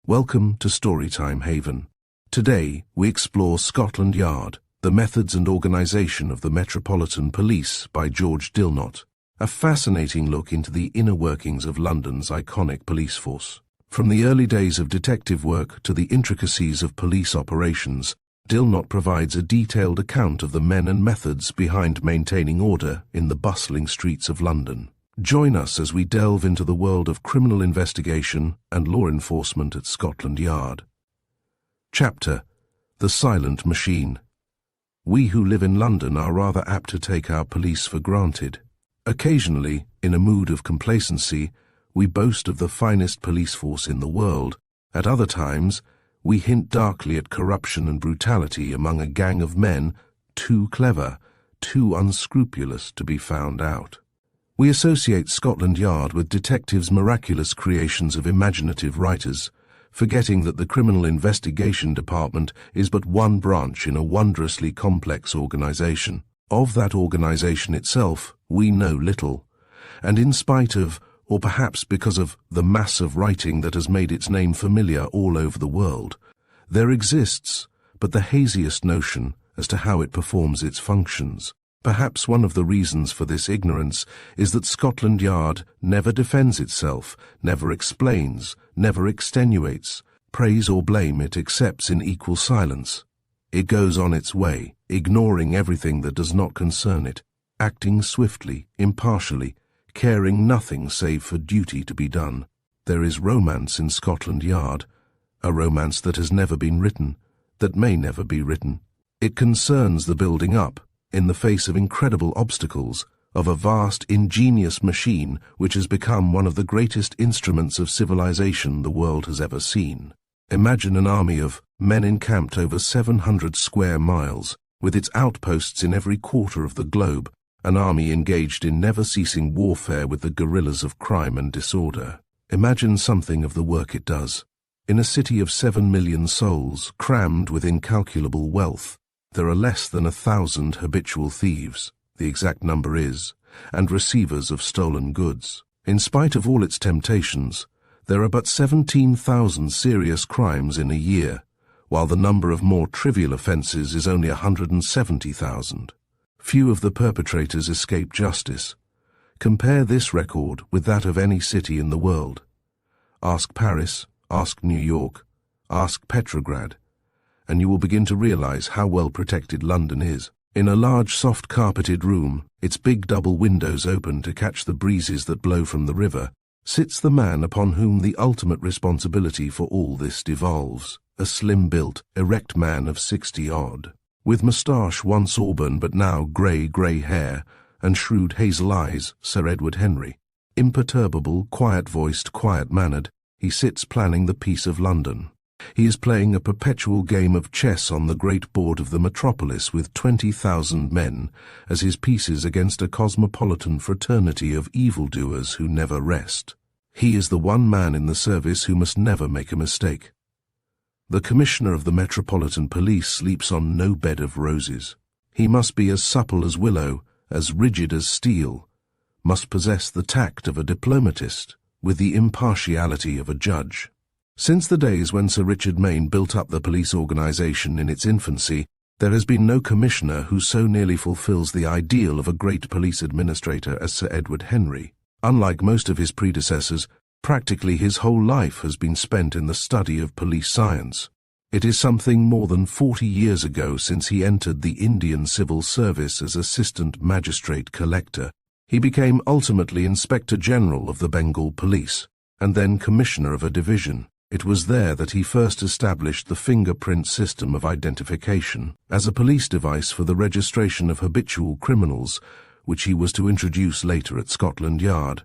Welcome to Storytime Haven. Today, we explore Scotland Yard, the methods and organisation of the Metropolitan Police by George Dilnot, a fascinating look into the inner workings of London's iconic police force. From the early days of detective work to the intricacies of police operations, Dilnot provides a detailed account of the men and methods behind maintaining order in the bustling streets of London. Join us as we delve into the world of criminal investigation and law enforcement at Scotland Yard. Chapter: The Silent Machine. We who live in London are rather apt to take our police for granted. Occasionally, in a mood of complacency, we boast of the finest police force in the world. At other times, we hint darkly at corruption and brutality among a gang of men too clever, too unscrupulous to be found out. We associate Scotland Yard with detectives' miraculous creations of imaginative writers, forgetting that the Criminal Investigation Department is but one branch in a wondrously complex organisation. Of that organisation itself, we know little, and in spite of, or perhaps because of, the mass of writing that has made its name familiar all over the world, there exists but the haziest notion as to how it performs its functions. Perhaps one of the reasons for this ignorance is that Scotland Yard never defends itself, never explains, never extenuates, praise or blame it accepts in equal silence. It goes on its way, ignoring everything that does not concern it, acting swiftly, impartially, caring nothing save for duty to be done. There is romance in Scotland Yard, a romance that has never been written, that may never be written. It concerns the building up, in the face of incredible obstacles, of a vast, ingenious machine which has become one of the greatest instruments of civilization the world has ever seen. Imagine an army of men encamped over 700 square miles, with its outposts in every quarter of the globe, an army engaged in never-ceasing warfare with the guerrillas of crime and disorder. Imagine something of the work it does. In a city of 7 million souls, crammed with incalculable wealth, there are less than 1,000 habitual thieves, the exact number is, and receivers of stolen goods. In spite of all its temptations, there are but 17,000 serious crimes in a year, while the number of more trivial offences is only 170,000. Few of the perpetrators escape justice. Compare this record with that of any city in the world. Ask Paris, ask New York, ask Petrograd, and you will begin to realize how well protected London is. In a large soft-carpeted room, its big double windows open to catch the breezes that blow from the river, sits the man upon whom the ultimate responsibility for all this devolves, a slim-built, erect man of 60-odd, with moustache once auburn but now grey hair, and shrewd hazel eyes, Sir Edward Henry. Imperturbable, quiet-voiced, quiet-mannered, he sits planning the peace of London. He is playing a perpetual game of chess on the great board of the metropolis with 20,000 men as his pieces against a cosmopolitan fraternity of evildoers who never rest. He is the one man in the service who must never make a mistake. The Commissioner of the Metropolitan Police sleeps on no bed of roses. He must be as supple as willow, as rigid as steel, must possess the tact of a diplomatist, with the impartiality of a judge. Since the days when Sir Richard Mayne built up the police organisation in its infancy, there has been no commissioner who so nearly fulfills the ideal of a great police administrator as Sir Edward Henry. Unlike most of his predecessors, practically his whole life has been spent in the study of police science. It is something more than 40 years ago since he entered the Indian Civil Service as Assistant Magistrate Collector. He became ultimately Inspector General of the Bengal Police, and then Commissioner of a division. It was there that he first established the fingerprint system of identification as a police device for the registration of habitual criminals, which he was to introduce later at Scotland Yard,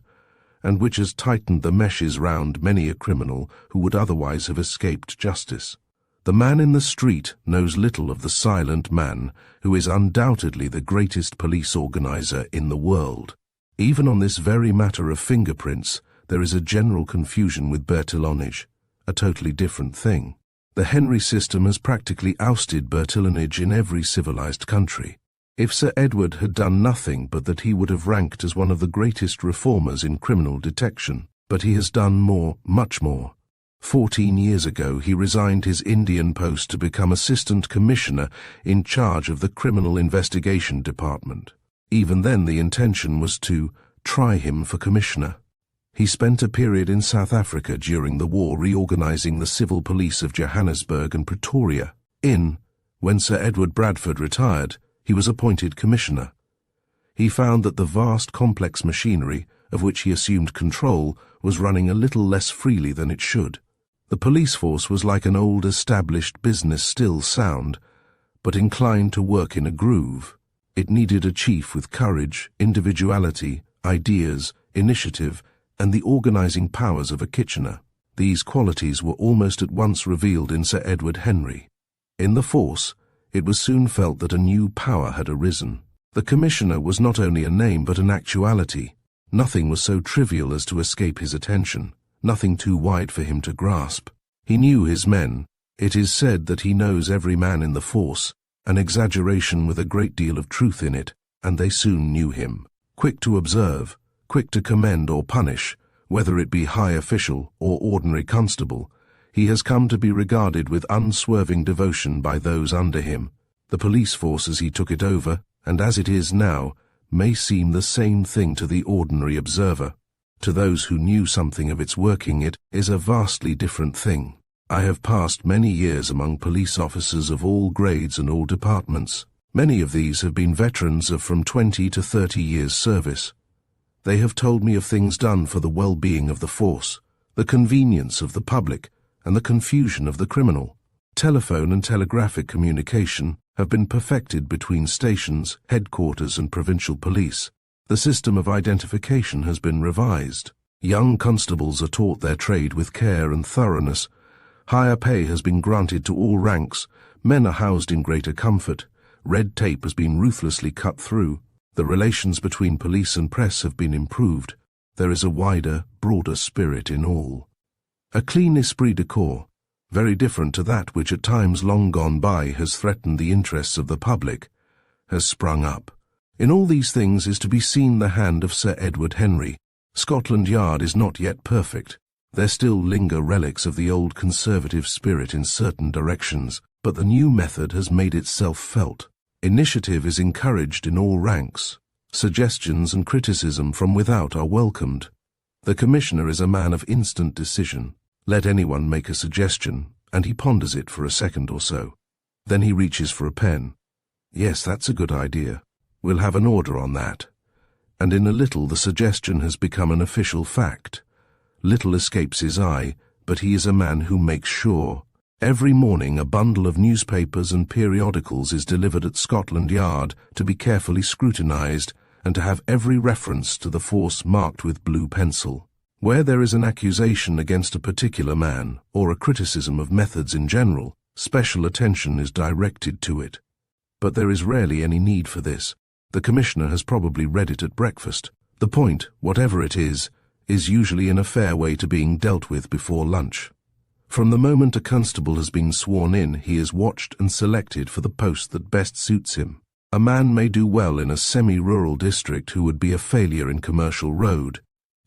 and which has tightened the meshes round many a criminal who would otherwise have escaped justice. The man in the street knows little of the silent man who is undoubtedly the greatest police organizer in the world. Even on this very matter of fingerprints, there is a general confusion with Bertillonage, a totally different thing. The Henry system has practically ousted Bertillonage in every civilized country. If Sir Edward had done nothing but that, he would have ranked as one of the greatest reformers in criminal detection. But he has done more, much more. 14 years ago, he resigned his Indian post to become Assistant Commissioner in charge of the Criminal Investigation Department. Even then, the intention was to try him for commissioner. He spent a period in South Africa during the war reorganizing the civil police of Johannesburg and Pretoria. When Sir Edward Bradford retired, he was appointed commissioner. He found that the vast complex machinery, of which he assumed control, was running a little less freely than it should. The police force was like an old established business, still sound, but inclined to work in a groove. It needed a chief with courage, individuality, ideas, initiative, and the organizing powers of a Kitchener. These qualities were almost at once revealed in Sir Edward Henry. In the force, it was soon felt that a new power had arisen. The commissioner was not only a name but an actuality. Nothing was so trivial as to escape his attention, nothing too wide for him to grasp. He knew his men. It is said that he knows every man in the force, an exaggeration with a great deal of truth in it, and they soon knew him. Quick to observe, quick to commend or punish, whether it be high official or ordinary constable, he has come to be regarded with unswerving devotion by those under him. The police force as he took it over, and as it is now, may seem the same thing to the ordinary observer. To those who knew something of its working, it is a vastly different thing. I have passed many years among police officers of all grades and all departments. Many of these have been veterans of from 20 to 30 years' service. They have told me of things done for the well-being of the force, the convenience of the public, and the confusion of the criminal. Telephone and telegraphic communication have been perfected between stations, headquarters, and provincial police. The system of identification has been revised. Young constables are taught their trade with care and thoroughness. Higher pay has been granted to all ranks. Men are housed in greater comfort. Red tape has been ruthlessly cut through. The relations between police and press have been improved. There is a wider, broader spirit in all. A clean esprit de corps, very different to that which at times long gone by has threatened the interests of the public, has sprung up. In all these things is to be seen the hand of Sir Edward Henry. Scotland Yard is not yet perfect. There still linger relics of the old conservative spirit in certain directions, but the new method has made itself felt. Initiative is encouraged in all ranks. Suggestions and criticism from without are welcomed. The commissioner is a man of instant decision. Let anyone make a suggestion, and he ponders it for a second or so. Then he reaches for a pen. Yes, that's a good idea. We'll have an order on that. And in a little the suggestion has become an official fact. Little escapes his eye, but he is a man who makes sure. Every morning a bundle of newspapers and periodicals is delivered at Scotland Yard to be carefully scrutinized and to have every reference to the force marked with blue pencil. Where there is an accusation against a particular man or a criticism of methods in general, special attention is directed to it. But there is rarely any need for this. The commissioner has probably read it at breakfast. The point, whatever it is usually in a fair way to being dealt with before lunch. From the moment a constable has been sworn in, he is watched and selected for the post that best suits him. A man may do well in a semi-rural district who would be a failure in Commercial Road.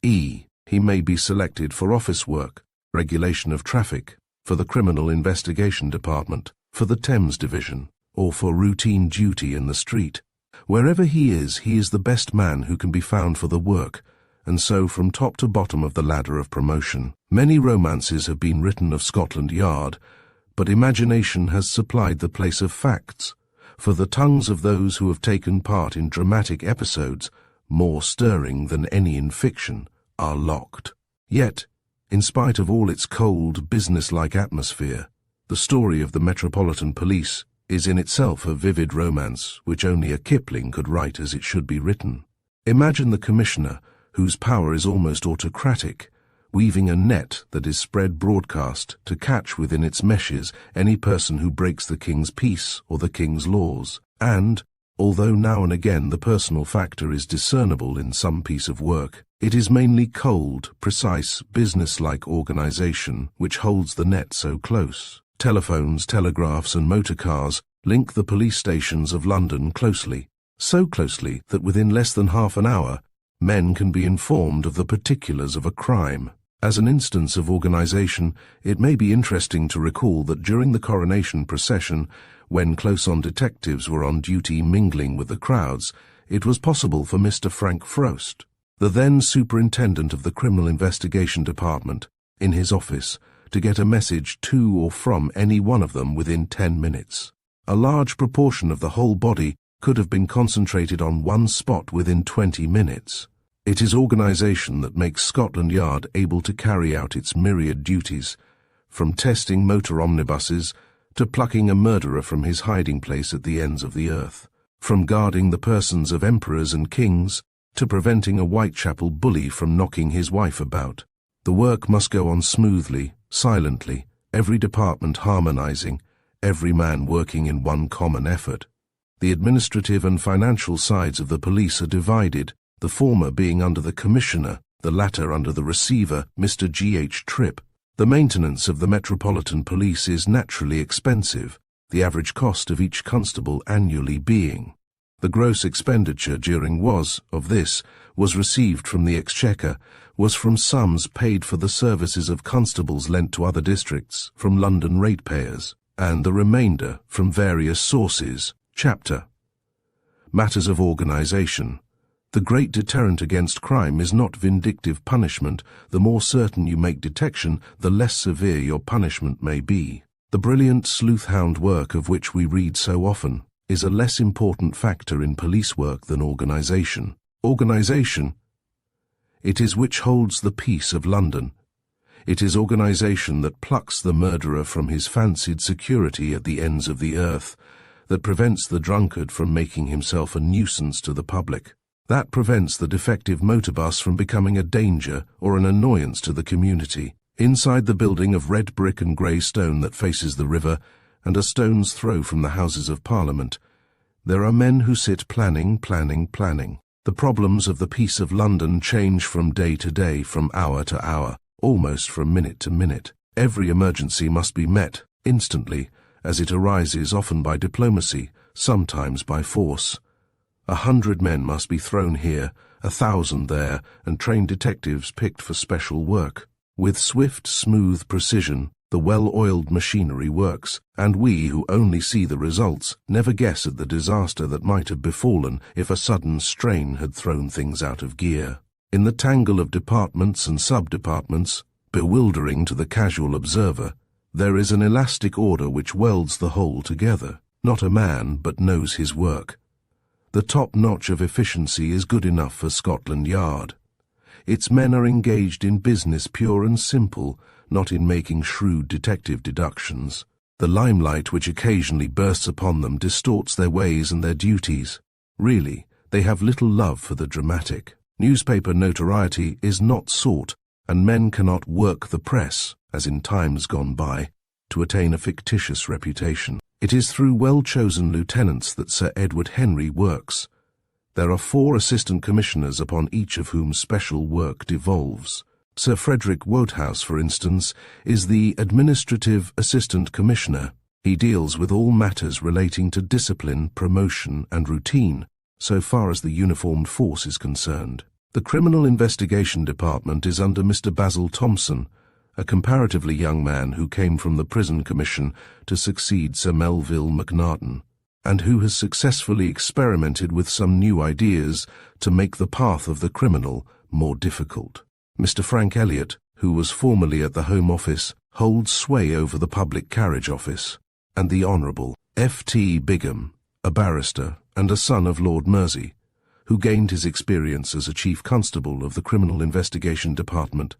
He may be selected for office work, regulation of traffic, for the Criminal Investigation Department, for the Thames Division, or for routine duty in the street. Wherever he is the best man who can be found for the work, and so from top to bottom of the ladder of promotion. Many romances have been written of Scotland Yard, but imagination has supplied the place of facts, for the tongues of those who have taken part in dramatic episodes, more stirring than any in fiction, are locked. Yet, in spite of all its cold, business-like atmosphere, the story of the Metropolitan Police is in itself a vivid romance which only a Kipling could write as it should be written. Imagine the commissioner, whose power is almost autocratic, weaving a net that is spread broadcast to catch within its meshes any person who breaks the king's peace or the king's laws. And, although now and again the personal factor is discernible in some piece of work, it is mainly cold, precise, business-like organization which holds the net so close. Telephones, telegraphs, and motor cars link the police stations of London closely, so closely that within less than half an hour, men can be informed of the particulars of a crime. As an instance of organization, it may be interesting to recall that during the coronation procession, when close-on detectives were on duty mingling with the crowds, it was possible for Mr. Frank Frost, the then superintendent of the Criminal Investigation Department, in his office, to get a message to or from any one of them within 10 minutes. A large proportion of the whole body could have been concentrated on one spot within 20 minutes. It is organization that makes Scotland Yard able to carry out its myriad duties, from testing motor omnibuses to plucking a murderer from his hiding place at the ends of the earth, from guarding the persons of emperors and kings to preventing a Whitechapel bully from knocking his wife about. The work must go on smoothly, silently, every department harmonizing, every man working in one common effort. The administrative and financial sides of the police are divided, the former being under the Commissioner, the latter under the Receiver, Mr. G.H. Tripp. The maintenance of the Metropolitan Police is naturally expensive, the average cost of each constable annually being. The gross expenditure during was received from the Exchequer, was from sums paid for the services of constables lent to other districts from London ratepayers, and the remainder from various sources. Chapter. Matters of organization. The great deterrent against crime is not vindictive punishment. The more certain you make detection, the less severe your punishment may be. The brilliant sleuth-hound work of which we read so often is a less important factor in police work than organization. Organization, it is which holds the peace of London. It is organization that plucks the murderer from his fancied security at the ends of the earth, that prevents the drunkard from making himself a nuisance to the public. That prevents the defective motor bus from becoming a danger or an annoyance to the community. Inside the building of red brick and grey stone that faces the river, and a stone's throw from the Houses of Parliament, there are men who sit planning. The problems of the peace of London change from day to day, from hour to hour, almost from minute to minute. Every emergency must be met instantly, as it arises, often by diplomacy, sometimes by force. 100 men must be thrown here, 1,000 there, and trained detectives picked for special work. With swift, smooth precision, the well-oiled machinery works, and we who only see the results never guess at the disaster that might have befallen if a sudden strain had thrown things out of gear. In the tangle of departments and sub-departments, bewildering to the casual observer, there is an elastic order which welds the whole together. Not a man but knows his work. The top notch of efficiency is good enough for Scotland Yard. Its men are engaged in business pure and simple, not in making shrewd detective deductions. The limelight which occasionally bursts upon them distorts their ways and their duties. Really, they have little love for the dramatic. Newspaper notoriety is not sought, and men cannot work the press, as in times gone by, to attain a fictitious reputation. It is through well-chosen lieutenants that Sir Edward Henry works. There are 4 assistant commissioners upon each of whom special work devolves. Sir Frederick Wodehouse, for instance, is the administrative assistant commissioner. He deals with all matters relating to discipline, promotion, and routine, so far as the uniformed force is concerned. The Criminal Investigation Department is under Mr. Basil Thompson, a comparatively young man who came from the Prison Commission to succeed Sir Melville Macnaghten, and who has successfully experimented with some new ideas to make the path of the criminal more difficult. Mr. Frank Elliot, who was formerly at the Home Office, holds sway over the Public Carriage Office, and the Honourable F.T. Bigham, a barrister and a son of Lord Mersey, who gained his experience as a Chief Constable of the Criminal Investigation Department,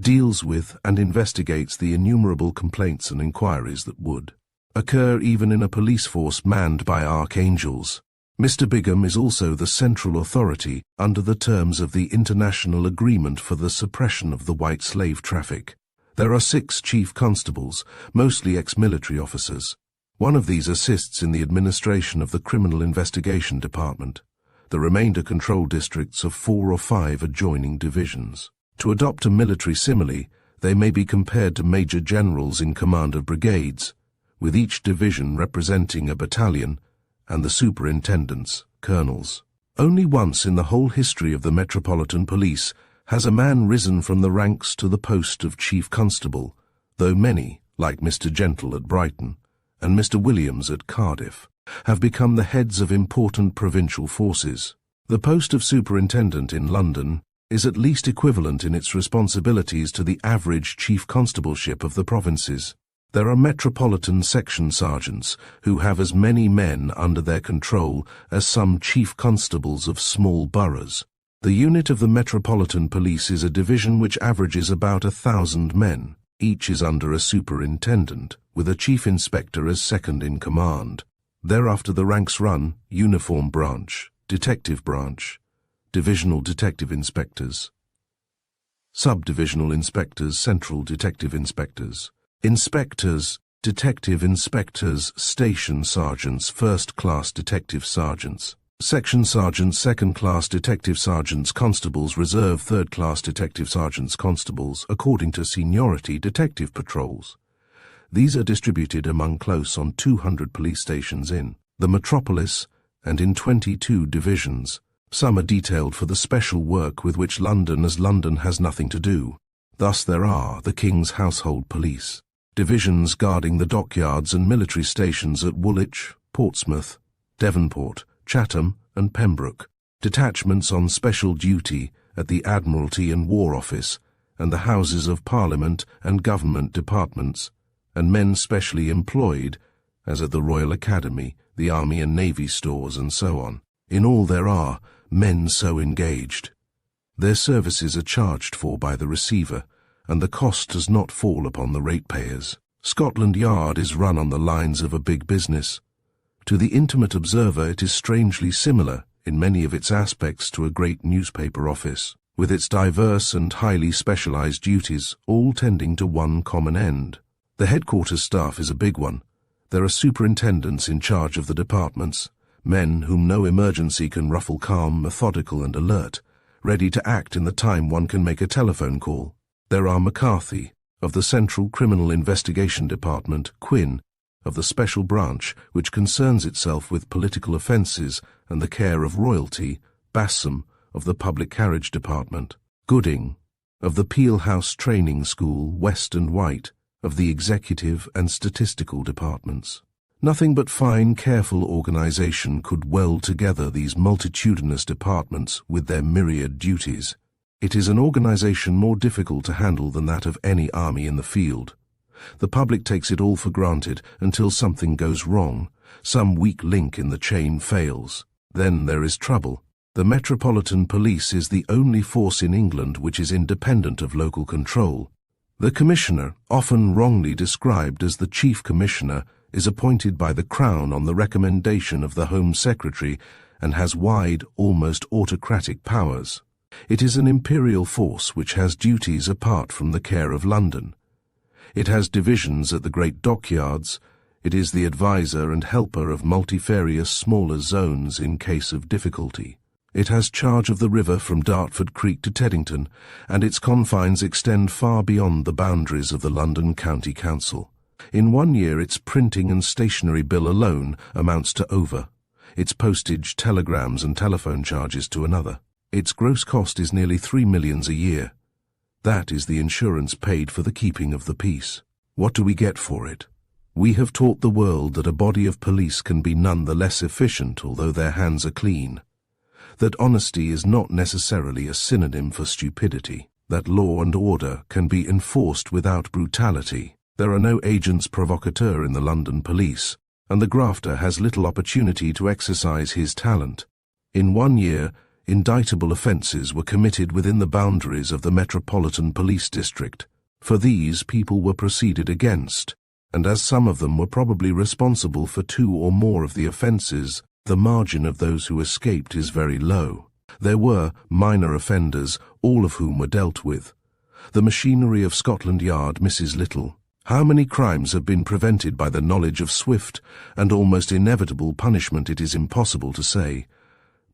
deals with and investigates the innumerable complaints and inquiries that would occur even in a police force manned by archangels. Mr. Bigham is also the central authority under the terms of the International Agreement for the Suppression of the White Slave Traffic. There are 6 chief constables, mostly ex-military officers. One of these assists in the administration of the Criminal Investigation Department. The remainder control districts of 4 or 5 adjoining divisions. To adopt a military simile, they may be compared to major generals in command of brigades, with each division representing a battalion, and the superintendents, colonels. Only once in the whole history of the Metropolitan Police has a man risen from the ranks to the post of Chief Constable, though many, like Mr. Gentle at Brighton and Mr. Williams at Cardiff, have become the heads of important provincial forces. The post of Superintendent in London is at least equivalent in its responsibilities to the average Chief Constableship of the provinces. There are Metropolitan Section Sergeants who have as many men under their control as some Chief Constables of small boroughs. The unit of the Metropolitan Police is a division which averages about 1,000 men. Each is under a superintendent, with a chief inspector as second in command. Thereafter the ranks run: uniform branch, detective branch, divisional detective inspectors, sub-divisional inspectors, central detective inspectors, inspectors, detective inspectors, station sergeants, first-class detective sergeants, section sergeants, second-class detective sergeants, constables, reserve, third-class detective sergeants, constables, according to seniority, detective patrols. These are distributed among close on 200 police stations in the metropolis and in 22 divisions. Some are detailed for the special work with which London has nothing to do. Thus there are the King's Household Police, divisions guarding the dockyards and military stations at Woolwich, Portsmouth, Devonport, Chatham and Pembroke, detachments on special duty at the Admiralty and War Office and the Houses of Parliament and government departments, and men specially employed, as at the Royal Academy, the Army and Navy stores, and so on. In all there are men so engaged. Their services are charged for by the receiver, and the cost does not fall upon the ratepayers. Scotland Yard is run on the lines of a big business. To the intimate observer it is strangely similar in many of its aspects to a great newspaper office, with its diverse and highly specialized duties, all tending to one common end. The headquarters staff is a big one. There are superintendents in charge of the departments, men whom no emergency can ruffle, calm, methodical and alert, ready to act in the time one can make a telephone call. There are McCarthy, of the Central Criminal Investigation Department, Quinn, of the Special Branch, which concerns itself with political offences and the care of royalty, Bassam, of the Public Carriage Department, Gooding, of the Peel House Training School, West and White, of the Executive and Statistical Departments. Nothing but fine, careful organisation could weld together these multitudinous departments with their myriad duties. It is an organisation more difficult to handle than that of any army in the field. The public takes it all for granted until something goes wrong, some weak link in the chain fails. Then there is trouble. The Metropolitan Police is the only force in England which is independent of local control. The Commissioner, often wrongly described as the Chief Commissioner, is appointed by the Crown on the recommendation of the Home Secretary and has wide, almost autocratic powers. It is an imperial force which has duties apart from the care of London. It has divisions at the great dockyards. It is the adviser and helper of multifarious smaller zones in case of difficulty. It has charge of the river from Dartford Creek to Teddington, and its confines extend far beyond the boundaries of the London County Council. In 1 year its printing and stationery bill alone amounts to over, its postage, telegrams and telephone charges to another. Its gross cost is nearly 3 millions a year. That is the insurance paid for the keeping of the peace. What do we get for it? We have taught the world that a body of police can be none the less efficient although their hands are clean, that honesty is not necessarily a synonym for stupidity, that law and order can be enforced without brutality. There are no agents provocateurs in the London police, and the grafter has little opportunity to exercise his talent. In 1 year, indictable offences were committed within the boundaries of the Metropolitan Police District. For these, people were proceeded against, and as some of them were probably responsible for 2 or more of the offences, the margin of those who escaped is very low. There were minor offenders, all of whom were dealt with. The machinery of Scotland Yard misses little. How many crimes have been prevented by the knowledge of swift and almost inevitable punishment it is impossible to say,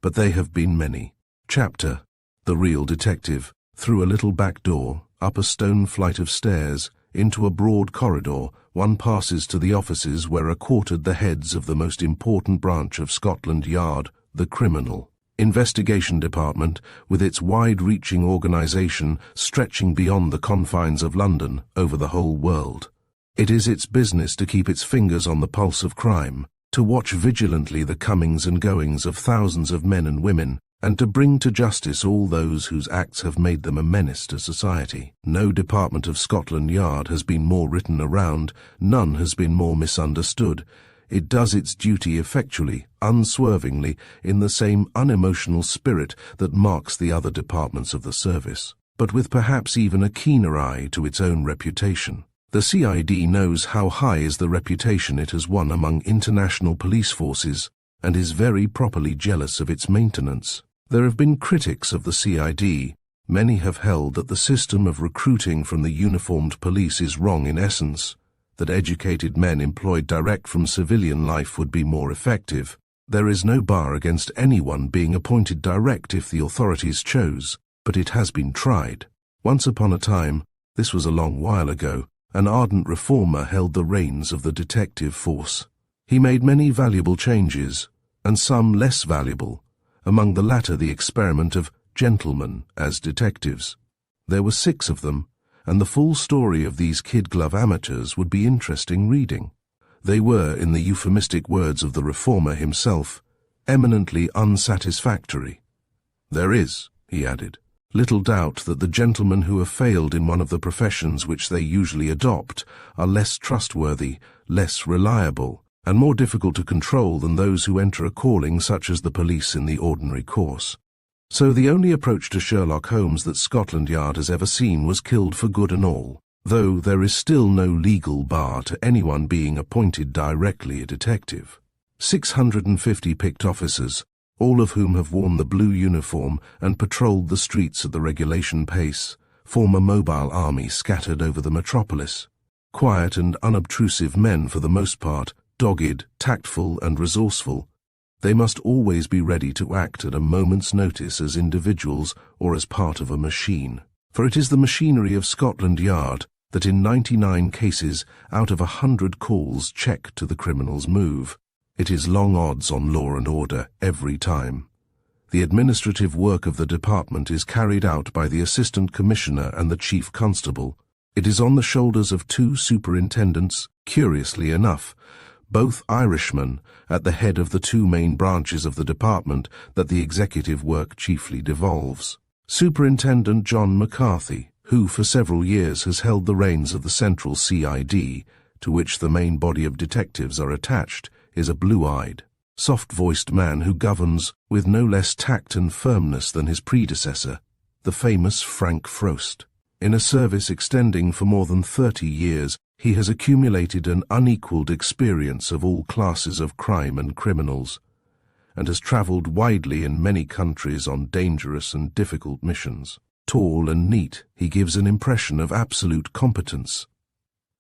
but they have been many. Chapter, the real detective, through a little back door, up a stone flight of stairs, into a broad corridor, one passes to the offices where are quartered the heads of the most important branch of Scotland Yard, the criminal. Investigation Department, with its wide-reaching organization stretching beyond the confines of London over the whole world. It is its business to keep its fingers on the pulse of crime, to watch vigilantly the comings and goings of thousands of men and women, and to bring to justice all those whose acts have made them a menace to society. No department of Scotland Yard has been more written around, none has been more misunderstood. It does its duty effectually, unswervingly, in the same unemotional spirit that marks the other departments of the service, but with perhaps even a keener eye to its own reputation. The CID knows how high is the reputation it has won among international police forces, and is very properly jealous of its maintenance. There have been critics of the CID. Many have held that the system of recruiting from the uniformed police is wrong in essence, that educated men employed direct from civilian life would be more effective. There is no bar against anyone being appointed direct if the authorities chose, but it has been tried. Once upon a time, this was a long while ago, an ardent reformer held the reins of the detective force. He made many valuable changes, and some less valuable, among the latter the experiment of gentlemen as detectives. There were 6 of them, and the full story of these kid-glove amateurs would be interesting reading. They were, in the euphemistic words of the reformer himself, eminently unsatisfactory. There is, he added, little doubt that the gentlemen who have failed in one of the professions which they usually adopt are less trustworthy, less reliable, and more difficult to control than those who enter a calling such as the police in the ordinary course. So the only approach to Sherlock Holmes that Scotland Yard has ever seen was killed for good and all, though there is still no legal bar to anyone being appointed directly a detective. 650 picked officers, all of whom have worn the blue uniform and patrolled the streets at the regulation pace, form a mobile army scattered over the metropolis. Quiet and unobtrusive men for the most part, dogged, tactful and resourceful, they must always be ready to act at a moment's notice as individuals or as part of a machine. For it is the machinery of Scotland Yard that in 99 cases out of 100 calls check to the criminal's move. It is long odds on law and order every time. The administrative work of the department is carried out by the Assistant Commissioner and the Chief Constable. It is on the shoulders of 2 superintendents, curiously enough, both Irishmen, at the head of the 2 main branches of the department that the executive work chiefly devolves. Superintendent John McCarthy, who for several years has held the reins of the central CID, to which the main body of detectives are attached, is a blue-eyed, soft-voiced man who governs with no less tact and firmness than his predecessor, the famous Frank Frost. In a service extending for more than 30 years, he has accumulated an unequaled experience of all classes of crime and criminals, and has travelled widely in many countries on dangerous and difficult missions. Tall and neat, he gives an impression of absolute competence,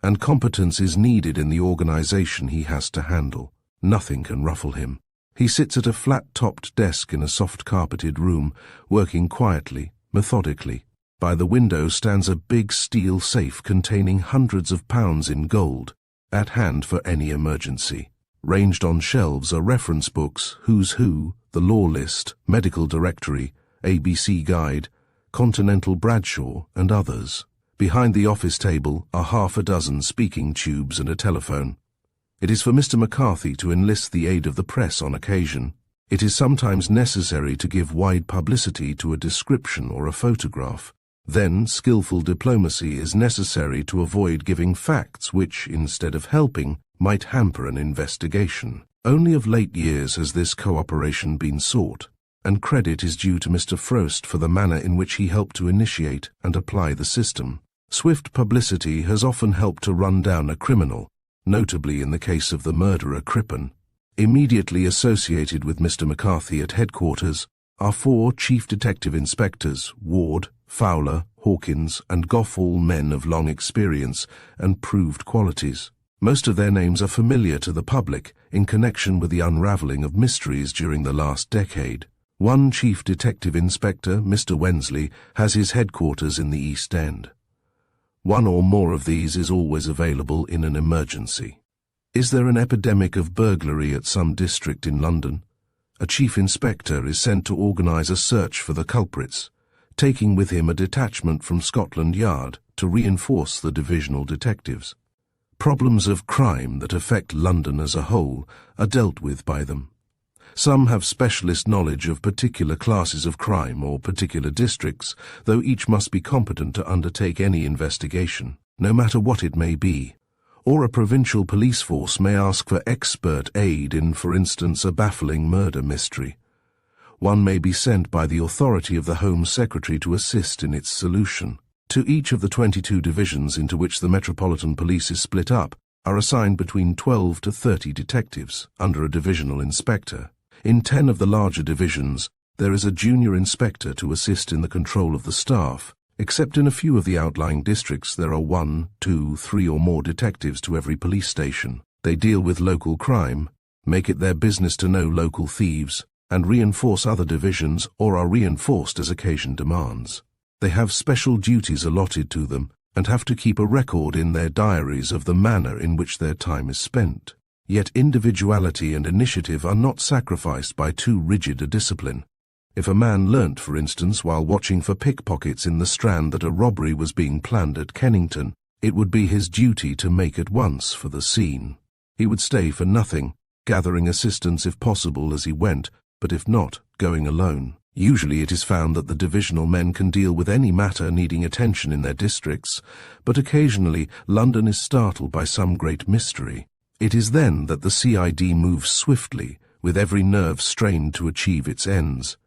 and competence is needed in the organization he has to handle. Nothing can ruffle him. He sits at a flat-topped desk in a soft-carpeted room, working quietly, methodically. By the window stands a big steel safe containing hundreds of pounds in gold, at hand for any emergency. Ranged on shelves are reference books, Who's Who, The Law List, Medical Directory, ABC Guide, Continental Bradshaw, and others. Behind the office table are half a dozen speaking tubes and a telephone. It is for Mr. McCarthy to enlist the aid of the press on occasion. It is sometimes necessary to give wide publicity to a description or a photograph. Then skillful diplomacy is necessary to avoid giving facts which, instead of helping, might hamper an investigation. Only of late years has this cooperation been sought, and credit is due to Mr. Frost for the manner in which he helped to initiate and apply the system. Swift publicity has often helped to run down a criminal, notably in the case of the murderer Crippen. Immediately associated with Mr. McCarthy at headquarters are 4 chief detective inspectors, Ward, Fowler, Hawkins, and Goff, all men of long experience and proved qualities. Most of their names are familiar to the public in connection with the unravelling of mysteries during the last decade. One chief detective inspector, Mr. Wensley, has his headquarters in the East End. One or more of these is always available in an emergency. Is there an epidemic of burglary at some district in London? A chief inspector is sent to organize a search for the culprits, taking with him a detachment from Scotland Yard to reinforce the divisional detectives. Problems of crime that affect London as a whole are dealt with by them. Some have specialist knowledge of particular classes of crime or particular districts, though each must be competent to undertake any investigation, no matter what it may be. Or a provincial police force may ask for expert aid in, for instance, a baffling murder mystery. One may be sent by the authority of the Home Secretary to assist in its solution. To each of the 22 divisions into which the Metropolitan Police is split up are assigned between 12 to 30 detectives under a divisional inspector. In 10 of the larger divisions, there is a junior inspector to assist in the control of the staff. Except in a few of the outlying districts, there are 1, 2, 3 or more detectives to every police station. They deal with local crime, make it their business to know local thieves, and reinforce other divisions or are reinforced as occasion demands. They have special duties allotted to them and have to keep a record in their diaries of the manner in which their time is spent. Yet individuality and initiative are not sacrificed by too rigid a discipline. If a man learnt, for instance, while watching for pickpockets in the Strand that a robbery was being planned at Kennington, it would be his duty to make at once for the scene. He would stay for nothing, gathering assistance if possible as he went, but if not, going alone. Usually it is found that the divisional men can deal with any matter needing attention in their districts, but occasionally London is startled by some great mystery. It is then that the CID moves swiftly, with every nerve strained to achieve its ends.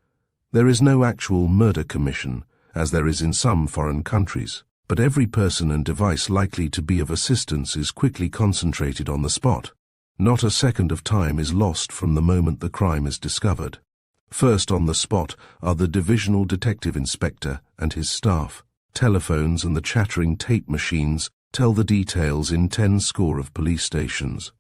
There is no actual murder commission, as there is in some foreign countries, but every person and device likely to be of assistance is quickly concentrated on the spot. Not a second of time is lost from the moment the crime is discovered. First on the spot are the divisional detective inspector and his staff. Telephones and the chattering tape machines tell the details in 10 score of police stations.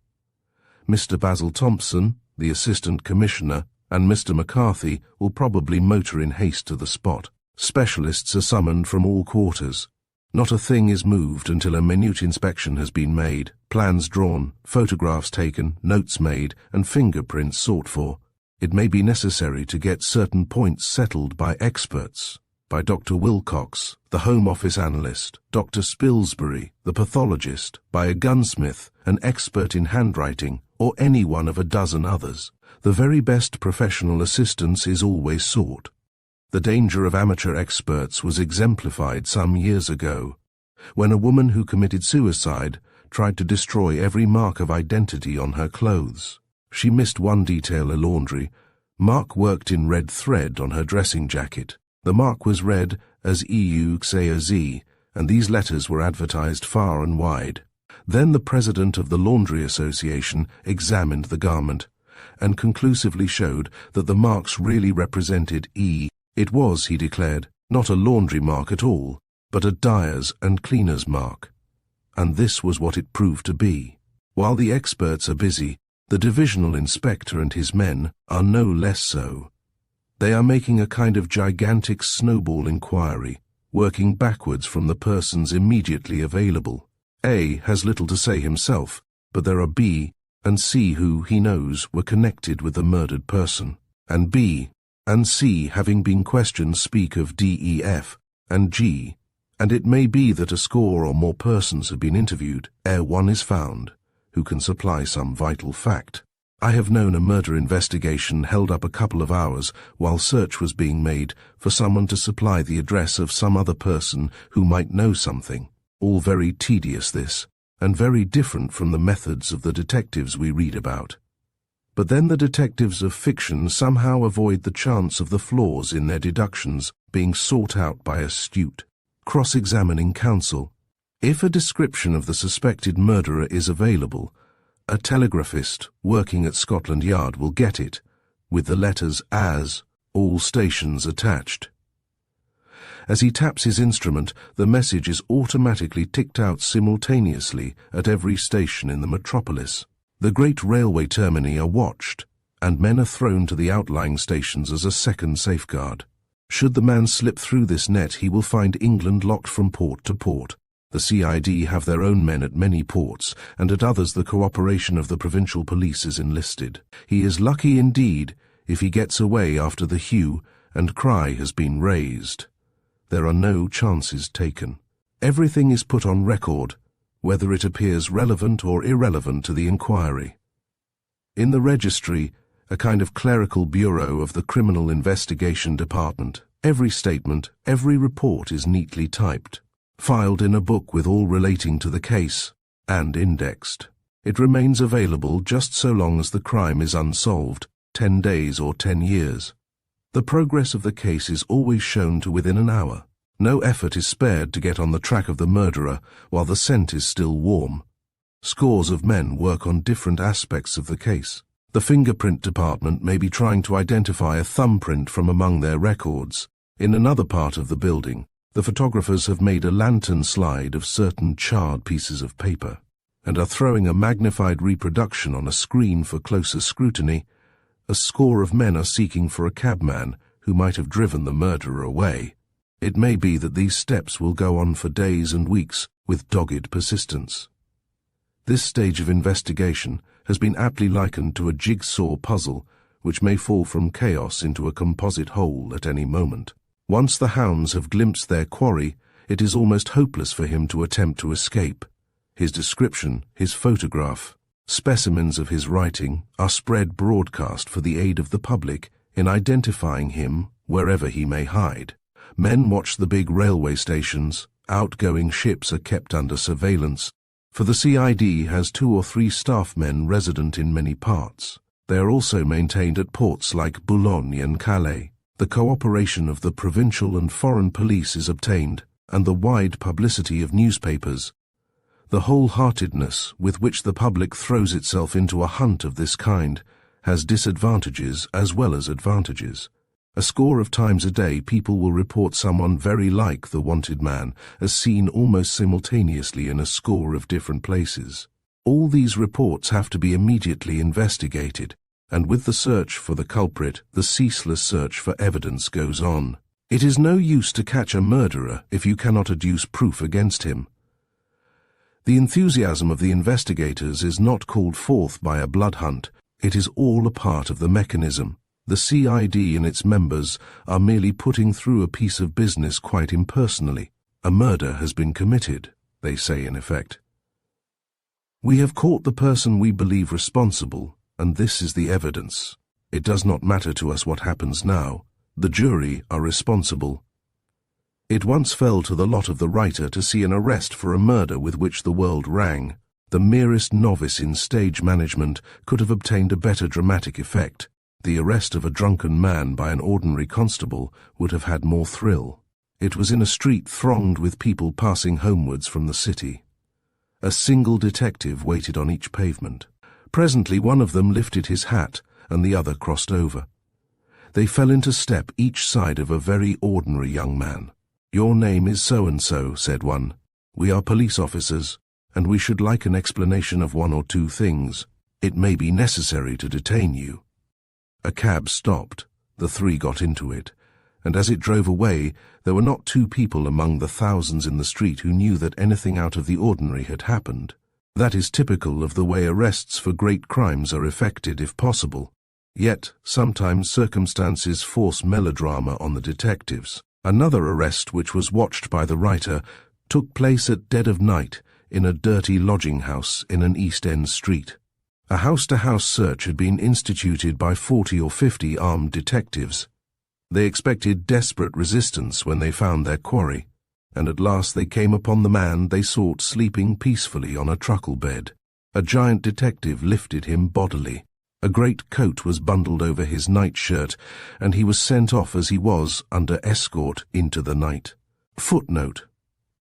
Mr. Basil Thompson, the assistant commissioner, and Mr. McCarthy will probably motor in haste to the spot. Specialists are summoned from all quarters. Not a thing is moved until a minute inspection has been made, plans drawn, photographs taken, notes made, and fingerprints sought for. It may be necessary to get certain points settled by experts, by Dr. Wilcox, the Home Office analyst, Dr. Spilsbury, the pathologist, by a gunsmith, an expert in handwriting, or any one of a dozen others. The very best professional assistance is always sought. The danger of amateur experts was exemplified some years ago, when a woman who committed suicide tried to destroy every mark of identity on her clothes. She missed one detail: a laundry. Mark worked in red thread on her dressing jacket. The mark was read as EUXAZ, and these letters were advertised far and wide. Then the president of the Laundry Association examined the garment, and conclusively showed that the marks really represented E. It was, he declared, not a laundry mark at all, but a dyer's and cleaner's mark. And this was what it proved to be. While the experts are busy, the divisional inspector and his men are no less so. They are making a kind of gigantic snowball inquiry, working backwards from the persons immediately available. A has little to say himself, but there are B and C who, he knows, were connected with the murdered person. And B and C, having been questioned, speak of D, E, F, and G, and it may be that a score or more persons have been interviewed ere one is found who can supply some vital fact. I have known a murder investigation held up a couple of hours while search was being made for someone to supply the address of some other person who might know something. All very tedious, this, and very different from the methods of the detectives we read about. But then the detectives of fiction somehow avoid the chance of the flaws in their deductions being sought out by astute, cross-examining counsel. If a description of the suspected murderer is available, a telegraphist working at Scotland Yard will get it, with the letters AS, all stations attached. As he taps his instrument, the message is automatically ticked out simultaneously at every station in the metropolis. The great railway termini are watched, and men are thrown to the outlying stations as a second safeguard. Should the man slip through this net, he will find England locked from port to port. The CID have their own men at many ports, and at others the cooperation of the provincial police is enlisted. He is lucky indeed if he gets away after the hue and cry has been raised. There are no chances taken. Everything is put on record, whether it appears relevant or irrelevant to the inquiry. In the registry, a kind of clerical bureau of the Criminal Investigation Department, every statement, every report is neatly typed, filed in a book with all relating to the case, and indexed. It remains available just so long as the crime is unsolved, 10 days or 10 years. The progress of the case is always shown to within an hour. No effort is spared to get on the track of the murderer while the scent is still warm. Scores of men work on different aspects of the case. The fingerprint department may be trying to identify a thumbprint from among their records. In another part of the building, the photographers have made a lantern slide of certain charred pieces of paper, and are throwing a magnified reproduction on a screen for closer scrutiny. A score of men are seeking for a cabman who might have driven the murderer away. It may be that these steps will go on for days and weeks with dogged persistence. This stage of investigation has been aptly likened to a jigsaw puzzle which may fall from chaos into a composite whole at any moment. Once the hounds have glimpsed their quarry, it is almost hopeless for him to attempt to escape. His description, his photograph, specimens of his writing are spread broadcast for the aid of the public in identifying him wherever he may hide. Men watch the big railway stations, outgoing ships are kept under surveillance, for the CID has 2 or 3 staff men resident in many parts. They are also maintained at ports like Boulogne and Calais. The cooperation of the provincial and foreign police is obtained, and the wide publicity of newspapers. The wholeheartedness with which the public throws itself into a hunt of this kind has disadvantages as well as advantages. A score of times a day people will report someone very like the wanted man as seen almost simultaneously in a score of different places. All these reports have to be immediately investigated, and with the search for the culprit, the ceaseless search for evidence goes on. It is no use to catch a murderer if you cannot adduce proof against him. The enthusiasm of the investigators is not called forth by a blood hunt. It is all a part of the mechanism. The CID and its members are merely putting through a piece of business quite impersonally. A murder has been committed, they say in effect. We have caught the person we believe responsible, and this is the evidence. It does not matter to us what happens now. The jury are responsible. It once fell to the lot of the writer to see an arrest for a murder with which the world rang. The merest novice in stage management could have obtained a better dramatic effect. The arrest of a drunken man by an ordinary constable would have had more thrill. It was in a street thronged with people passing homewards from the city. A single detective waited on each pavement. Presently one of them lifted his hat, and the other crossed over. They fell into step each side of a very ordinary young man. "Your name is so-and-so," said one. "We are police officers, and we should like an explanation of 1 or 2 things. It may be necessary to detain you." A cab stopped. The 3 got into it, and as it drove away, there were not 2 people among the thousands in the street who knew that anything out of the ordinary had happened. That is typical of the way arrests for great crimes are effected if possible. Yet, sometimes circumstances force melodrama on the detectives. Another arrest, which was watched by the writer, took place at dead of night in a dirty lodging house in an East End street. A house-to-house search had been instituted by 40 or 50 armed detectives. They expected desperate resistance when they found their quarry, and at last they came upon the man they sought sleeping peacefully on a truckle bed. A giant detective lifted him bodily. A great coat was bundled over his nightshirt, and he was sent off as he was, under escort, into the night. Footnote: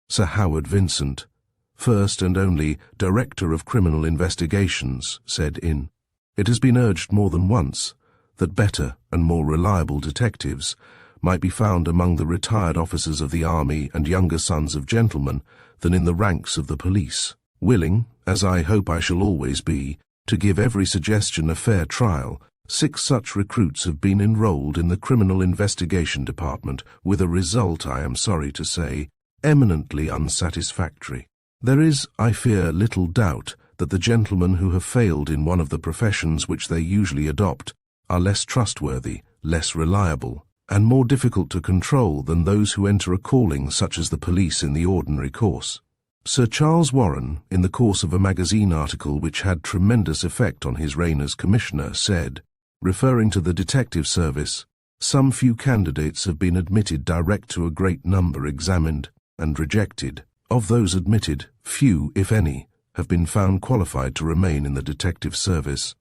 Sir Howard Vincent, first and only Director of Criminal Investigations, said in, "It has been urged more than once that better and more reliable detectives might be found among the retired officers of the army and younger sons of gentlemen than in the ranks of the police. Willing, as I hope I shall always be, to give every suggestion a fair trial, 6 such recruits have been enrolled in the Criminal Investigation Department with a result, I am sorry to say, eminently unsatisfactory. There is, I fear, little doubt that the gentlemen who have failed in one of the professions which they usually adopt are less trustworthy, less reliable, and more difficult to control than those who enter a calling such as the police in the ordinary course. Sir Charles Warren, in the course of a magazine article which had tremendous effect on his reign as commissioner, said, referring to the detective service, "Some few candidates have been admitted direct to a great number examined and rejected. Of those admitted, few, if any, have been found qualified to remain in the detective service.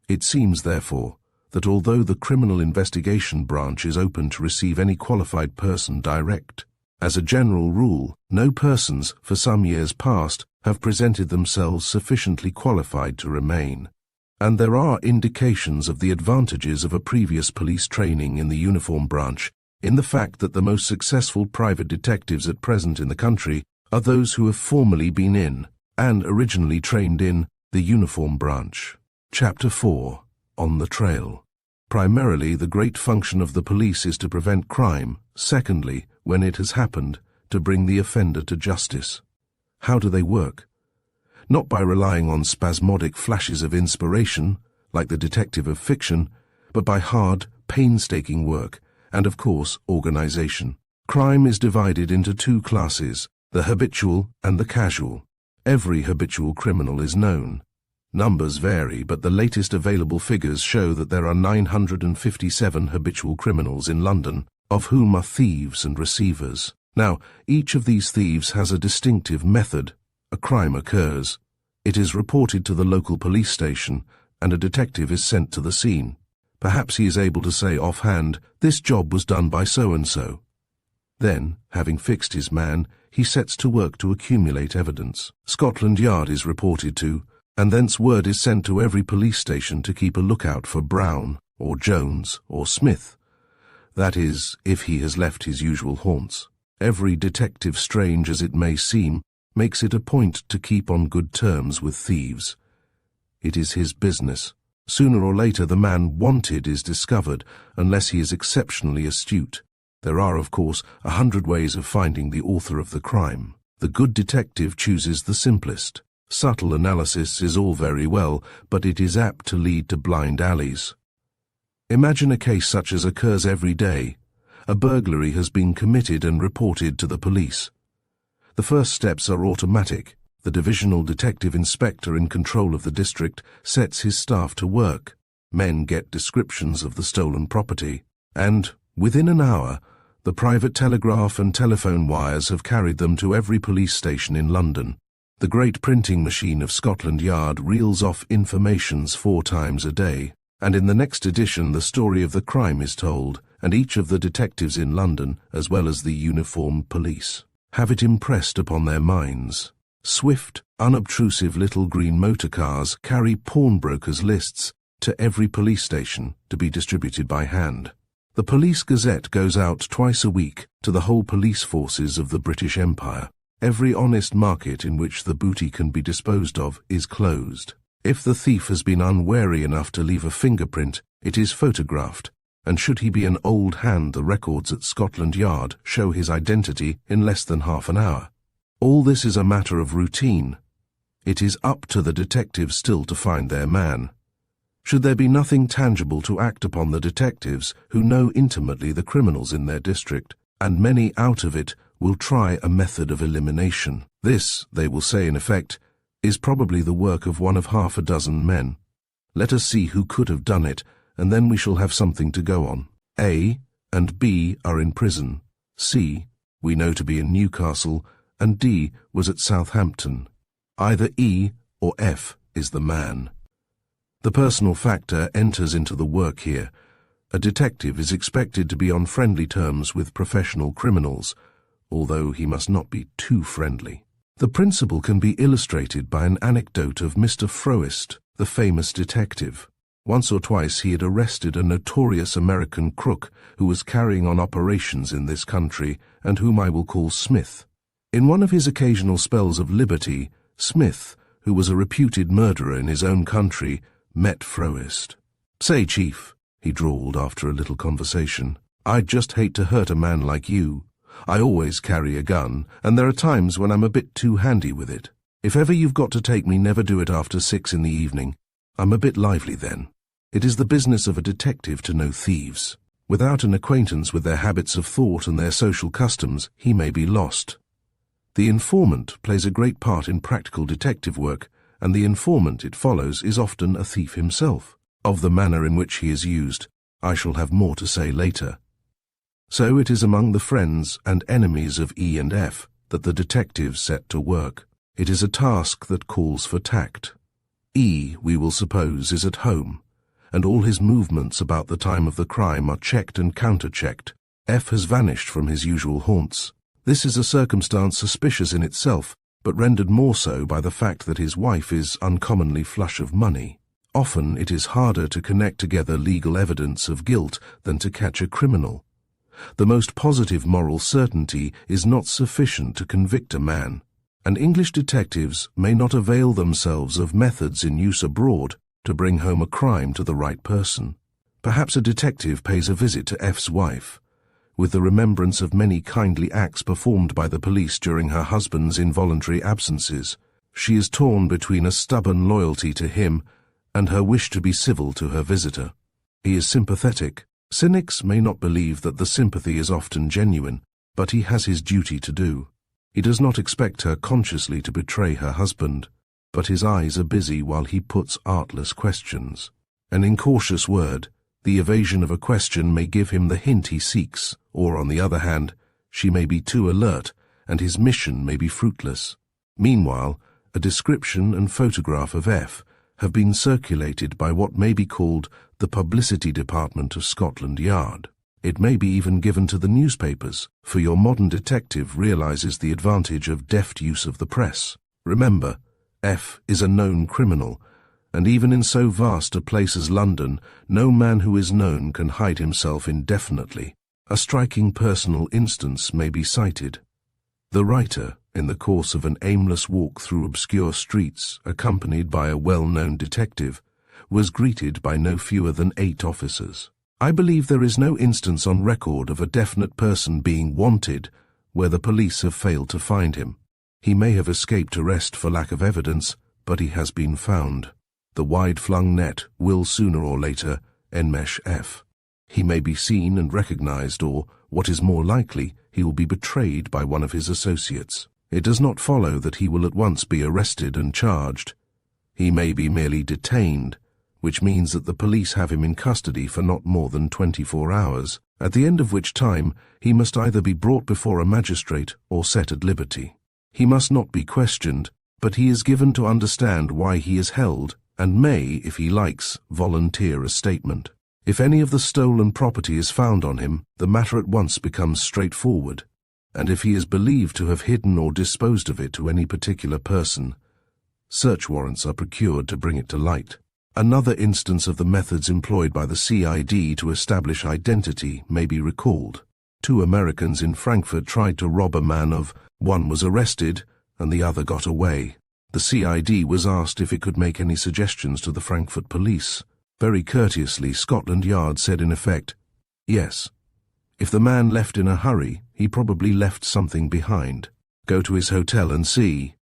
It seems, therefore, that although the criminal investigation branch is open to receive any qualified person direct, as a general rule, no persons, for some years past, have presented themselves sufficiently qualified to remain. And there are indications of the advantages of a previous police training in the uniform branch in the fact that the most successful private detectives at present in the country are those who have formerly been in, and originally trained in, the uniform branch." Chapter 4. On the Trail. Primarily, the great function of the police is to prevent crime. Secondly, when it has happened, to bring the offender to justice. How do they work? Not by relying on spasmodic flashes of inspiration, like the detective of fiction, but by hard, painstaking work, and of course, organization. Crime is divided into two classes, the habitual and the casual. Every habitual criminal is known. Numbers vary, but the latest available figures show that there are 957 habitual criminals in London, of whom are thieves and receivers. Now, each of these thieves has a distinctive method. A crime occurs. It is reported to the local police station, and a detective is sent to the scene. Perhaps he is able to say offhand, "This job was done by so-and-so." Then, having fixed his man, he sets to work to accumulate evidence. Scotland Yard is reported to, and thence word is sent to every police station to keep a lookout for Brown, or Jones, or Smith. That is, if he has left his usual haunts. Every detective, strange as it may seem, makes it a point to keep on good terms with thieves. It is his business. Sooner or later the man wanted is discovered, unless he is exceptionally astute. There are, of course, 100 ways of finding the author of the crime. The good detective chooses the simplest. Subtle analysis is all very well, but it is apt to lead to blind alleys. Imagine a case such as occurs every day. A burglary has been committed and reported to the police. The first steps are automatic. The divisional detective inspector in control of the district sets his staff to work. Men get descriptions of the stolen property, and, within an hour, the private telegraph and telephone wires have carried them to every police station in London. The great printing machine of Scotland Yard reels off informations 4 times a day, and in the next edition the story of the crime is told, and each of the detectives in London, as well as the uniformed police, have it impressed upon their minds. Swift, unobtrusive little green motor cars carry pawnbrokers' lists to every police station to be distributed by hand. The Police Gazette goes out twice a week to the whole police forces of the British Empire. Every honest market in which the booty can be disposed of is closed. If the thief has been unwary enough to leave a fingerprint, it is photographed, and should he be an old hand, the records at Scotland Yard show his identity in less than half an hour. All this is a matter of routine. It is up to the detectives still to find their man. Should there be nothing tangible to act upon, the detectives, who know intimately the criminals in their district, and many out of it, will try a method of elimination. This, they will say in effect, is probably the work of one of half a dozen men. Let us see who could have done it, and then we shall have something to go on. A and B are in prison. C, we know to be in Newcastle, and D was at Southampton. Either E or F is the man. The personal factor enters into the work here. A detective is expected to be on friendly terms with professional criminals, although he must not be too friendly. The principle can be illustrated by an anecdote of Mr. Froist, the famous detective. Once or twice he had arrested a notorious American crook who was carrying on operations in this country, and whom I will call Smith. In one of his occasional spells of liberty, Smith, who was a reputed murderer in his own country, met Froist. "Say, Chief," he drawled after a little conversation, "I'd just hate to hurt a man like you. I always carry a gun, and there are times when I'm a bit too handy with it. If ever you've got to take me, never do it after 6 in the evening. I'm a bit lively then." It is the business of a detective to know thieves. Without an acquaintance with their habits of thought and their social customs, he may be lost. The informant plays a great part in practical detective work, and the informant, it follows, is often a thief himself. Of the manner in which he is used, I shall have more to say later. So it is among the friends and enemies of E and F that the detectives set to work. It is a task that calls for tact. E, we will suppose, is at home, and all his movements about the time of the crime are checked and counter-checked. F has vanished from his usual haunts. This is a circumstance suspicious in itself, but rendered more so by the fact that his wife is uncommonly flush of money. Often it is harder to connect together legal evidence of guilt than to catch a criminal. The most positive moral certainty is not sufficient to convict a man, and English detectives may not avail themselves of methods in use abroad to bring home a crime to the right person. Perhaps a detective pays a visit to F's wife, with the remembrance of many kindly acts performed by the police during her husband's involuntary absences. She is torn between a stubborn loyalty to him and her wish to be civil to her visitor. He is sympathetic. Cynics may not believe that the sympathy is often genuine, but he has his duty to do. He does not expect her consciously to betray her husband, but his eyes are busy while he puts artless questions. An incautious word, the evasion of a question, may give him the hint he seeks, or, on the other hand, she may be too alert, and his mission may be fruitless. Meanwhile, a description and photograph of F have been circulated by what may be called the publicity department of Scotland Yard. It may be even given to the newspapers, for your modern detective realizes the advantage of deft use of the press. Remember, F is a known criminal, and even in so vast a place as London, no man who is known can hide himself indefinitely. A striking personal instance may be cited. The writer, in the course of an aimless walk through obscure streets, accompanied by a well-known detective, was greeted by no fewer than 8 officers. I believe there is no instance on record of a definite person being wanted where the police have failed to find him. He may have escaped arrest for lack of evidence, but he has been found. The wide-flung net will sooner or later enmesh F. He may be seen and recognized, or, what is more likely, he will be betrayed by one of his associates. It does not follow that he will at once be arrested and charged. He may be merely detained, which means that the police have him in custody for not more than 24 hours, at the end of which time he must either be brought before a magistrate or set at liberty. He must not be questioned, but he is given to understand why he is held, and may, if he likes, volunteer a statement. If any of the stolen property is found on him, the matter at once becomes straightforward, and if he is believed to have hidden or disposed of it to any particular person, search warrants are procured to bring it to light. Another instance of the methods employed by the CID to establish identity may be recalled. 2 Americans in Frankfurt tried to rob a man of, one was arrested and the other got away. The CID was asked if it could make any suggestions to the Frankfurt police. Very courteously, Scotland Yard said in effect, yes. If the man left in a hurry, he probably left something behind. Go to his hotel and see.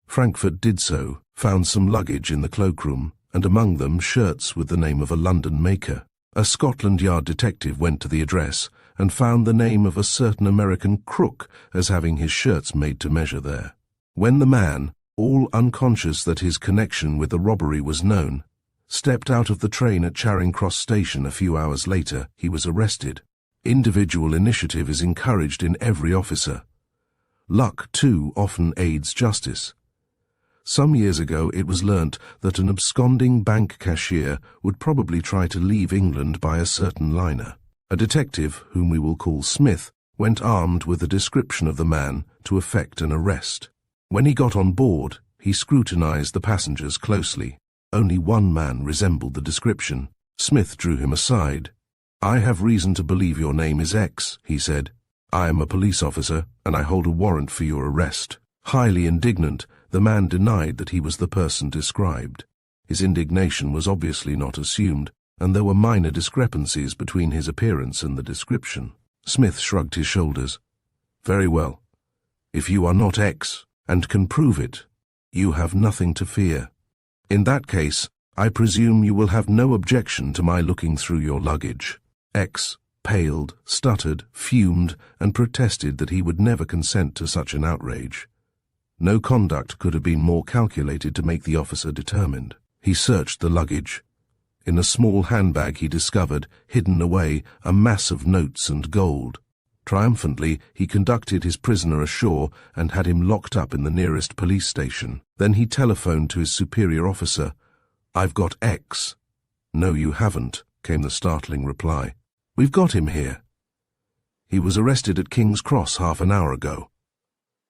Frankfurt did so, found some luggage in the cloakroom, and among them shirts with the name of a London maker. A Scotland Yard detective went to the address and found the name of a certain American crook as having his shirts made to measure there. When the man, all unconscious that his connection with the robbery was known, stepped out of the train at Charing Cross Station a few hours later, he was arrested. Individual initiative is encouraged in every officer. Luck, too, often aids justice. Some years ago it was learnt that an absconding bank cashier would probably try to leave England by a certain liner. A detective, whom we will call Smith, went armed with a description of the man to effect an arrest. When he got on board, he scrutinized the passengers closely. Only one man resembled the description. Smith drew him aside. "I have reason to believe your name is X," he said. "I am a police officer, and I hold a warrant for your arrest." Highly indignant, the man denied that he was the person described. His indignation was obviously not assumed, and there were minor discrepancies between his appearance and the description. Smith shrugged his shoulders. "Very well. If you are not X, and can prove it, you have nothing to fear. In that case, I presume you will have no objection to my looking through your luggage. X paled, stuttered, fumed, and protested that he would never consent to such an outrage. No conduct could have been more calculated to make the officer determined. He searched the luggage. In a small handbag he discovered, hidden away, a mass of notes and gold. Triumphantly, he conducted his prisoner ashore and had him locked up in the nearest police station. Then he telephoned to his superior officer. "I've got X." "No, you haven't," came the startling reply. "We've got him here. He was arrested at King's Cross half an hour ago."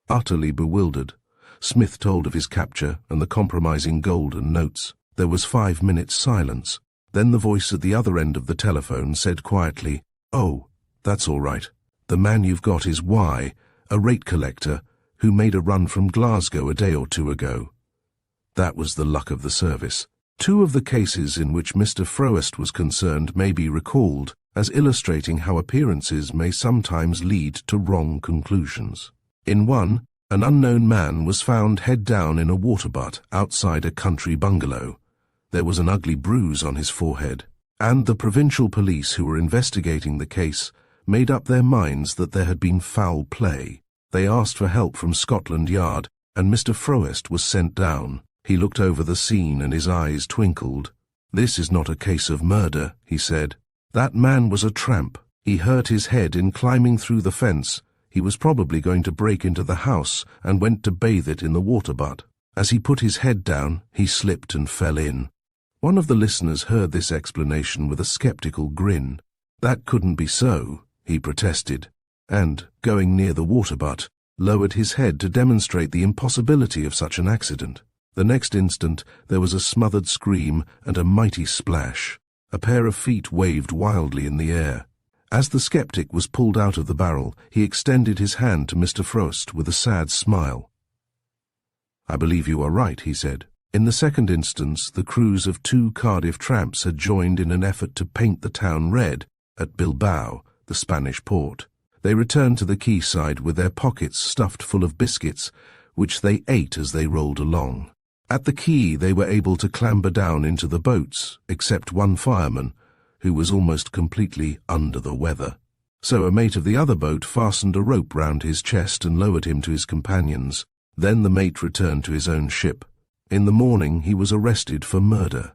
Utterly bewildered, Smith told of his capture and the compromising gold and notes. There was 5 minutes' silence. Then the voice at the other end of the telephone said quietly, "Oh, that's all right. The man you've got is Y, a rate collector, who made a run from Glasgow a day or two ago." That was the luck of the service. 2 of the cases in which Mr. Froest was concerned may be recalled as illustrating how appearances may sometimes lead to wrong conclusions. In one, an unknown man was found head down in a water butt outside a country bungalow. There was an ugly bruise on his forehead, and the provincial police who were investigating the case made up their minds that there had been foul play. They asked for help from Scotland Yard, and Mr. Froest was sent down. He looked over the scene and his eyes twinkled. "This is not a case of murder," he said. "That man was a tramp. He hurt his head in climbing through the fence. He was probably going to break into the house and went to bathe it in the water butt. As he put his head down, he slipped and fell in." One of the listeners heard this explanation with a skeptical grin. "That couldn't be so," he protested, and, going near the water butt, lowered his head to demonstrate the impossibility of such an accident. The next instant there was a smothered scream and a mighty splash. A pair of feet waved wildly in the air. As the skeptic was pulled out of the barrel, he extended his hand to Mr. Frost with a sad smile. "I believe you are right," he said. In the second instance, the crews of 2 Cardiff tramps had joined in an effort to paint the town red at Bilbao, the Spanish port. They returned to the quayside with their pockets stuffed full of biscuits, which they ate as they rolled along. At the quay they were able to clamber down into the boats, except one fireman, who was almost completely under the weather. So a mate of the other boat fastened a rope round his chest and lowered him to his companions. Then the mate returned to his own ship. In the morning he was arrested for murder.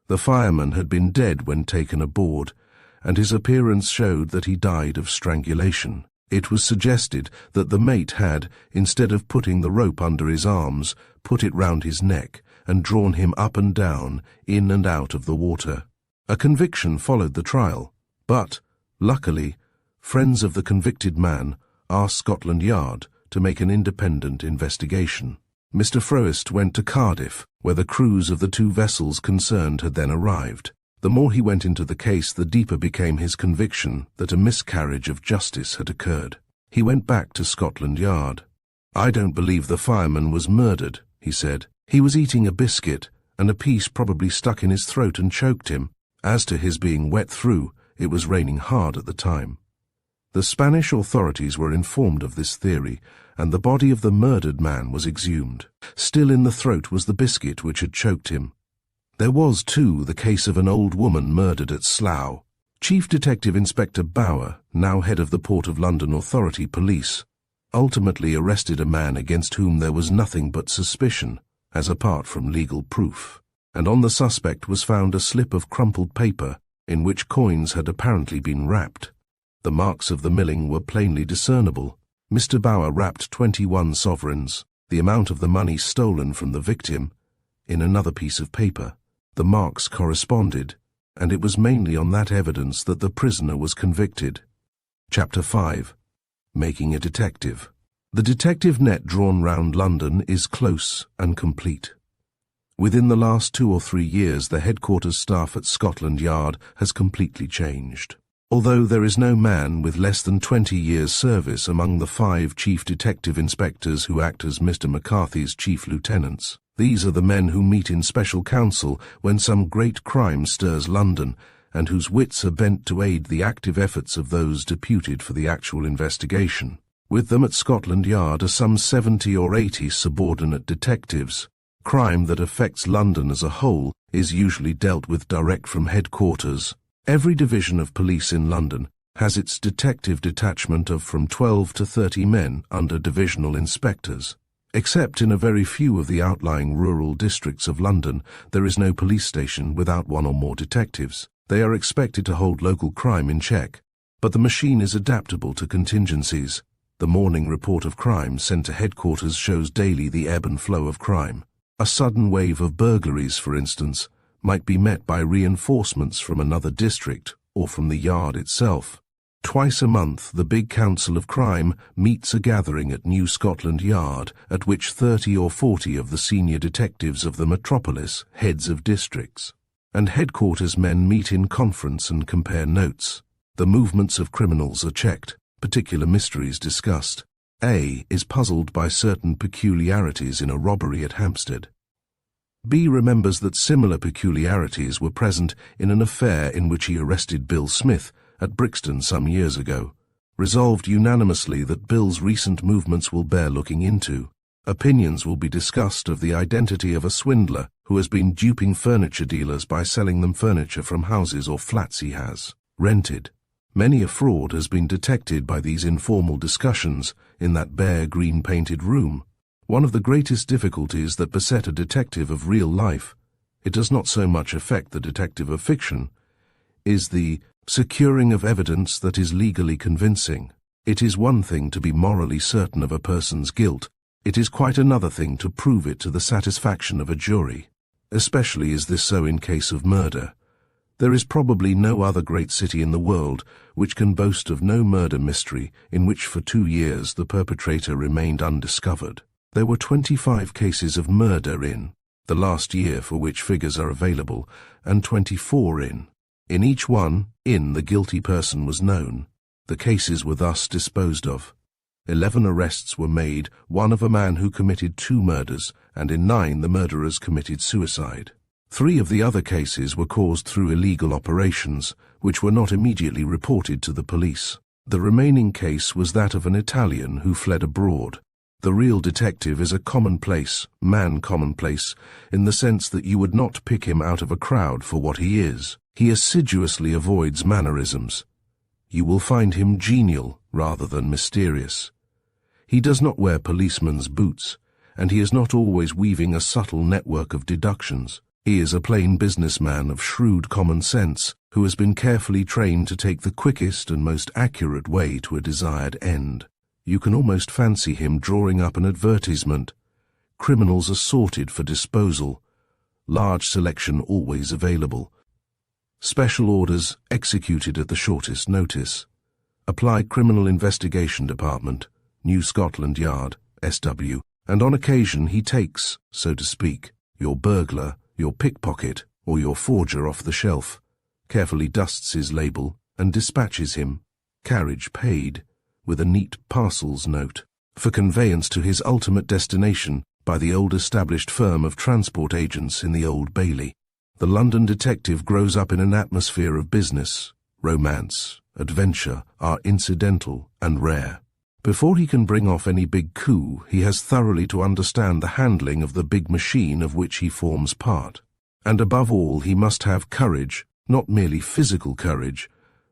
The fireman had been dead when taken aboard, and his appearance showed that he died of strangulation. It was suggested that the mate had, instead of putting the rope under his arms, put it round his neck and drawn him up and down, in and out of the water. A conviction followed the trial, but, luckily, friends of the convicted man asked Scotland Yard to make an independent investigation. Mr. Froest went to Cardiff, where the crews of the 2 vessels concerned had then arrived. The more he went into the case, the deeper became his conviction that a miscarriage of justice had occurred. He went back to Scotland Yard. "I don't believe the fireman was murdered," he said. "He was eating a biscuit, and a piece probably stuck in his throat and choked him. As to his being wet through, it was raining hard at the time." The Spanish authorities were informed of this theory, and the body of the murdered man was exhumed. Still in the throat was the biscuit which had choked him. There was, too, the case of an old woman murdered at Slough. Chief Detective Inspector Bauer, now head of the Port of London Authority Police, ultimately arrested a man against whom there was nothing but suspicion, as apart from legal proof, and on the suspect was found a slip of crumpled paper in which coins had apparently been wrapped. The marks of the milling were plainly discernible. Mr. Bauer wrapped 21 sovereigns, the amount of the money stolen from the victim, in another piece of paper. The marks corresponded, and it was mainly on that evidence that the prisoner was convicted. Chapter 5. Making a Detective. The detective net drawn round London is close and complete. Within the last 2 or 3 years, the headquarters staff at Scotland Yard has completely changed. Although there is no man with less than 20 years' service among the 5 chief detective inspectors who act as Mr. McCarthy's chief lieutenants. These are the men who meet in special council when some great crime stirs London, and whose wits are bent to aid the active efforts of those deputed for the actual investigation. With them at Scotland Yard are some 70 or 80 subordinate detectives, Crime that affects London as a whole is usually dealt with direct from headquarters. Every division of police in London has its detective detachment of from 12 to 30 men under divisional inspectors. Except in a very few of the outlying rural districts of London, there is no police station without one or more detectives. They are expected to hold local crime in check, but the machine is adaptable to contingencies. The morning report of crime sent to headquarters shows daily the ebb and flow of crime. A sudden wave of burglaries, for instance, might be met by reinforcements from another district or from the yard itself. Twice a month, the big council of crime meets a gathering at New Scotland Yard, at which 30 or 40 of the senior detectives of the metropolis, heads of districts, and headquarters men meet in conference and compare notes. The movements of criminals are checked, particular mysteries discussed. A is puzzled by certain peculiarities in a robbery at Hampstead. B remembers that similar peculiarities were present in an affair in which he arrested Bill Smith at Brixton some years ago. Resolved unanimously that Bill's recent movements will bear looking into. Opinions will be discussed of the identity of a swindler who has been duping furniture dealers by selling them furniture from houses or flats he has rented. Many a fraud has been detected by these informal discussions in that bare green-painted room. One of the greatest difficulties that beset a detective of real life, it does not so much affect the detective of fiction, is the securing of evidence that is legally convincing. It is one thing to be morally certain of a person's guilt. It is quite another thing to prove it to the satisfaction of a jury. Especially is this so in case of murder. There is probably no other great city in the world which can boast of no murder mystery in which for 2 years the perpetrator remained undiscovered. There were 25 cases of murder in the last year for which figures are available, and 24 in each one, the guilty person was known. The cases were thus disposed of. 11 arrests were made, 1 of a man who committed 2 murders, and in 9 the murderers committed suicide. 3 of the other cases were caused through illegal operations, which were not immediately reported to the police. The remaining case was that of an Italian who fled abroad. The real detective is a commonplace, commonplace, in the sense that you would not pick him out of a crowd for what he is. He assiduously avoids mannerisms. You will find him genial rather than mysterious. He does not wear policeman's boots, and he is not always weaving a subtle network of deductions. He is a plain businessman of shrewd common sense, who has been carefully trained to take the quickest and most accurate way to a desired end. You can almost fancy him drawing up an advertisement. Criminals are sorted for disposal. Large selection always available. Special orders executed at the shortest notice. Applied Criminal Investigation Department, New Scotland Yard, SW, and on occasion he takes, so to speak, your burglar, your pickpocket, or your forger off the shelf, carefully dusts his label, and dispatches him, carriage paid, with a neat parcels note, for conveyance to his ultimate destination by the old established firm of transport agents in the Old Bailey. The London detective grows up in an atmosphere of business. Romance, adventure are incidental and rare. Before he can bring off any big coup, he has thoroughly to understand the handling of the big machine of which he forms part. And above all, he must have courage, not merely physical courage,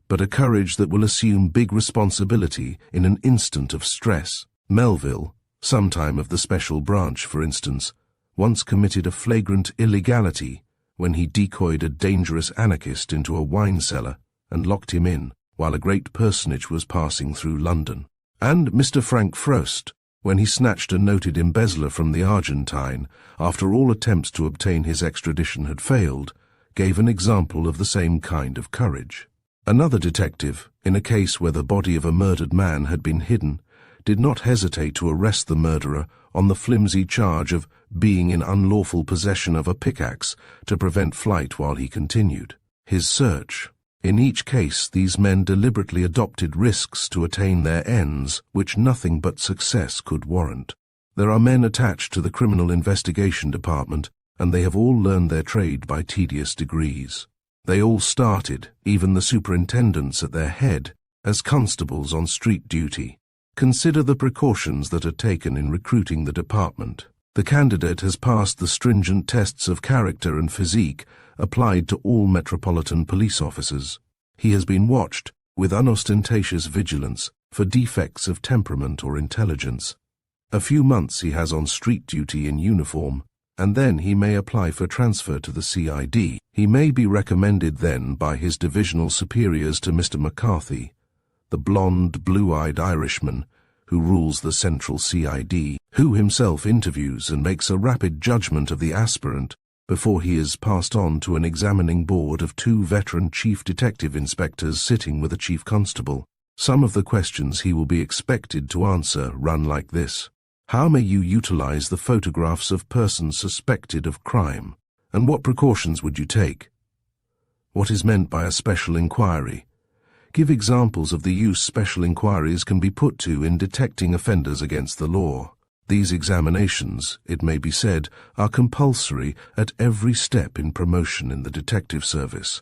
but a courage that will assume big responsibility in an instant of stress. Melville, sometime of the Special Branch for instance, once committed a flagrant illegality when he decoyed a dangerous anarchist into a wine cellar and locked him in while a great personage was passing through London. And Mr. Frank Frost, when he snatched a noted embezzler from the Argentine after all attempts to obtain his extradition had failed, gave an example of the same kind of courage. Another detective, in a case where the body of a murdered man had been hidden, did not hesitate to arrest the murderer on the flimsy charge of being in unlawful possession of a pickaxe to prevent flight while he continued his search. In each case, these men deliberately adopted risks to attain their ends which nothing but success could warrant. There are men attached to the Criminal Investigation Department, and they have all learned their trade by tedious degrees. They all started, even the superintendents at their head, as constables on street duty. Consider the precautions that are taken in recruiting the department. The candidate has passed the stringent tests of character and physique applied to all Metropolitan Police officers. He has been watched, with unostentatious vigilance, for defects of temperament or intelligence. A few months he has on street duty in uniform, and then he may apply for transfer to the CID. He may be recommended then by his divisional superiors to Mr. McCarthy, the blonde, blue-eyed Irishman who rules the central CID, who himself interviews and makes a rapid judgment of the aspirant before he is passed on to an examining board of 2 veteran chief detective inspectors sitting with a chief constable. Some of the questions he will be expected to answer run like this. How may you utilize the photographs of persons suspected of crime, and what precautions would you take? What is meant by a special inquiry? Give examples of the use special inquiries can be put to in detecting offenders against the law. These examinations, it may be said, are compulsory at every step in promotion in the detective service,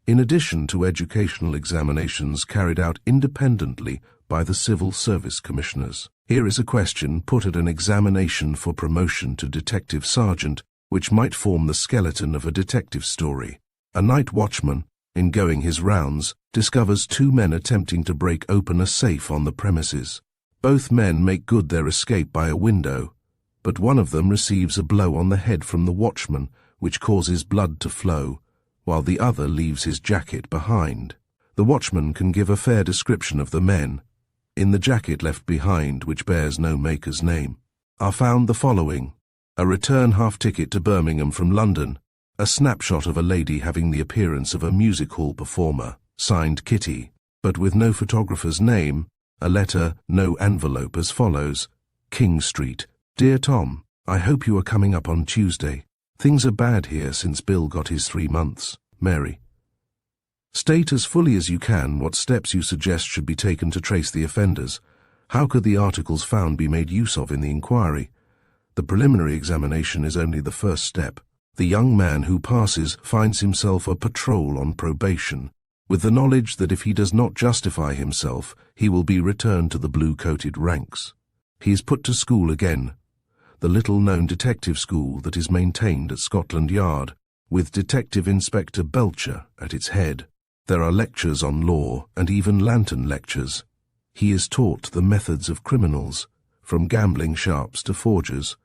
in addition to educational examinations carried out independently by the Civil Service Commissioners. Here is a question put at an examination for promotion to detective sergeant, which might form the skeleton of a detective story. A night watchman, in going his rounds, discovers 2 men attempting to break open a safe on the premises. Both men make good their escape by a window, but one of them receives a blow on the head from the watchman, which causes blood to flow, while the other leaves his jacket behind. The watchman can give a fair description of the men. In the jacket left behind, which bears no maker's name, are found the following: a return half-ticket to Birmingham from London, a snapshot of a lady having the appearance of a music hall performer, signed Kitty, but with no photographer's name, a letter, no envelope, as follows: King Street. Dear Tom, I hope you are coming up on Tuesday. Things are bad here since Bill got his 3 months. Mary. State as fully as you can what steps you suggest should be taken to trace the offenders. How could the articles found be made use of in the inquiry? The preliminary examination is only the first step. The young man who passes finds himself a patrol on probation, with the knowledge that if he does not justify himself, he will be returned to the blue-coated ranks. He is put to school again, the little-known detective school that is maintained at Scotland Yard, with Detective Inspector Belcher at its head. There are lectures on law and even lantern lectures. He is taught the methods of criminals, from gambling sharps to forgers,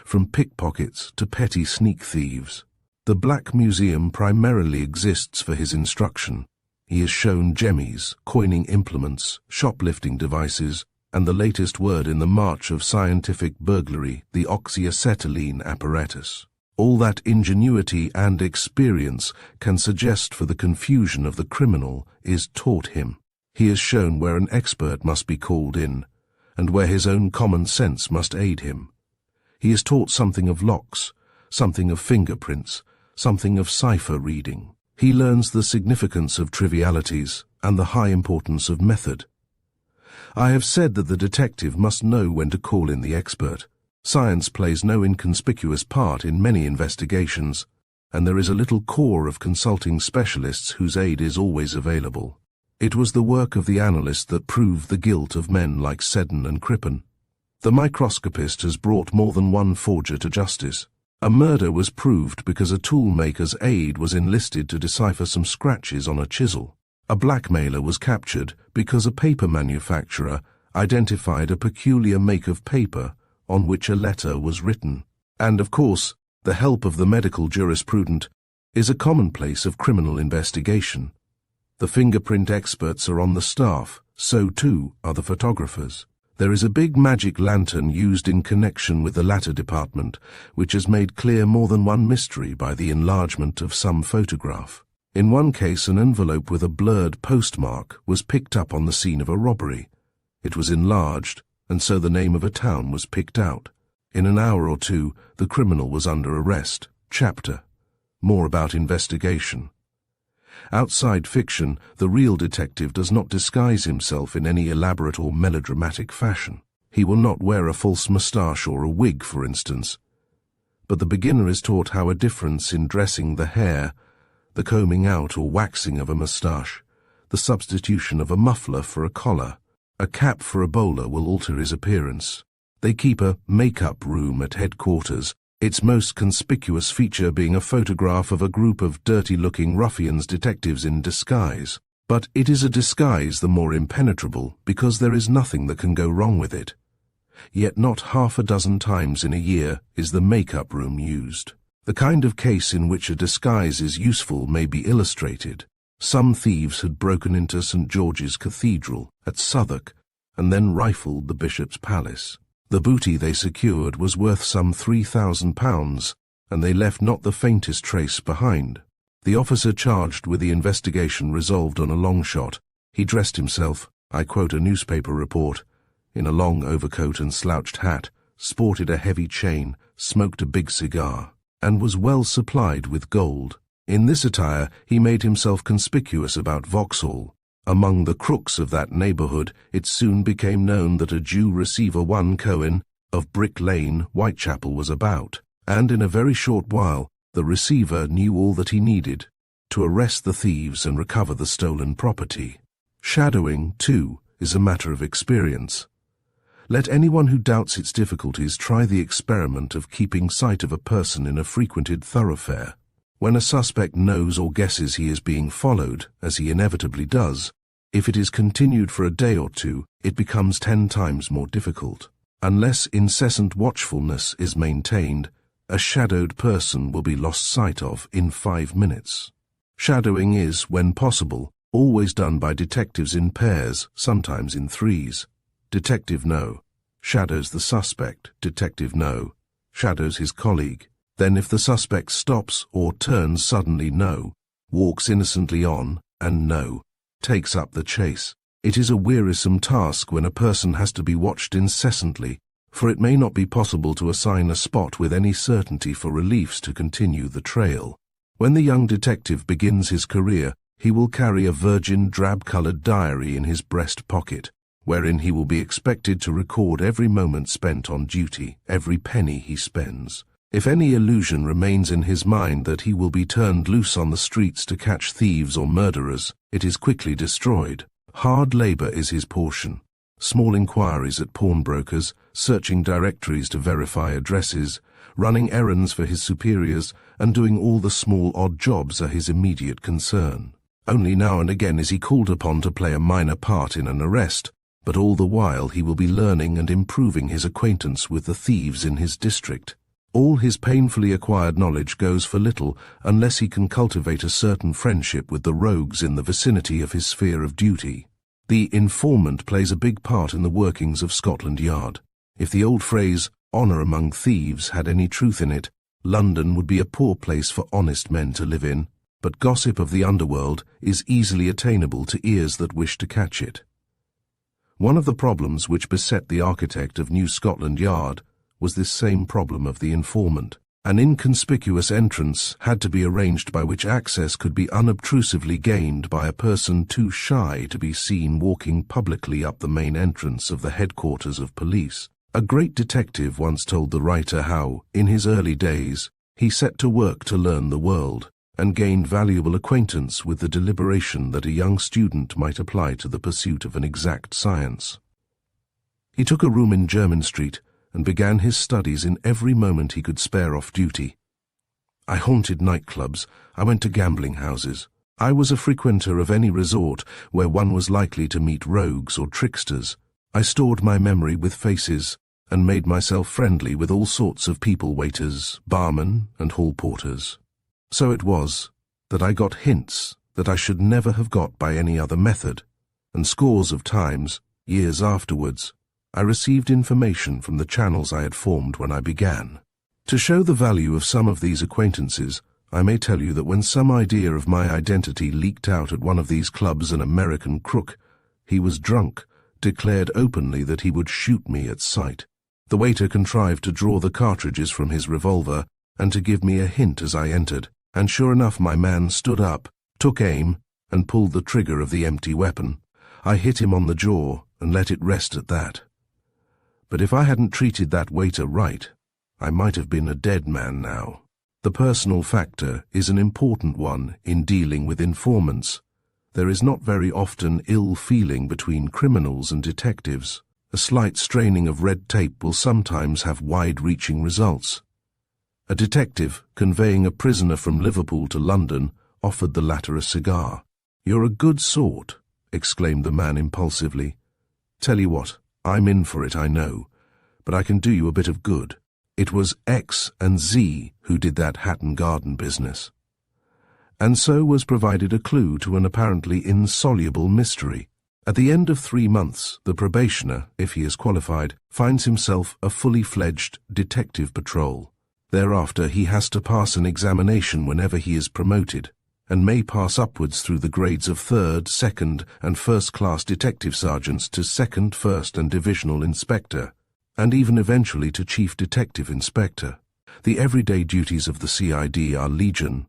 from pickpockets to petty sneak thieves. The Black Museum primarily exists for his instruction. He is shown jemmies, coining implements, shoplifting devices, and the latest word in the march of scientific burglary, the oxyacetylene apparatus. All that ingenuity and experience can suggest for the confusion of the criminal is taught him. He is shown where an expert must be called in, and where his own common sense must aid him. He is taught something of locks, something of fingerprints, something of cipher reading. He learns the significance of trivialities and the high importance of method. I have said that the detective must know when to call in the expert. Science plays no inconspicuous part in many investigations, and there is a little corps of consulting specialists whose aid is always available. It was the work of the analyst that proved the guilt of men like Seddon and Crippen. The microscopist has brought more than one forger to justice. A murder was proved because a toolmaker's aid was enlisted to decipher some scratches on a chisel. A blackmailer was captured because a paper manufacturer identified a peculiar make of paper on which a letter was written. And, of course, the help of the medical jurisprudent is a commonplace of criminal investigation. The fingerprint experts are on the staff, so too are the photographers. There is a big magic lantern used in connection with the latter department, which has made clear more than one mystery by the enlargement of some photograph. In one case, an envelope with a blurred postmark was picked up on the scene of a robbery. It was enlarged, and so the name of a town was picked out. In an hour or two, the criminal was under arrest. Chapter. More about investigation. Outside fiction, the real detective does not disguise himself in any elaborate or melodramatic fashion. He will not wear a false moustache or a wig, for instance. But the beginner is taught how a difference in dressing the hair, the combing out or waxing of a moustache, the substitution of a muffler for a collar, a cap for a bowler will alter his appearance. They keep a makeup room at headquarters, its most conspicuous feature being a photograph of a group of dirty-looking ruffians detectives in disguise. But it is a disguise the more impenetrable because there is nothing that can go wrong with it. Yet not half a dozen times in a year is the makeup room used. The kind of case in which a disguise is useful may be illustrated. Some thieves had broken into St. George's Cathedral at Southwark and then rifled the bishop's palace. The booty they secured was worth some £3,000, and they left not the faintest trace behind. The officer charged with the investigation resolved on a long shot. He dressed himself, I quote a newspaper report, in a long overcoat and slouched hat, sported a heavy chain, smoked a big cigar, and was well supplied with gold. In this attire he made himself conspicuous about Vauxhall. Among the crooks of that neighbourhood it soon became known that a Jew receiver one Cohen, of Brick Lane, Whitechapel, was about, and in a very short while the receiver knew all that he needed to arrest the thieves and recover the stolen property. Shadowing, too, is a matter of experience. Let anyone who doubts its difficulties try the experiment of keeping sight of a person in a frequented thoroughfare. When a suspect knows or guesses he is being followed, as he inevitably does, if it is continued for a day or two, it becomes 10 times more difficult. Unless incessant watchfulness is maintained, a shadowed person will be lost sight of in 5 minutes. Shadowing is, when possible, always done by detectives in pairs, sometimes in threes. Detective No shadows the suspect. Detective No shadows his colleague. Then if the suspect stops or turns suddenly, No walks innocently on, and No takes up the chase. It is a wearisome task when a person has to be watched incessantly, for it may not be possible to assign a spot with any certainty for reliefs to continue the trail. When the young detective begins his career, he will carry a virgin drab-colored diary in his breast pocket, wherein he will be expected to record every moment spent on duty, every penny he spends. If any illusion remains in his mind that he will be turned loose on the streets to catch thieves or murderers, it is quickly destroyed. Hard labor is his portion. Small inquiries at pawnbrokers, searching directories to verify addresses, running errands for his superiors, and doing all the small odd jobs are his immediate concern. Only now and again is he called upon to play a minor part in an arrest, but all the while he will be learning and improving his acquaintance with the thieves in his district. All his painfully acquired knowledge goes for little unless he can cultivate a certain friendship with the rogues in the vicinity of his sphere of duty. The informant plays a big part in the workings of Scotland Yard. If the old phrase, "honour among thieves," had any truth in it, London would be a poor place for honest men to live in, but gossip of the underworld is easily attainable to ears that wish to catch it. One of the problems which beset the architect of New Scotland Yard was this same problem of the informant. An inconspicuous entrance had to be arranged by which access could be unobtrusively gained by a person too shy to be seen walking publicly up the main entrance of the headquarters of police. A great detective once told the writer how, in his early days, he set to work to learn the world, and gained valuable acquaintance with the deliberation that a young student might apply to the pursuit of an exact science. He took a room in Jermyn Street, and began his studies in every moment he could spare off duty. I haunted nightclubs, I went to gambling houses. I was a frequenter of any resort where one was likely to meet rogues or tricksters. I stored my memory with faces, and made myself friendly with all sorts of people, waiters, barmen, and hall porters. So it was that I got hints that I should never have got by any other method, and scores of times, years afterwards, I received information from the channels I had formed when I began. To show the value of some of these acquaintances, I may tell you that when some idea of my identity leaked out at one of these clubs, an American crook, he was drunk, declared openly that he would shoot me at sight. The waiter contrived to draw the cartridges from his revolver and to give me a hint as I entered, and sure enough my man stood up, took aim, and pulled the trigger of the empty weapon. I hit him on the jaw and let it rest at that. But if I hadn't treated that waiter right, I might have been a dead man now. The personal factor is an important one in dealing with informants. There is not very often ill feeling between criminals and detectives. A slight straining of red tape will sometimes have wide-reaching results. A detective, conveying a prisoner from Liverpool to London, offered the latter a cigar. "You're a good sort," exclaimed the man impulsively. "Tell you what, I'm in for it, I know, but I can do you a bit of good. It was X and Z who did that Hatton Garden business." And so was provided a clue to an apparently insoluble mystery. At the end of 3 months, the probationer, if he is qualified, finds himself a fully fledged detective patrol. Thereafter he has to pass an examination whenever he is promoted, and may pass upwards through the grades of 3rd, 2nd, and 1st-class detective sergeants to 2nd, 1st, and divisional inspector, and even eventually to chief detective inspector. The everyday duties of the CID are legion.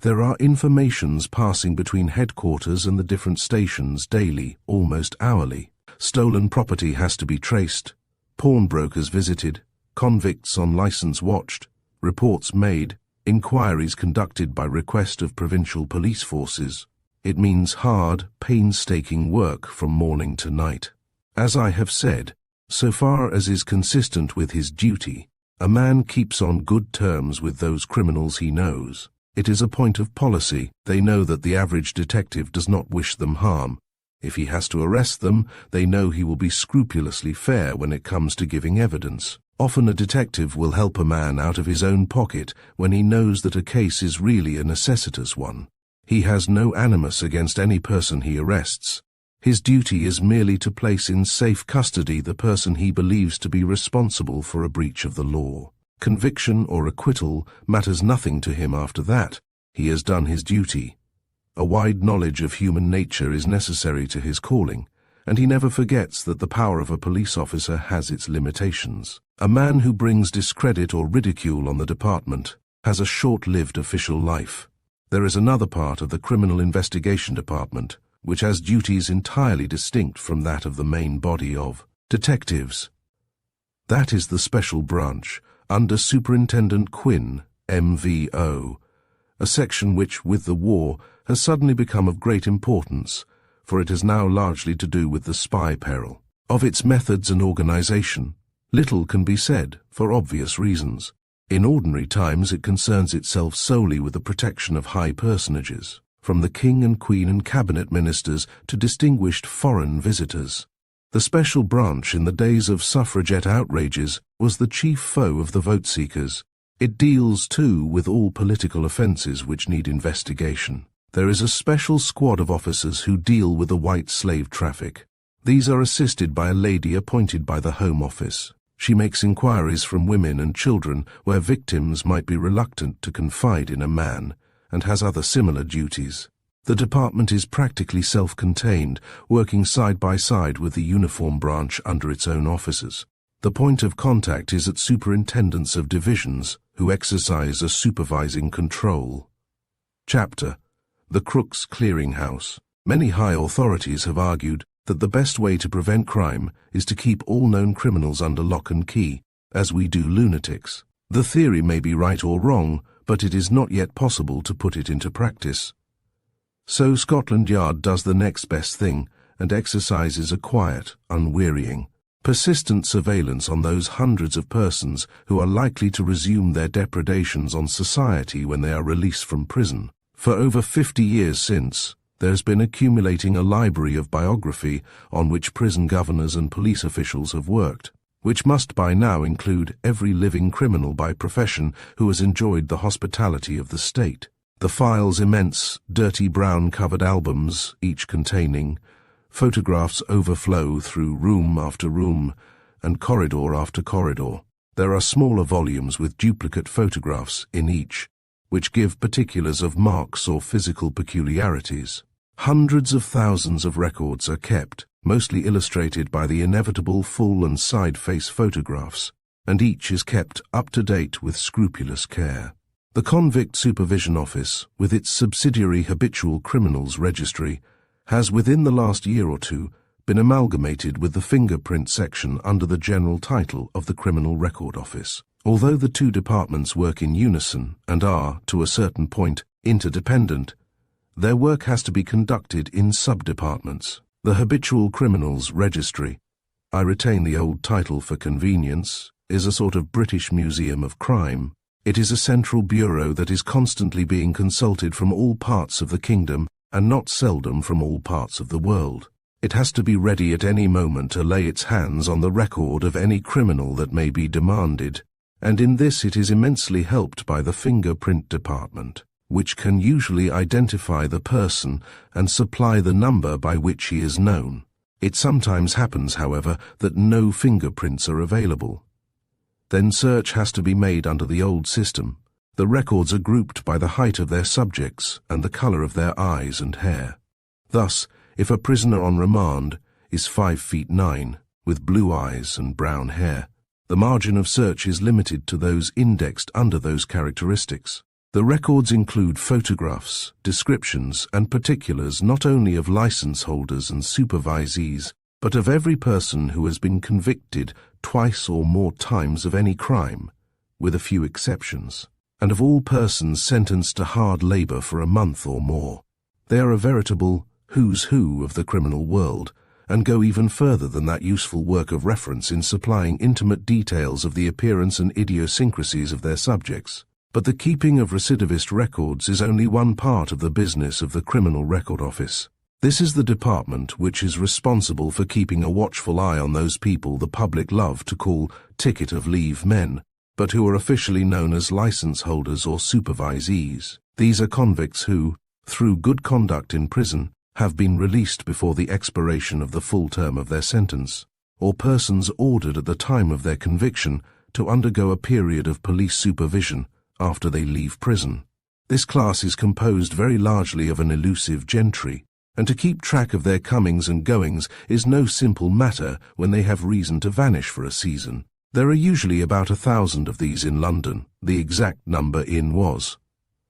There are informations passing between headquarters and the different stations daily, almost hourly. Stolen property has to be traced, pawnbrokers visited, convicts on license watched, reports made, inquiries conducted by request of provincial police forces. It means hard, painstaking work from morning to night. As I have said, so far as is consistent with his duty, a man keeps on good terms with those criminals he knows. It is a point of policy. They know that the average detective does not wish them harm. If he has to arrest them, they know he will be scrupulously fair when it comes to giving evidence. Often a detective will help a man out of his own pocket when he knows that a case is really a necessitous one. He has no animus against any person he arrests. His duty is merely to place in safe custody the person he believes to be responsible for a breach of the law. Conviction or acquittal matters nothing to him after that. He has done his duty. A wide knowledge of human nature is necessary to his calling, and he never forgets that the power of a police officer has its limitations. A man who brings discredit or ridicule on the department has a short-lived official life. There is another part of the Criminal Investigation Department which has duties entirely distinct from that of the main body of detectives. That is the special branch under Superintendent Quinn, MVO, a section which, with the war, has suddenly become of great importance, for it has now largely to do with the spy peril. Of its methods and organization, little can be said, for obvious reasons. In ordinary times it concerns itself solely with the protection of high personages, from the King and Queen and Cabinet ministers to distinguished foreign visitors. The special branch in the days of suffragette outrages was the chief foe of the vote-seekers. It deals, too, with all political offences which need investigation. There is a special squad of officers who deal with the white slave traffic. These are assisted by a lady appointed by the Home Office. She makes inquiries from women and children where victims might be reluctant to confide in a man, and has other similar duties. The department is practically self-contained, working side by side with the uniform branch under its own officers. The point of contact is at superintendents of divisions, who exercise a supervising control. Chapter: The Crooks' Clearinghouse. Many high authorities have argued that the best way to prevent crime is to keep all known criminals under lock and key, as we do lunatics. The theory may be right or wrong, but it is not yet possible to put it into practice. So Scotland Yard does the next best thing and exercises a quiet, unwearying, persistent surveillance on those hundreds of persons who are likely to resume their depredations on society when they are released from prison. For over 50 years since, there has been accumulating a library of biography on which prison governors and police officials have worked, which must by now include every living criminal by profession who has enjoyed the hospitality of the state. The file's immense, dirty brown-covered albums, each containing photographs, overflow through room after room and corridor after corridor. There are smaller volumes with duplicate photographs in each, which give particulars of marks or physical peculiarities. Hundreds of thousands of records are kept, mostly illustrated by the inevitable full and side-face photographs, and each is kept up to date with scrupulous care. The Convict Supervision Office, with its subsidiary Habitual Criminals Registry, has within the last year or two been amalgamated with the fingerprint section under the general title of the Criminal Record Office. Although the two departments work in unison and are, to a certain point, interdependent, their work has to be conducted in sub-departments. The Habitual Criminals Registry I retain the old title for convenience, is a sort of British Museum of Crime. It is a central bureau that is constantly being consulted from all parts of the kingdom and not seldom from all parts of the world. It has to be ready at any moment to lay its hands on the record of any criminal that may be demanded, and in this it is immensely helped by the fingerprint department, which can usually identify the person and supply the number by which he is known. It sometimes happens, however, that no fingerprints are available. Then search has to be made under the old system. The records are grouped by the height of their subjects and the color of their eyes and hair. Thus, if a prisoner on remand is 5 feet 9, with blue eyes and brown hair, the margin of search is limited to those indexed under those characteristics. The records include photographs, descriptions, and particulars not only of license holders and supervisees, but of every person who has been convicted twice or more times of any crime, with a few exceptions, and of all persons sentenced to hard labor for a month or more. They are a veritable who's who of the criminal world, and go even further than that useful work of reference in supplying intimate details of the appearance and idiosyncrasies of their subjects. But the keeping of recidivist records is only one part of the business of the Criminal Record Office. This is the department which is responsible for keeping a watchful eye on those people the public love to call ticket of leave men, but who are officially known as license holders or supervisees. These are convicts who, through good conduct in prison, have been released before the expiration of the full term of their sentence, or persons ordered at the time of their conviction to undergo a period of police supervision after they leave prison. This class is composed very largely of an elusive gentry, and to keep track of their comings and goings is no simple matter when they have reason to vanish for a season. There are usually about 1,000 of these in London. The exact number in was.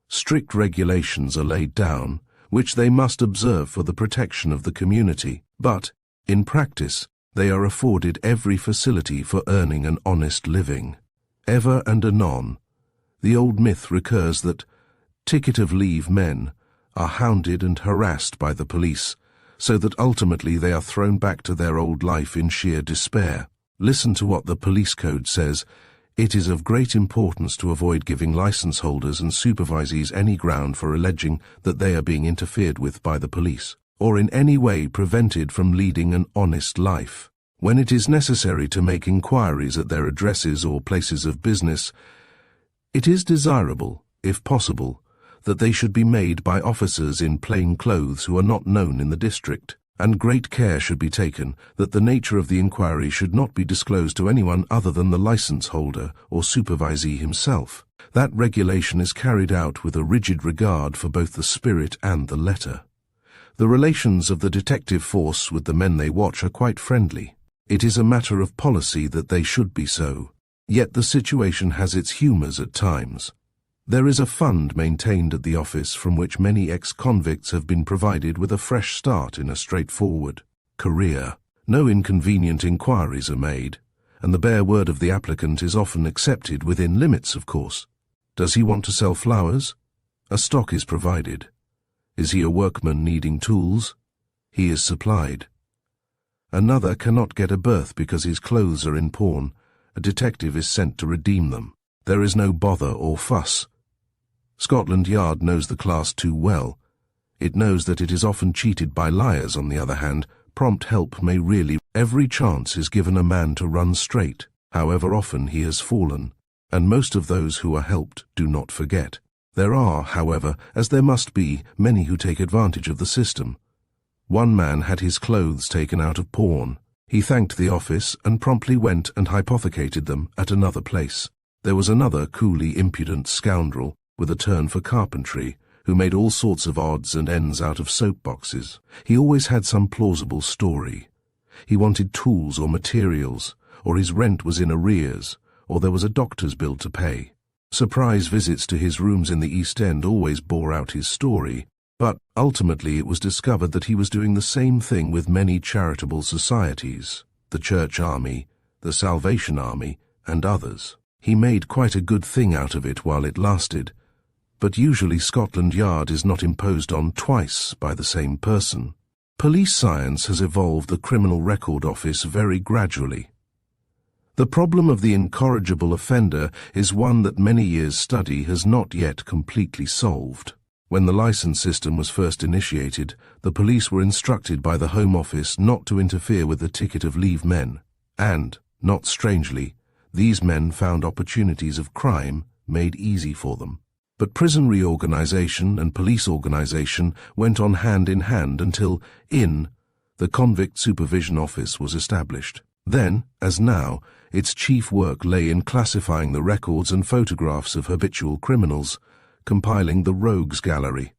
Strict regulations are laid down, which they must observe for the protection of the community, but, in practice, they are afforded every facility for earning an honest living. Ever and anon, the old myth recurs that ticket of leave men are hounded and harassed by the police, so that ultimately they are thrown back to their old life in sheer despair. Listen to what the police code says. It is of great importance to avoid giving license holders and supervisees any ground for alleging that they are being interfered with by the police, or in any way prevented from leading an honest life. When it is necessary to make inquiries at their addresses or places of business, it is desirable, if possible, that they should be made by officers in plain clothes who are not known in the district, and great care should be taken that the nature of the inquiry should not be disclosed to anyone other than the license holder or supervisee himself. That regulation is carried out with a rigid regard for both the spirit and the letter. The relations of the detective force with the men they watch are quite friendly. It is a matter of policy that they should be so. Yet the situation has its humours at times. There is a fund maintained at the office from which many ex-convicts have been provided with a fresh start in a straightforward career. No inconvenient inquiries are made, and the bare word of the applicant is often accepted within limits, of course. Does he want to sell flowers? A stock is provided. Is he a workman needing tools? He is supplied. Another cannot get a berth because his clothes are in pawn. A detective is sent to redeem them. There is no bother or fuss. Scotland Yard knows the class too well. It knows that it is often cheated by liars. On the other hand, prompt help may really. Every chance is given a man to run straight, however often he has fallen, and most of those who are helped do not forget. There are, however, as there must be, many who take advantage of the system. One man had his clothes taken out of pawn. He thanked the office and promptly went and hypothecated them at another place. There was another coolly impudent scoundrel with a turn for carpentry, who made all sorts of odds and ends out of soap boxes. He always had some plausible story. He wanted tools or materials, or his rent was in arrears, or there was a doctor's bill to pay. Surprise visits to his rooms in the East End always bore out his story, but ultimately it was discovered that he was doing the same thing with many charitable societies, the Church Army, the Salvation Army, and others. He made quite a good thing out of it while it lasted, but usually Scotland Yard is not imposed on twice by the same person. Police science has evolved the Criminal Record Office very gradually. The problem of the incorrigible offender is one that many years' study has not yet completely solved. When the license system was first initiated, the police were instructed by the Home Office not to interfere with the ticket of leave men, and, not strangely, these men found opportunities of crime made easy for them. But prison reorganization and police organization went on hand in hand until, the Convict Supervision Office was established. Then, as now, its chief work lay in classifying the records and photographs of habitual criminals, compiling the Rogues Gallery,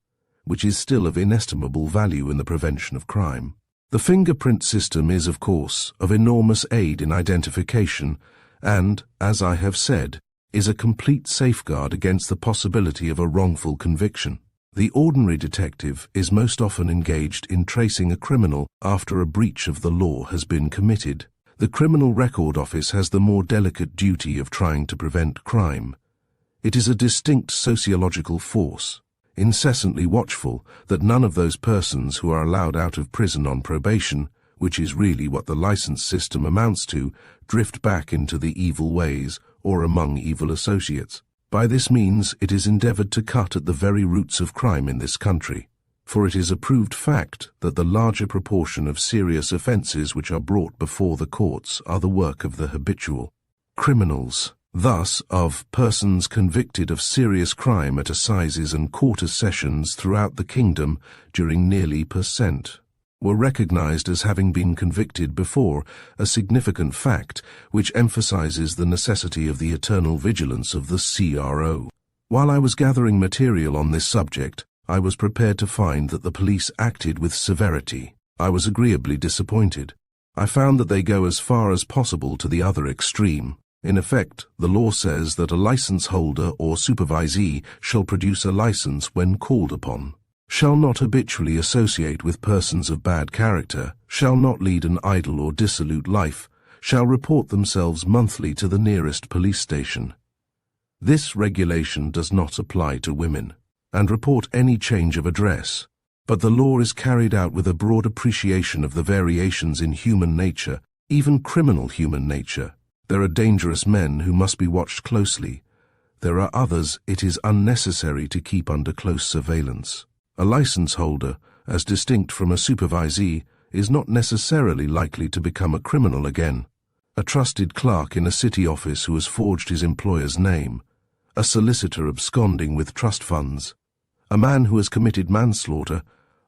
which is still of inestimable value in the prevention of crime. The fingerprint system is, of course, of enormous aid in identification and, as I have said, is a complete safeguard against the possibility of a wrongful conviction. The ordinary detective is most often engaged in tracing a criminal after a breach of the law has been committed. The Criminal Record Office has the more delicate duty of trying to prevent crime. It is a distinct sociological force, incessantly watchful that none of those persons who are allowed out of prison on probation, which is really what the license system amounts to, drift back into the evil ways or among evil associates. By this means it is endeavored to cut at the very roots of crime in this country, for it is a proved fact that the larger proportion of serious offences which are brought before the courts are the work of the habitual criminals. Thus, of persons convicted of serious crime at assizes and quarter sessions throughout the kingdom during nearly % were recognized as having been convicted before, a significant fact which emphasizes the necessity of the eternal vigilance of the CRO. While I was gathering material on this subject, I was prepared to find that the police acted with severity. I was agreeably disappointed. I found that they go as far as possible to the other extreme. In effect, the law says that a license holder or supervisee shall produce a license when called upon, shall not habitually associate with persons of bad character, shall not lead an idle or dissolute life, shall report themselves monthly to the nearest police station. This regulation does not apply to women, and report any change of address, but the law is carried out with a broad appreciation of the variations in human nature, even criminal human nature. There are dangerous men who must be watched closely. There are others it is unnecessary to keep under close surveillance. A license holder, as distinct from a supervisee, is not necessarily likely to become a criminal again. A trusted clerk in a city office who has forged his employer's name, a solicitor absconding with trust funds, a man who has committed manslaughter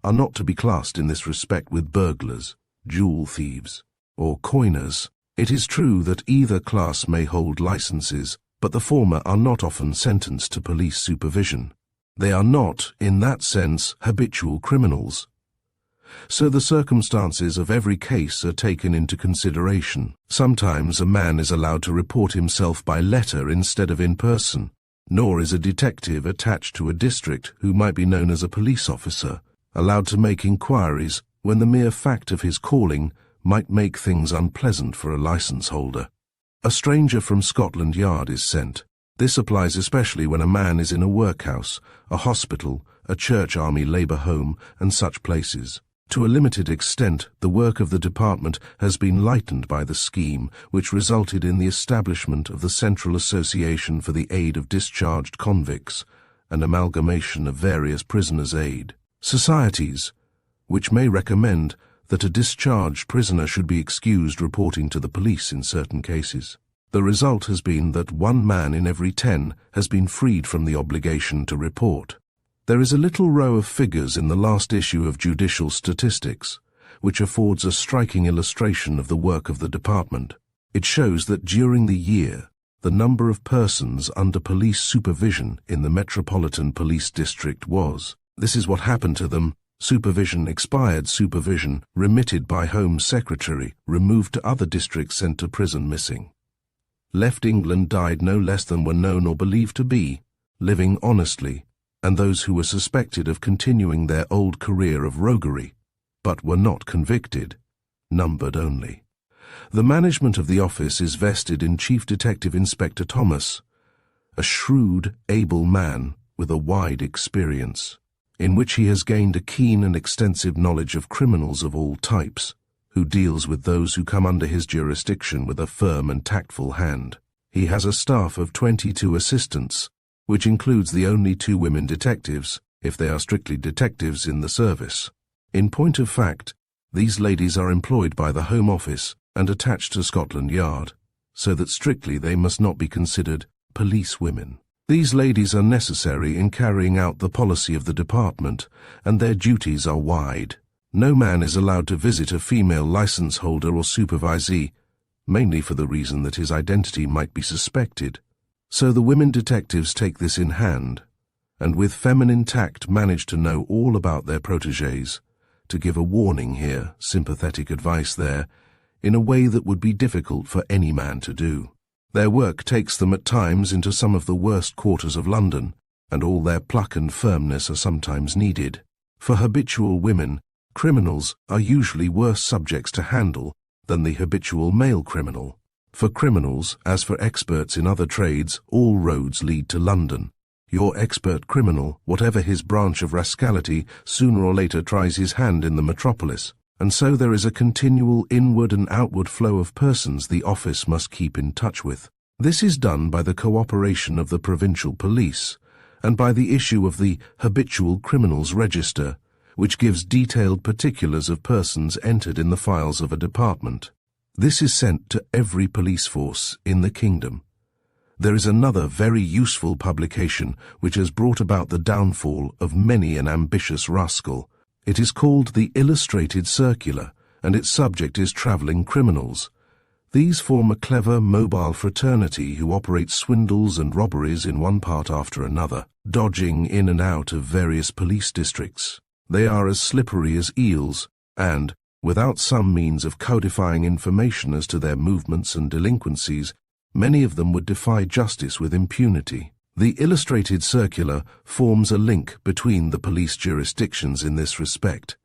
are not to be classed in this respect with burglars, jewel thieves, or coiners. It is true that either class may hold licenses, but the former are not often sentenced to police supervision. They are not, in that sense, habitual criminals. So the circumstances of every case are taken into consideration. Sometimes a man is allowed to report himself by letter instead of in person, nor is a detective attached to a district who might be known as a police officer allowed to make inquiries when the mere fact of his calling might make things unpleasant for a license holder. A stranger from Scotland Yard is sent. This applies especially when a man is in a workhouse, a hospital, a church army labour home, and such places. To a limited extent, the work of the department has been lightened by the scheme which resulted in the establishment of the Central Association for the Aid of Discharged Convicts, an amalgamation of various prisoners' aid societies, which may recommend that a discharged prisoner should be excused reporting to the police in certain cases. The result has been that 1 man in every 10 has been freed from the obligation to report. There is a little row of figures in the last issue of Judicial Statistics, which affords a striking illustration of the work of the department. It shows that during the year, the number of persons under police supervision in the Metropolitan Police District was. This is what happened to them. Supervision expired, supervision remitted by Home Secretary, removed to other districts, sent to prison, missing. Left England, died no less than were known or believed to be, living honestly, and those who were suspected of continuing their old career of roguery, but were not convicted, numbered only. The management of the office is vested in Chief Detective Inspector Thomas, a shrewd, able man with a wide experience. in which he has gained a keen and extensive knowledge of criminals of all types, who deals with those who come under his jurisdiction with a firm and tactful hand. He has a staff of 22 assistants, which includes the only 2 women detectives, if they are strictly detectives in the service. In point of fact, these ladies are employed by the Home Office and attached to Scotland Yard, so that strictly they must not be considered police women. These ladies are necessary in carrying out the policy of the department, and their duties are wide. No man is allowed to visit a female license holder or supervisee, mainly for the reason that his identity might be suspected. So the women detectives take this in hand, and with feminine tact manage to know all about their protégés, to give a warning here, sympathetic advice there, in a way that would be difficult for any man to do. Their work takes them at times into some of the worst quarters of London, and all their pluck and firmness are sometimes needed. For habitual women, criminals are usually worse subjects to handle than the habitual male criminal. For criminals, as for experts in other trades, all roads lead to London. Your expert criminal, whatever his branch of rascality, sooner or later tries his hand in the metropolis, and so there is a continual inward and outward flow of persons the office must keep in touch with. This is done by the cooperation of the provincial police, and by the issue of the Habitual Criminals Register, which gives detailed particulars of persons entered in the files of a department. This is sent to every police force in the kingdom. There is another very useful publication which has brought about the downfall of many an ambitious rascal. It is called the Illustrated Circular, and its subject is travelling criminals. These form a clever, mobile fraternity who operate swindles and robberies in one part after another, dodging in and out of various police districts. They are as slippery as eels, and, without some means of codifying information as to their movements and delinquencies, many of them would defy justice with impunity. The Illustrated Circular forms a link between the police jurisdictions in this respect.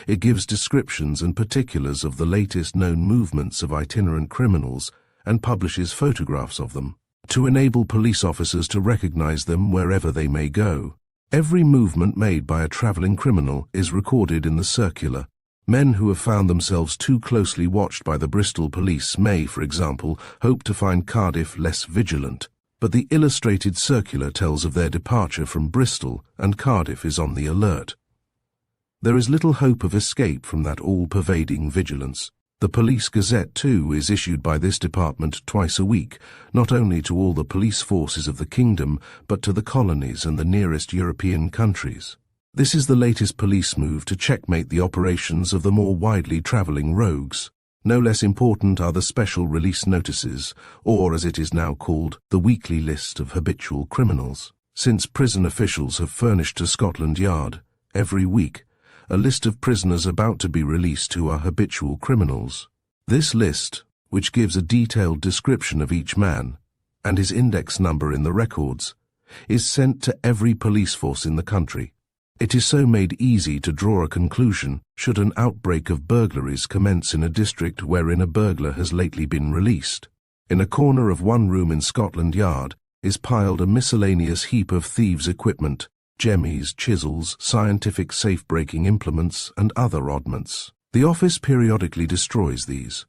It gives descriptions and particulars of the latest known movements of itinerant criminals and publishes photographs of them, to enable police officers to recognize them wherever they may go. Every movement made by a travelling criminal is recorded in the circular. Men who have found themselves too closely watched by the Bristol police may, for example, hope to find Cardiff less vigilant, but the Illustrated Circular tells of their departure from Bristol, and Cardiff is on the alert. There is little hope of escape from that all-pervading vigilance. The Police Gazette, too, is issued by this department twice a week, not only to all the police forces of the kingdom, but to the colonies and the nearest European countries. This is the latest police move to checkmate the operations of the more widely travelling rogues. No less important are the special release notices, or as it is now called, the weekly list of habitual criminals. Since prison officials have furnished to Scotland Yard, every week, a list of prisoners about to be released who are habitual criminals. This list, which gives a detailed description of each man, and his index number in the records, is sent to every police force in the country. It is so made easy to draw a conclusion should an outbreak of burglaries commence in a district wherein a burglar has lately been released. In a corner of one room in Scotland Yard is piled a miscellaneous heap of thieves' equipment, jemmies, chisels, scientific safe-breaking implements, and other oddments. The office periodically destroys these,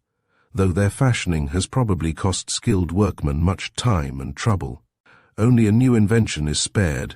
though their fashioning has probably cost skilled workmen much time and trouble. Only a new invention is spared,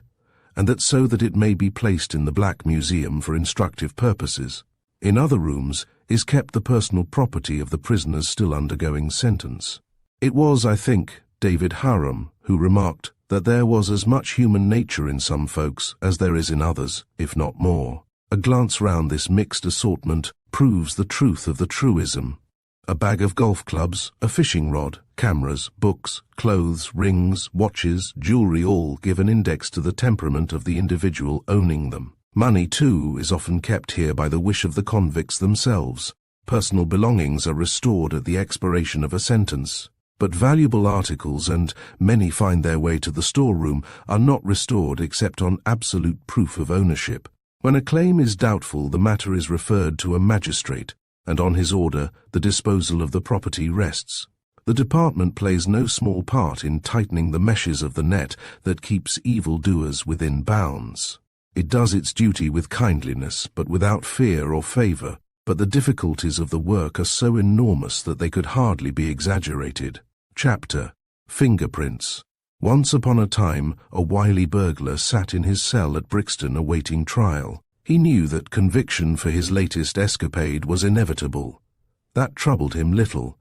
and that so that it may be placed in the Black Museum for instructive purposes. In other rooms is kept the personal property of the prisoners still undergoing sentence. It was, I think, David Harum who remarked that there was as much human nature in some folks as there is in others, if not more. A glance round this mixed assortment proves the truth of the truism. A bag of golf clubs, a fishing rod, cameras, books, clothes, rings, watches, jewellery all give an index to the temperament of the individual owning them. Money, too, is often kept here by the wish of the convicts themselves. Personal belongings are restored at the expiration of a sentence. But valuable articles, and many find their way to the storeroom, are not restored except on absolute proof of ownership. When a claim is doubtful, the matter is referred to a magistrate, and on his order the disposal of the property rests. The department plays no small part in tightening the meshes of the net that keeps evildoers within bounds. It does its duty with kindliness, but without fear or favor. But the difficulties of the work are so enormous that they could hardly be exaggerated. Chapter: Fingerprints. Once upon a time, a wily burglar sat in his cell at Brixton awaiting trial. He knew that conviction for his latest escapade was inevitable. That troubled him little.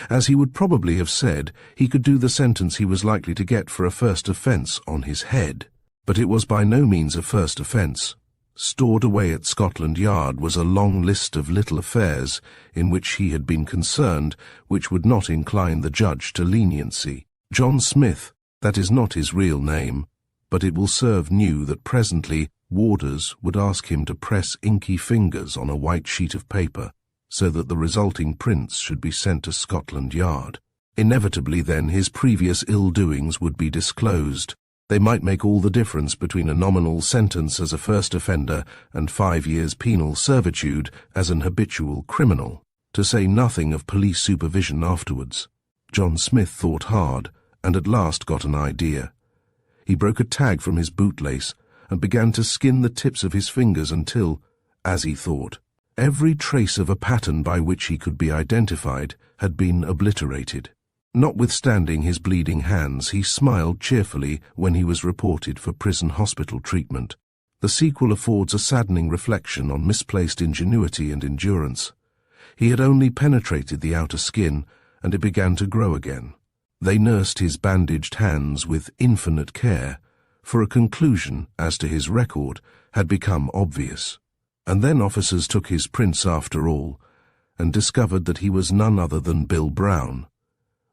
As he would probably have said, he could do the sentence he was likely to get for a first offence on his head. But it was by no means a first offence. Stored away at Scotland Yard was a long list of little affairs in which he had been concerned, which would not incline the judge to leniency. John Smith, that is not his real name, but it will serve knew that presently warders would ask him to press inky fingers on a white sheet of paper, so that the resulting prints should be sent to Scotland Yard. Inevitably then his previous ill-doings would be disclosed. They might make all the difference between a nominal sentence as a first offender and 5 years penal servitude as an habitual criminal, to say nothing of police supervision afterwards. John Smith thought hard, and at last got an idea. He broke a tag from his bootlace and began to skin the tips of his fingers until, as he thought, every trace of a pattern by which he could be identified had been obliterated. Notwithstanding his bleeding hands, he smiled cheerfully when he was reported for prison hospital treatment. The sequel affords a saddening reflection on misplaced ingenuity and endurance. He had only penetrated the outer skin, and it began to grow again. They nursed his bandaged hands with infinite care, for a conclusion as to his record had become obvious. And then officers took his prints after all, and discovered that he was none other than Bill Brown,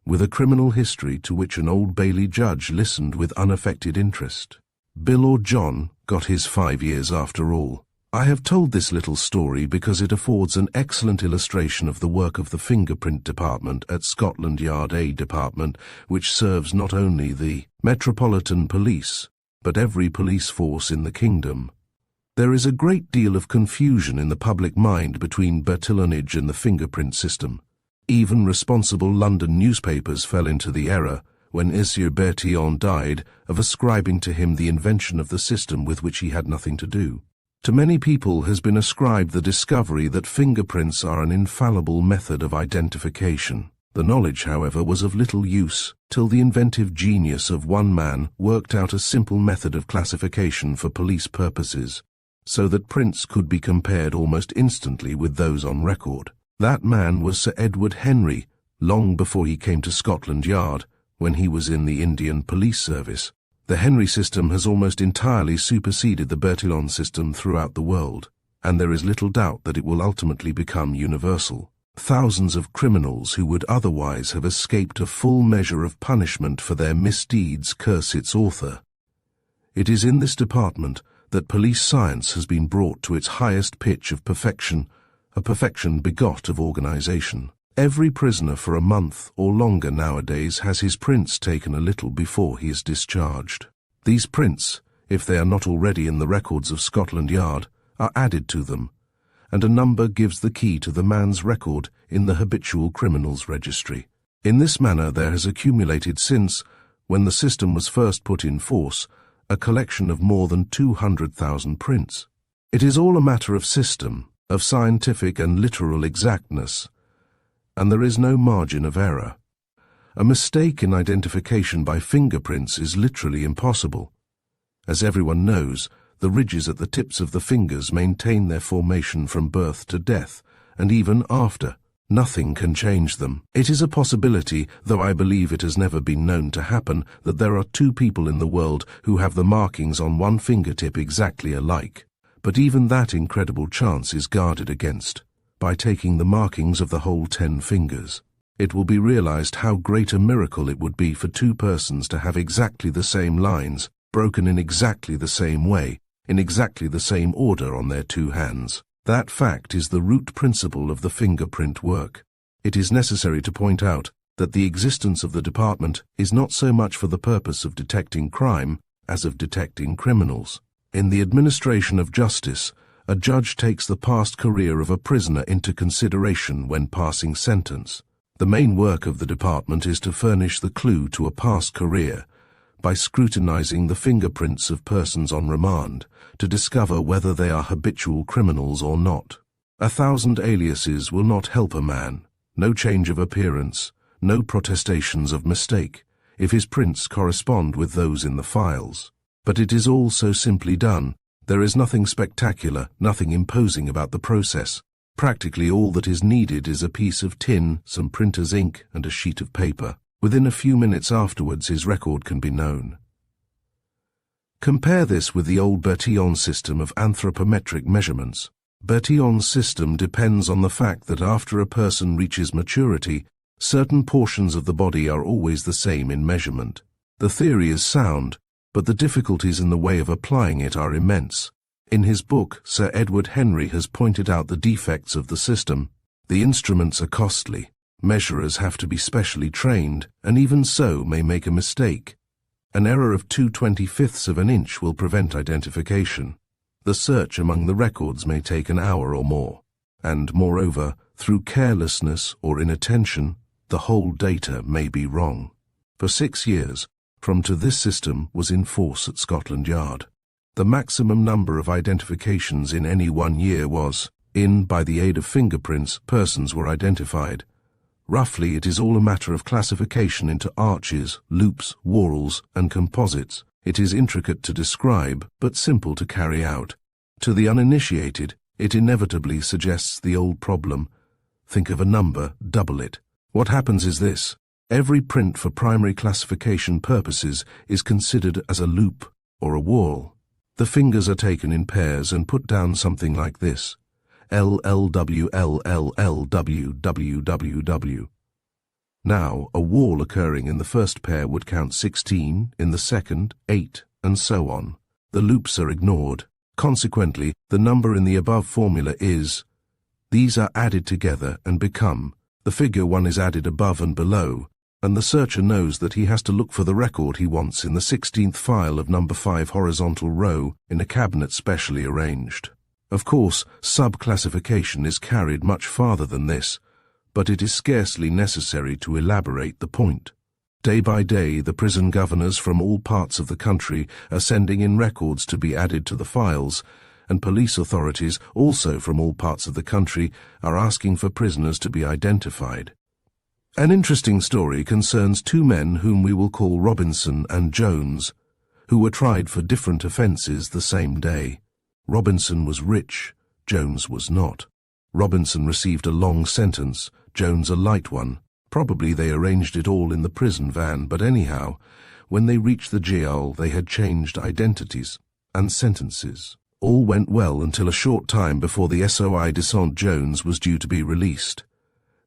with a criminal history to which an Old Bailey judge listened with unaffected interest. Bill or John got his 5 years after all. I have told this little story because it affords an excellent illustration of the work of the fingerprint department at Scotland Yard A Department, which serves not only the Metropolitan Police, but every police force in the kingdom. There is a great deal of confusion in the public mind between Bertillonage and the fingerprint system. Even responsible London newspapers fell into the error, when Monsieur Bertillon died, of ascribing to him the invention of the system with which he had nothing to do. To many people has been ascribed the discovery that fingerprints are an infallible method of identification. The knowledge, however, was of little use, till the inventive genius of one man worked out a simple method of classification for police purposes, so that prints could be compared almost instantly with those on record. That man was Sir Edward Henry, long before he came to Scotland Yard, when he was in the Indian police service. The Henry system has almost entirely superseded the Bertillon system throughout the world, and there is little doubt that it will ultimately become universal. Thousands of criminals who would otherwise have escaped a full measure of punishment for their misdeeds curse its author. It is in this department that police science has been brought to its highest pitch of perfection, a perfection begot of organization. Every prisoner for a month or longer nowadays has his prints taken a little before he is discharged. These prints, if they are not already in the records of Scotland Yard, are added to them, and a number gives the key to the man's record in the habitual criminals registry. In this manner there has accumulated since, when the system was first put in force, a collection of more than 200,000 prints. It is all a matter of system, of scientific and literal exactness, and there is no margin of error. A mistake in identification by fingerprints is literally impossible. As everyone knows, the ridges at the tips of the fingers maintain their formation from birth to death, and even after. Nothing can change them. It is a possibility, though I believe it has never been known to happen, that there are two people in the world who have the markings on one fingertip exactly alike. But even that incredible chance is guarded against by taking the markings of the whole 10 fingers. It will be realized how great a miracle it would be for two persons to have exactly the same lines, broken in exactly the same way, in exactly the same order on their two hands. That fact is the root principle of the fingerprint work. It is necessary to point out that the existence of the department is not so much for the purpose of detecting crime as of detecting criminals. In the administration of justice, a judge takes the past career of a prisoner into consideration when passing sentence. The main work of the department is to furnish the clue to a past career, by scrutinizing the fingerprints of persons on remand to discover whether they are habitual criminals or not. 1,000 aliases will not help a man, no change of appearance, no protestations of mistake, if his prints correspond with those in the files. But it is all so simply done. There is nothing spectacular, nothing imposing about the process. Practically all that is needed is a piece of tin, some printer's ink, and a sheet of paper. Within a few minutes afterwards his record can be known. Compare this with the old Bertillon system of anthropometric measurements. Bertillon's system depends on the fact that after a person reaches maturity, certain portions of the body are always the same in measurement. The theory is sound, but the difficulties in the way of applying it are immense. In his book, Sir Edward Henry has pointed out the defects of the system. The instruments are costly, measurers have to be specially trained, and even so may make a mistake. An error of 2/25ths of an inch will prevent identification. The search among the records may take an hour or more, and moreover, through carelessness or inattention, the whole data may be wrong. For 6 years, this system was in force at Scotland Yard. The maximum number of identifications in any 1 year was, by the aid of fingerprints, persons were identified. Roughly, it is all a matter of classification into arches, loops, whorls, and composites. It is intricate to describe, but simple to carry out. To the uninitiated, it inevitably suggests the old problem. Think of a number, double it. What happens is this. Every print for primary classification purposes is considered as a loop or a whorl. The fingers are taken in pairs and put down something like this: LLWLLLWWW. Now, a whorl occurring in the first pair would count 16, in the second, 8, and so on. The loops are ignored. Consequently, the number in the above formula is, these are added together and become, the figure 1 is added above and below, and the searcher knows that he has to look for the record he wants in the 16th file of number 5 horizontal row in a cabinet specially arranged. Of course, sub-classification is carried much farther than this, but it is scarcely necessary to elaborate the point. Day by day, the prison governors from all parts of the country are sending in records to be added to the files, and police authorities, also from all parts of the country, are asking for prisoners to be identified. An interesting story concerns 2 men whom we will call Robinson and Jones, who were tried for different offences the same day. Robinson was rich, Jones was not. Robinson received a long sentence, Jones a light one. Probably they arranged it all in the prison van, but anyhow, when they reached the gaol they had changed identities and sentences. All went well until a short time before the soi-disant Jones was due to be released.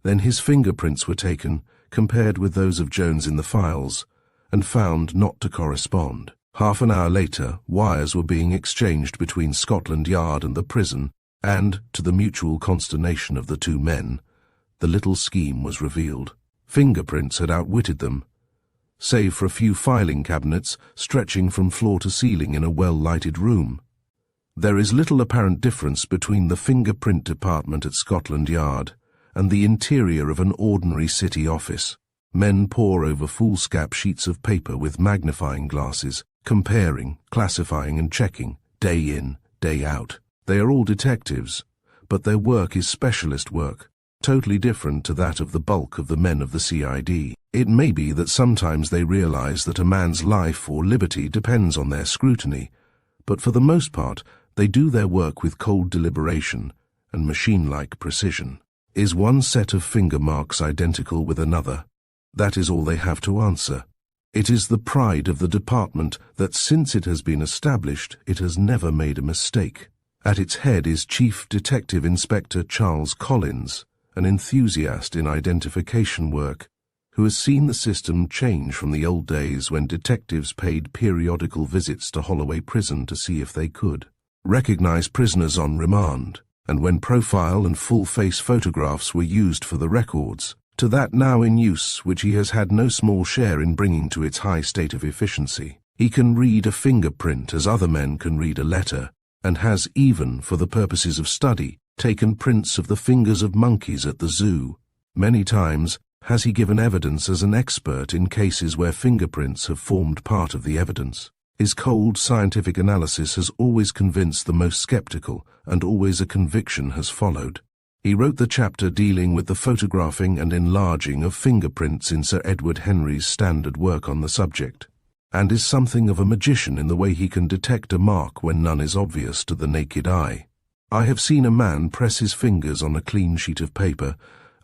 Then his fingerprints were taken, compared with those of Jones in the files, and found not to correspond. Half an hour later, wires were being exchanged between Scotland Yard and the prison, and, to the mutual consternation of the 2 men, the little scheme was revealed. Fingerprints had outwitted them. Save for a few filing cabinets stretching from floor to ceiling in a well-lighted room, there is little apparent difference between the fingerprint department at Scotland Yard and the interior of an ordinary city office. Men pore over foolscap sheets of paper with magnifying glasses, comparing, classifying and checking, day in, day out. They are all detectives, but their work is specialist work, totally different to that of the bulk of the men of the CID. It may be that sometimes they realize that a man's life or liberty depends on their scrutiny, but for the most part they do their work with cold deliberation and machine-like precision. Is one set of finger marks identical with another? That is all they have to answer. It is the pride of the department that since it has been established, it has never made a mistake. At its head is Chief Detective Inspector Charles Collins, an enthusiast in identification work, who has seen the system change from the old days when detectives paid periodical visits to Holloway Prison to see if they could recognize prisoners on remand, and when profile and full-face photographs were used for the records, to that now in use which he has had no small share in bringing to its high state of efficiency. He can read a fingerprint as other men can read a letter, and has even, for the purposes of study, taken prints of the fingers of monkeys at the zoo. Many times, Has he given evidence as an expert in cases where fingerprints have formed part of the evidence? His cold scientific analysis has always convinced the most skeptical, and always a conviction has followed. He wrote the chapter dealing with the photographing and enlarging of fingerprints in Sir Edward Henry's standard work on the subject, and is something of a magician in the way he can detect a mark when none is obvious to the naked eye. I have seen a man press his fingers on a clean sheet of paper,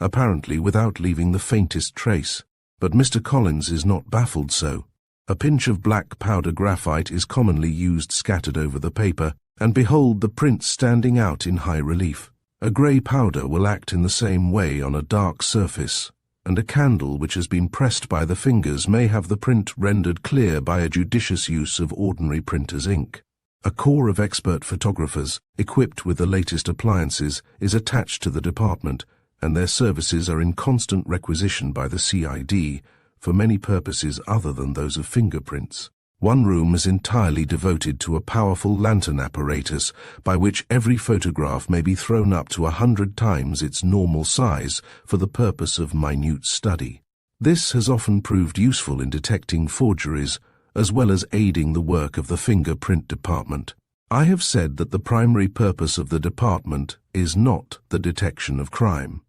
apparently without leaving the faintest trace, but Mr. Collins is not baffled so. A pinch of black powder graphite is commonly used scattered over the paper, and behold the print standing out in high relief. A grey powder will act in the same way on a dark surface, and a candle which has been pressed by the fingers may have the print rendered clear by a judicious use of ordinary printer's ink. A corps of expert photographers, equipped with the latest appliances, is attached to the department, and their services are in constant requisition by the CID for many purposes other than those of fingerprints. One room is entirely devoted to a powerful lantern apparatus by which every photograph may be thrown up to 100 times its normal size for the purpose of minute study. This has often proved useful in detecting forgeries, as well as aiding the work of the fingerprint department. I have said that the primary purpose of the department is not the detection of crime.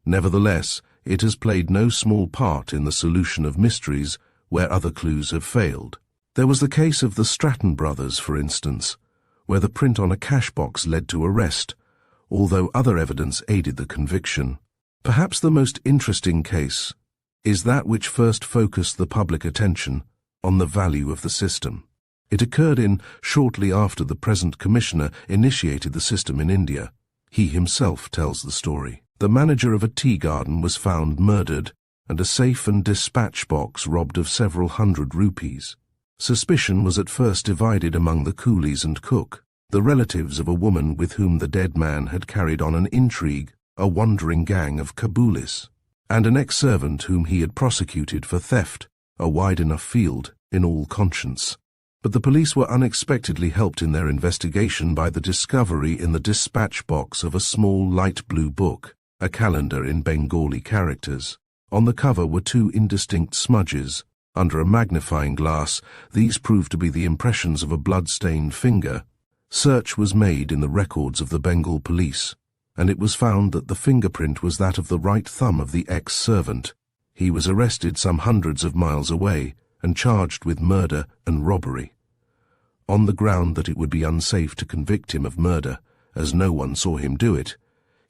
Nevertheless, it has played no small part in the solution of mysteries where other clues have failed. There was the case of the Stratton brothers, for instance, where the print on a cash box led to arrest, although other evidence aided the conviction. Perhaps the most interesting case is that which first focused the public attention on the value of the system. It occurred shortly after the present commissioner initiated the system in India. He himself tells the story. The manager of a tea garden was found murdered, and a safe and dispatch box robbed of several hundred rupees. Suspicion was at first divided among the coolies and cook, the relatives of a woman with whom the dead man had carried on an intrigue, a wandering gang of Kabulis, and an ex-servant whom he had prosecuted for theft, a wide enough field in all conscience. But the police were unexpectedly helped in their investigation by the discovery in the dispatch box of a small light blue book, a calendar in Bengali characters. On the cover were two indistinct smudges. Under a magnifying glass, these proved to be the impressions of a blood-stained finger. Search was made in the records of the Bengal police, and it was found that the fingerprint was that of the right thumb of the ex-servant. He was arrested some hundreds of miles away and charged with murder and robbery. On the ground that it would be unsafe to convict him of murder, as no one saw him do it,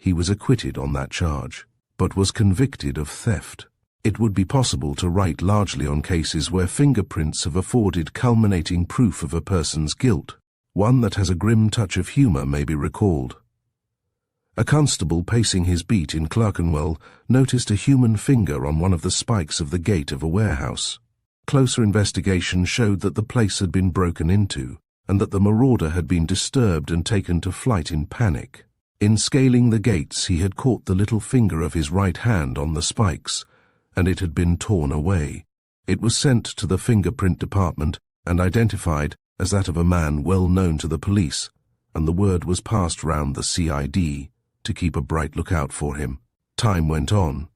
he was acquitted on that charge, but was convicted of theft. It would be possible to write largely on cases where fingerprints have afforded culminating proof of a person's guilt. One that has a grim touch of humour may be recalled. A constable pacing his beat in Clerkenwell noticed a human finger on one of the spikes of the gate of a warehouse. Closer investigation showed that the place had been broken into, and that the marauder had been disturbed and taken to flight in panic. In scaling the gates, he had caught the little finger of his right hand on the spikes, and it had been torn away. It was sent to the fingerprint department and identified as that of a man well known to the police, and the word was passed round the CID to keep a bright lookout for him. Time went on.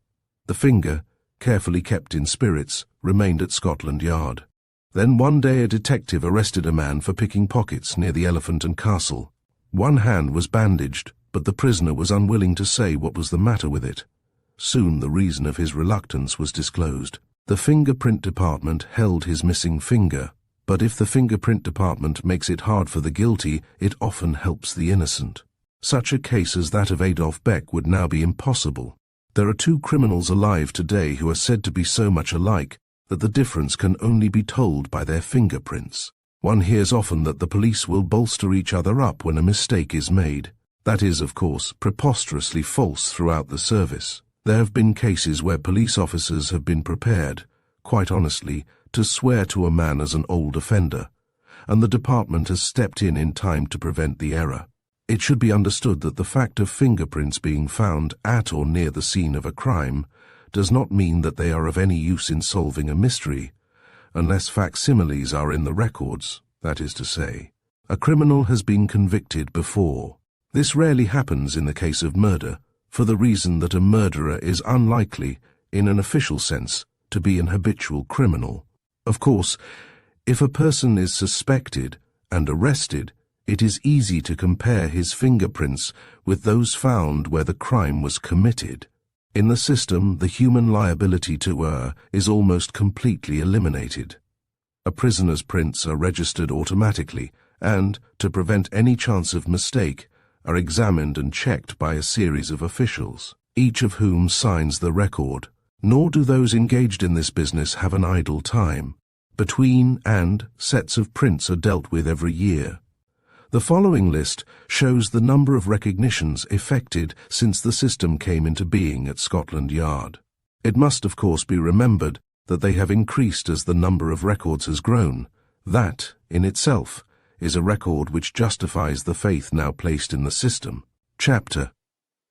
The finger, carefully kept in spirits, remained at Scotland Yard. Then one day a detective arrested a man for picking pockets near the Elephant and Castle. One hand was bandaged, but the prisoner was unwilling to say what was the matter with it. Soon the reason of his reluctance was disclosed. The fingerprint department held his missing finger, but if the fingerprint department makes it hard for the guilty, it often helps the innocent. Such a case as that of Adolf Beck would now be impossible. There are two criminals alive today who are said to be so much alike that the difference can only be told by their fingerprints. One hears often that the police will bolster each other up when a mistake is made. That is, of course, preposterously false throughout the service. There have been cases where police officers have been prepared, quite honestly, to swear to a man as an old offender, and the department has stepped in time to prevent the error. It should be understood that the fact of fingerprints being found at or near the scene of a crime does not mean that they are of any use in solving a mystery, unless facsimiles are in the records, that is to say. A criminal has been convicted before. This rarely happens in the case of murder, for the reason that a murderer is unlikely, in an official sense, to be an habitual criminal. Of course, if a person is suspected and arrested, it is easy to compare his fingerprints with those found where the crime was committed. In the system, the human liability to err is almost completely eliminated. A prisoner's prints are registered automatically and, to prevent any chance of mistake, are examined and checked by a series of officials, each of whom signs the record. Nor do those engaged in this business have an idle time. Between and sets of prints are dealt with every year. The following list shows the number of recognitions effected since the system came into being at Scotland Yard. It must, of course, be remembered that they have increased as the number of records has grown. That, in itself, is a record which justifies the faith now placed in the system. Chapter: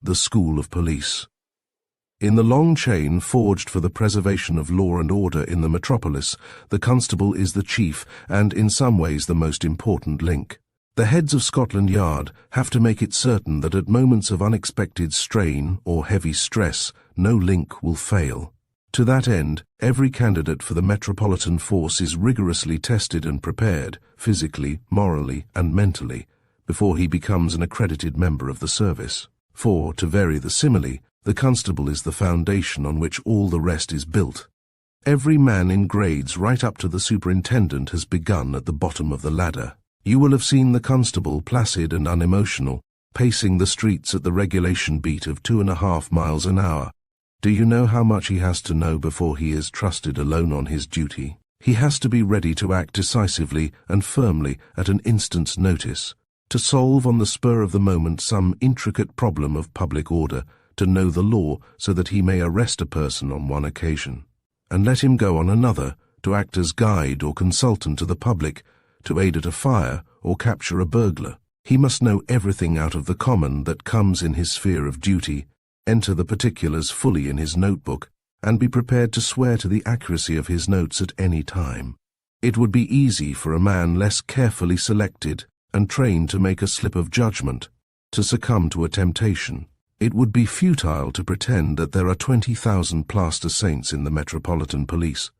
The School of Police. In the long chain forged for the preservation of law and order in the metropolis, the constable is the chief and, in some ways, the most important link. The heads of Scotland Yard have to make it certain that at moments of unexpected strain or heavy stress, no link will fail. To that end, every candidate for the Metropolitan Force is rigorously tested and prepared, physically, morally, and mentally, before he becomes an accredited member of the service. For, to vary the simile, the constable is the foundation on which all the rest is built. Every man in grades right up to the superintendent has begun at the bottom of the ladder. You will have seen the constable, placid and unemotional, pacing the streets at the regulation beat of 2.5 miles an hour. Do you know how much he has to know before he is trusted alone on his duty? He has to be ready to act decisively and firmly at an instant's notice, to solve on the spur of the moment some intricate problem of public order, to know the law so that he may arrest a person on one occasion, and let him go on another, to act as guide or consultant to the public, to aid at a fire or capture a burglar. He must know everything out of the common that comes in his sphere of duty, enter the particulars fully in his notebook, and be prepared to swear to the accuracy of his notes at any time. It would be easy for a man less carefully selected and trained to make a slip of judgment, to succumb to a temptation. It would be futile to pretend that there are 20,000 plaster saints in the Metropolitan Police.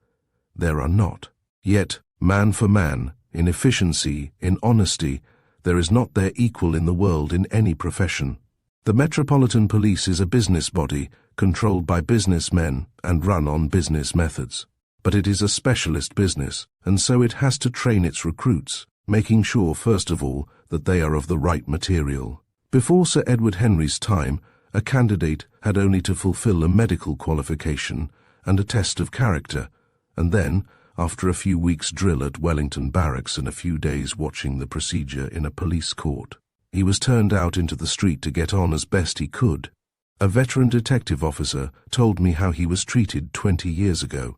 There are not. Yet, man for man, in efficiency, in honesty, there is not their equal in the world in any profession. The Metropolitan Police is a business body, controlled by businessmen and run on business methods. But it is a specialist business, and so it has to train its recruits, making sure, first of all, that they are of the right material. Before Sir Edward Henry's time, a candidate had only to fulfill a medical qualification and a test of character, and then, after a few weeks' drill at Wellington Barracks and a few days watching the procedure in a police court, he was turned out into the street to get on as best he could. A veteran detective officer told me how he was treated 20 years ago.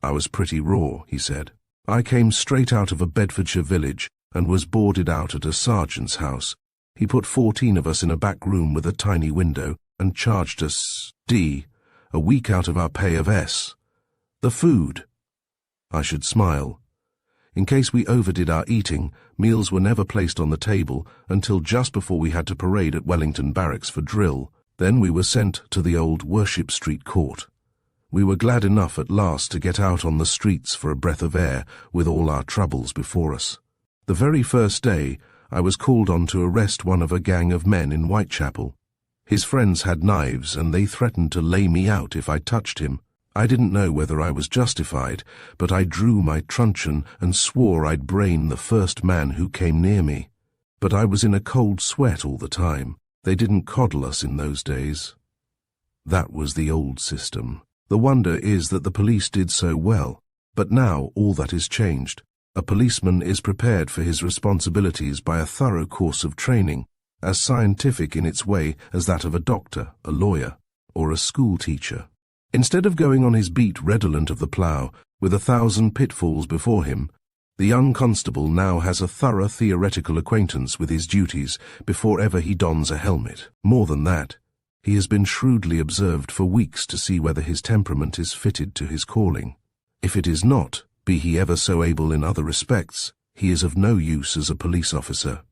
I was pretty raw, he said. I came straight out of a Bedfordshire village and was boarded out at a sergeant's house. He put 14 of us in a back room with a tiny window and charged us D, a week out of our pay of S. The food. I should smile. In case we overdid our eating, meals were never placed on the table until just before we had to parade at Wellington Barracks for drill. Then we were sent to the old Worship Street Court. We were glad enough at last to get out on the streets for a breath of air with all our troubles before us. The very first day, I was called on to arrest one of a gang of men in Whitechapel. His friends had knives and they threatened to lay me out if I touched him. I didn't know whether I was justified, but I drew my truncheon and swore I'd brain the first man who came near me. But I was in a cold sweat all the time. They didn't coddle us in those days. That was the old system. The wonder is that the police did so well. But now all that is changed. A policeman is prepared for his responsibilities by a thorough course of training, as scientific in its way as that of a doctor, a lawyer, or a school teacher. Instead of going on his beat redolent of the plough, with 1,000 pitfalls before him, the young constable now has a thorough theoretical acquaintance with his duties before ever he dons a helmet. More than that, he has been shrewdly observed for weeks to see whether his temperament is fitted to his calling. If it is not, be he ever so able in other respects, he is of no use as a police officer.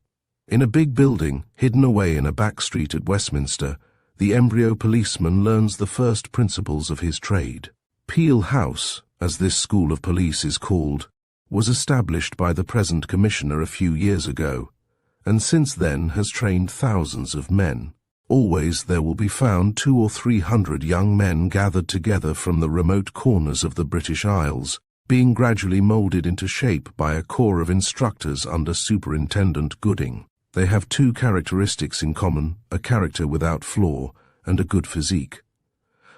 In a big building, hidden away in a back street at Westminster, the embryo policeman learns the first principles of his trade. Peel House, as this school of police is called, was established by the present commissioner a few years ago, and since then has trained thousands of men. Always there will be found 200 or 300 young men gathered together from the remote corners of the British Isles, being gradually moulded into shape by a corps of instructors under Superintendent Gooding. They have two characteristics in common: a character without flaw and a good physique.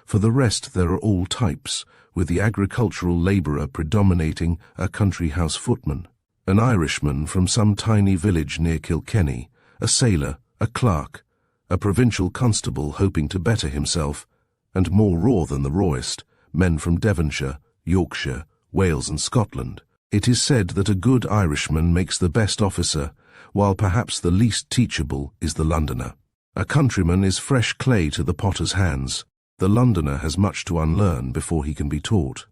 For the rest there are all types, with the agricultural labourer predominating, a country house footman, an Irishman from some tiny village near Kilkenny, a sailor, a clerk, a provincial constable hoping to better himself, and more raw than the rawest, men from Devonshire, Yorkshire, Wales and Scotland. It is said that a good Irishman makes the best officer, while perhaps the least teachable is the Londoner. A countryman is fresh clay to the potter's hands. The Londoner has much to unlearn before he can be taught.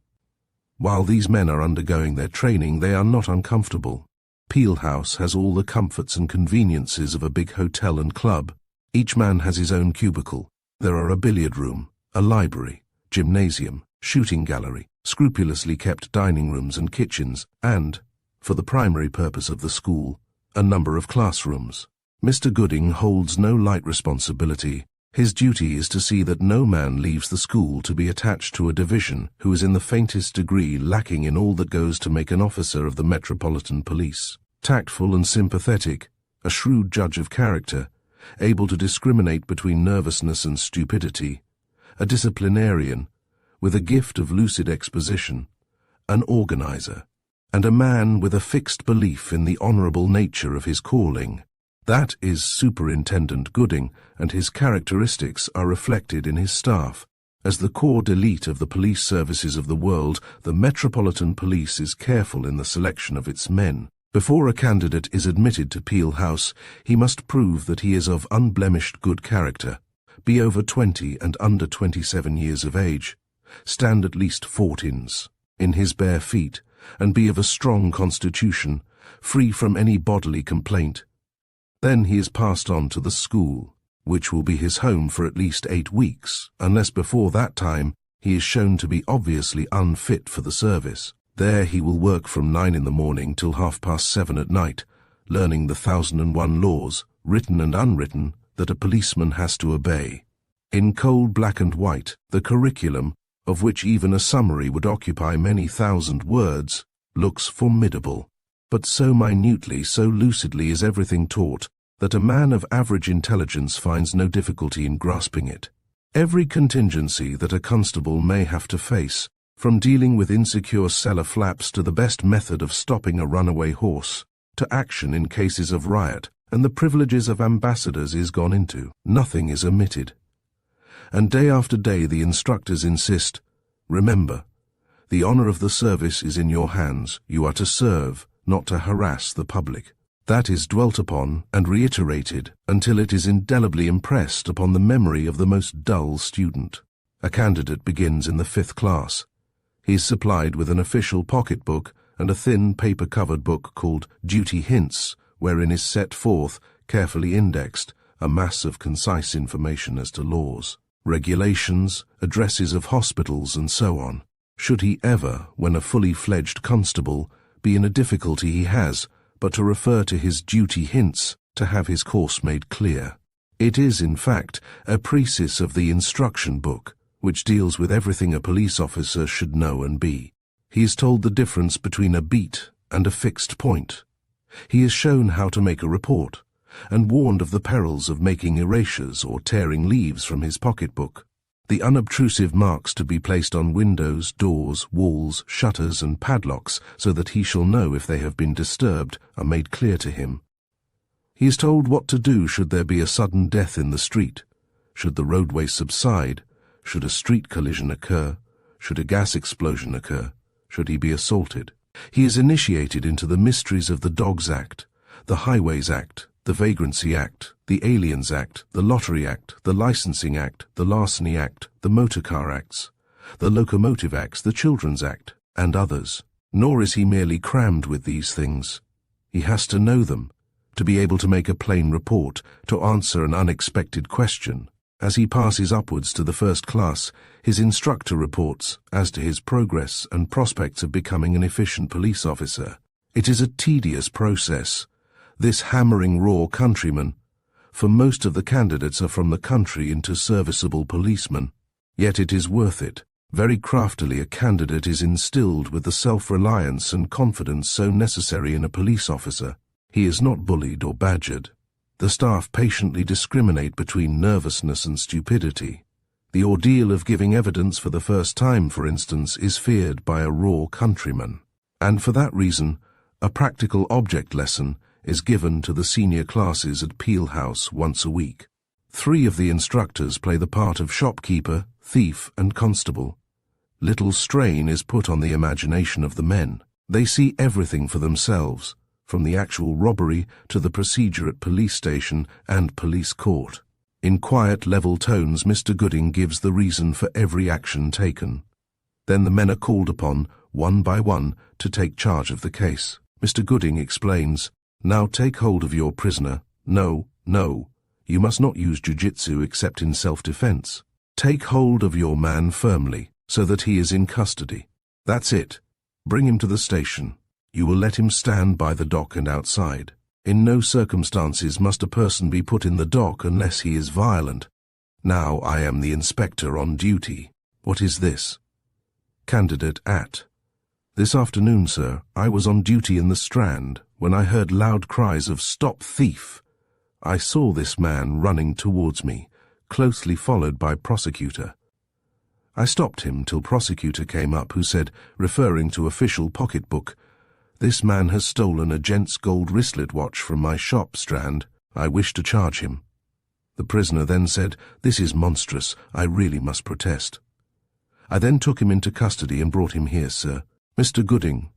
While these men are undergoing their training, they are not uncomfortable. Peel House has all the comforts and conveniences of a big hotel and club. Each man has his own cubicle. There are a billiard room, a library, gymnasium, shooting gallery, scrupulously kept dining rooms and kitchens, and, for the primary purpose of the school, a number of classrooms. Mr. Gooding holds no light responsibility. His duty is to see that no man leaves the school to be attached to a division who is in the faintest degree lacking in all that goes to make an officer of the Metropolitan Police. Tactful and sympathetic, a shrewd judge of character, able to discriminate between nervousness and stupidity, a disciplinarian, with a gift of lucid exposition, an organizer, and a man with a fixed belief in the honourable nature of his calling. That is Superintendent Gooding, and his characteristics are reflected in his staff. As the corps d'élite of the police services of the world, the Metropolitan Police is careful in the selection of its men. Before a candidate is admitted to Peel House, he must prove that he is of unblemished good character, be over 20 and under 27 years of age, stand at least 14s in his bare feet, and be of a strong constitution, free from any bodily complaint. Then he is passed on to the school, which will be his home for at least 8 weeks, unless before that time he is shown to be obviously unfit for the service. There he will work from 9 in the morning till 7:30 at night, learning the 1001 laws, written and unwritten, that a policeman has to obey. In cold black and white, the curriculum, of which even a summary would occupy many thousand words, looks formidable. But so minutely, so lucidly is everything taught, that a man of average intelligence finds no difficulty in grasping it. Every contingency that a constable may have to face, from dealing with insecure cellar flaps to the best method of stopping a runaway horse, to action in cases of riot, and the privileges of ambassadors is gone into. Nothing is omitted. And day after day the instructors insist, remember, the honour of the service is in your hands. You are to serve, not to harass the public. That is dwelt upon and reiterated until it is indelibly impressed upon the memory of the most dull student. A candidate begins in the 5th class. He is supplied with an official pocket-book and a thin paper-covered book called Duty Hints, wherein is set forth, carefully indexed, a mass of concise information as to laws, regulations, addresses of hospitals, and so on. Should he ever, when a fully fledged constable, be in a difficulty, he has but to refer to his Duty Hints to have his course made clear. It is, in fact, a precis of the instruction book, which deals with everything a police officer should know and be. He is told the difference between a beat and a fixed point. He is shown how to make a report, and warned of the perils of making erasures or tearing leaves from his pocketbook. The unobtrusive marks to be placed on windows, doors, walls, shutters, and padlocks, so that he shall know if they have been disturbed, are made clear to him. He is told what to do should there be a sudden death in the street, should the roadway subside, should a street collision occur, should a gas explosion occur, should he be assaulted. He is initiated into the mysteries of the Dogs Act, the Highways Act, the Vagrancy Act, the Aliens Act, the Lottery Act, the Licensing Act, the Larceny Act, the Motor Car Acts, the Locomotive Acts, the Children's Act, and others. Nor is he merely crammed with these things. He has to know them, to be able to make a plain report, to answer an unexpected question, As he passes upwards to the first class, his instructor reports as to his progress and prospects of becoming an efficient police officer. It is a tedious process. This hammering raw countryman, for most of the candidates are from the country into serviceable policemen. Yet it is worth it. Very craftily a candidate is instilled with the self-reliance and confidence so necessary in a police officer. He is not bullied or badgered. The staff patiently discriminate between nervousness and stupidity. The ordeal of giving evidence for the first time, for instance, is feared by a raw countryman. And for that reason, a practical object lesson is given to the senior classes at Peel House once a week. 3 of the instructors play the part of shopkeeper, thief, and constable. Little strain is put on the imagination of the men. They see everything for themselves, from the actual robbery to the procedure at police station and police court. In quiet, level tones, Mr. Gooding gives the reason for every action taken. Then the men are called upon, one by one, to take charge of the case. Mr. Gooding explains, "Now take hold of your prisoner. No, you must not use jiu-jitsu except in self-defense. Take hold of your man firmly, so that he is in custody. That's it. Bring him to the station. You will let him stand by the dock and outside. In no circumstances must a person be put in the dock unless he is violent. Now I am the inspector on duty. What is this?" Candidate at: "This afternoon, sir, I was on duty in the Strand when I heard loud cries of 'Stop thief!' I saw this man running towards me, closely followed by prosecutor. I stopped him till prosecutor came up, who said, referring to official pocketbook, 'This man has stolen a gent's gold wristlet watch from my shop, Strand. I wish to charge him.' The prisoner then said, 'This is monstrous. I really must protest.' I then took him into custody and brought him here, sir." Mr. Gooding: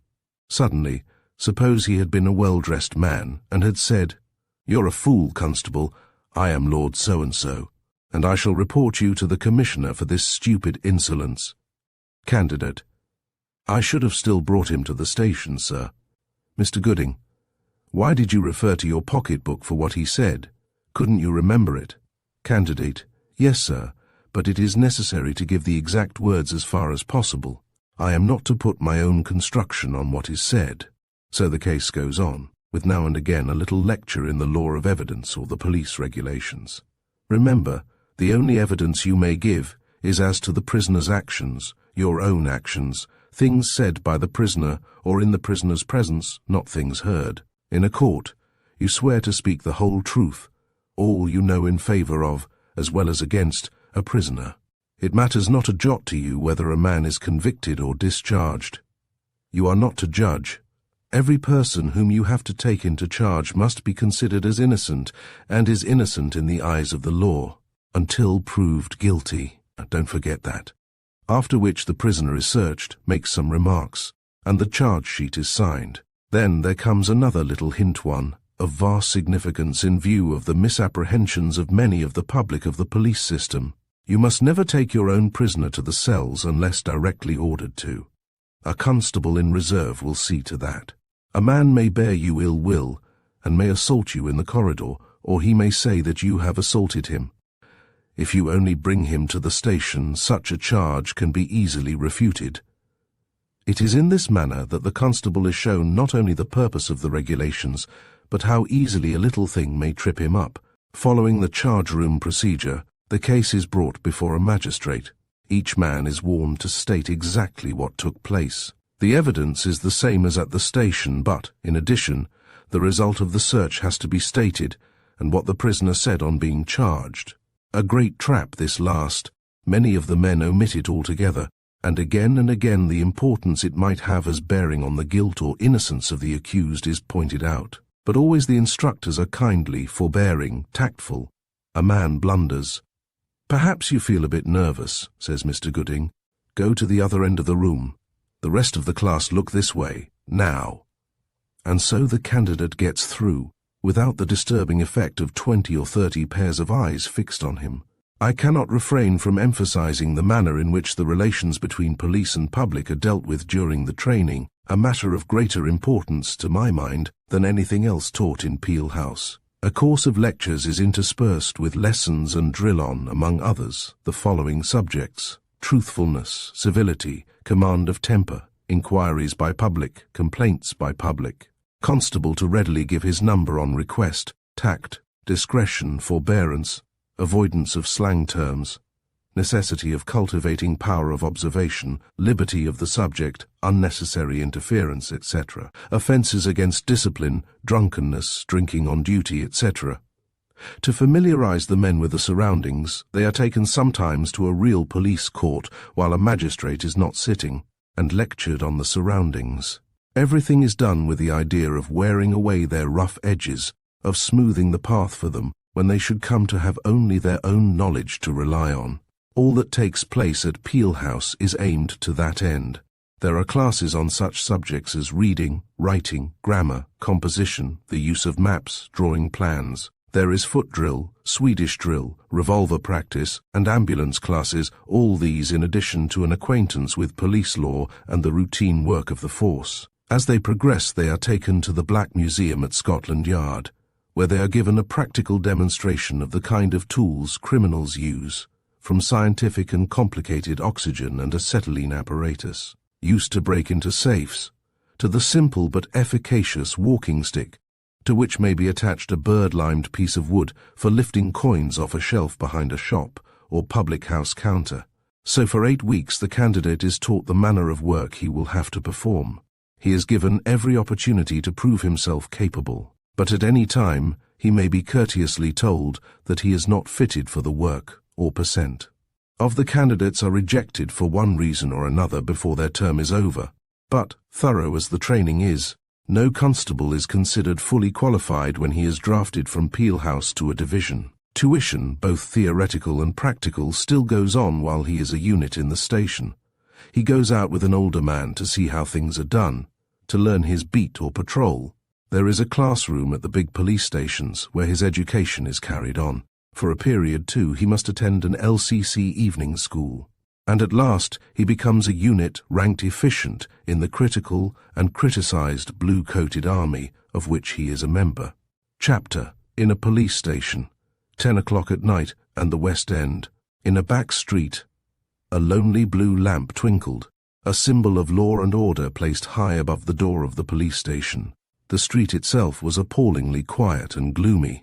"Suddenly, suppose he had been a well-dressed man and had said, 'You're a fool, constable. I am Lord So-and-so, and I shall report you to the commissioner for this stupid insolence.'" Candidate: "I should have still brought him to the station, sir." Mr. Gooding: "Why did you refer to your pocketbook for what he said? Couldn't you remember it?" Candidate: "Yes, sir, but it is necessary to give the exact words as far as possible. I am not to put my own construction on what is said." So the case goes on, with now and again a little lecture in the law of evidence or the police regulations. Remember, the only evidence you may give is as to the prisoner's actions, your own actions, things said by the prisoner or in the prisoner's presence, not things heard. In a court, you swear to speak the whole truth, all you know in favor of, as well as against, a prisoner. It matters not a jot to you whether a man is convicted or discharged. You are not to judge. Every person whom you have to take into charge must be considered as innocent, and is innocent in the eyes of the law, until proved guilty. Don't forget that. After which the prisoner is searched, makes some remarks, and the charge sheet is signed. Then there comes another little hint one, of vast significance in view of the misapprehensions of many of the public of the police system. You must never take your own prisoner to the cells unless directly ordered to. A constable in reserve will see to that. A man may bear you ill will, and may assault you in the corridor, or he may say that you have assaulted him. If you only bring him to the station, such a charge can be easily refuted. It is in this manner that the constable is shown not only the purpose of the regulations, but how easily a little thing may trip him up. Following the charge room procedure, the case is brought before a magistrate. Each man is warned to state exactly what took place. The evidence is the same as at the station, but, in addition, the result of the search has to be stated, and what the prisoner said on being charged. A great trap, this last. Many of the men omit it altogether, and again the importance it might have as bearing on the guilt or innocence of the accused is pointed out. But always the instructors are kindly, forbearing, tactful. A man blunders. "Perhaps you feel a bit nervous," says Mr. Gooding. "Go to the other end of the room. The rest of the class look this way, now." And so the candidate gets through, without the disturbing effect of 20 or 30 pairs of eyes fixed on him. I cannot refrain from emphasizing the manner in which the relations between police and public are dealt with during the training, a matter of greater importance, to my mind, than anything else taught in Peel House. A course of lectures is interspersed with lessons and drill on, among others, the following subjects: truthfulness, civility, command of temper, inquiries by public, complaints by public, constable to readily give his number on request, tact, discretion, forbearance, avoidance of slang terms, necessity of cultivating power of observation, liberty of the subject, unnecessary interference, etc., offences against discipline, drunkenness, drinking on duty, etc. To familiarize the men with the surroundings, they are taken sometimes to a real police court while a magistrate is not sitting, and lectured on the surroundings. Everything is done with the idea of wearing away their rough edges, of smoothing the path for them when they should come to have only their own knowledge to rely on. All that takes place at Peel House is aimed to that end. There are classes on such subjects as reading, writing, grammar, composition, the use of maps, drawing plans. There is foot drill, Swedish drill, revolver practice, and ambulance classes, all these in addition to an acquaintance with police law and the routine work of the force. As they progress, they are taken to the Black Museum at Scotland Yard, where they are given a practical demonstration of the kind of tools criminals use, from scientific and complicated oxygen and acetylene apparatus, used to break into safes, to the simple but efficacious walking stick, to which may be attached a bird-limed piece of wood for lifting coins off a shelf behind a shop or public house counter. So for 8 weeks the candidate is taught the manner of work he will have to perform. He is given every opportunity to prove himself capable, but at any time he may be courteously told that he is not fitted for the work, or percent of the candidates are rejected for one reason or another before their term is over. But, thorough as the training is, no constable is considered fully qualified when he is drafted from Peel House to a division. Tuition, both theoretical and practical, still goes on while he is a unit in the station. He goes out with an older man to see how things are done, to learn his beat or patrol. There is a classroom at the big police stations where his education is carried on. For a period, too, he must attend an LCC evening school. And at last he becomes a unit ranked efficient in the critical and criticized blue-coated army of which he is a member. Chapter: in a police station, 10 o'clock at night, and the West End. In a back street, a lonely blue lamp twinkled, a symbol of law and order placed high above the door of the police station. The street itself was appallingly quiet and gloomy.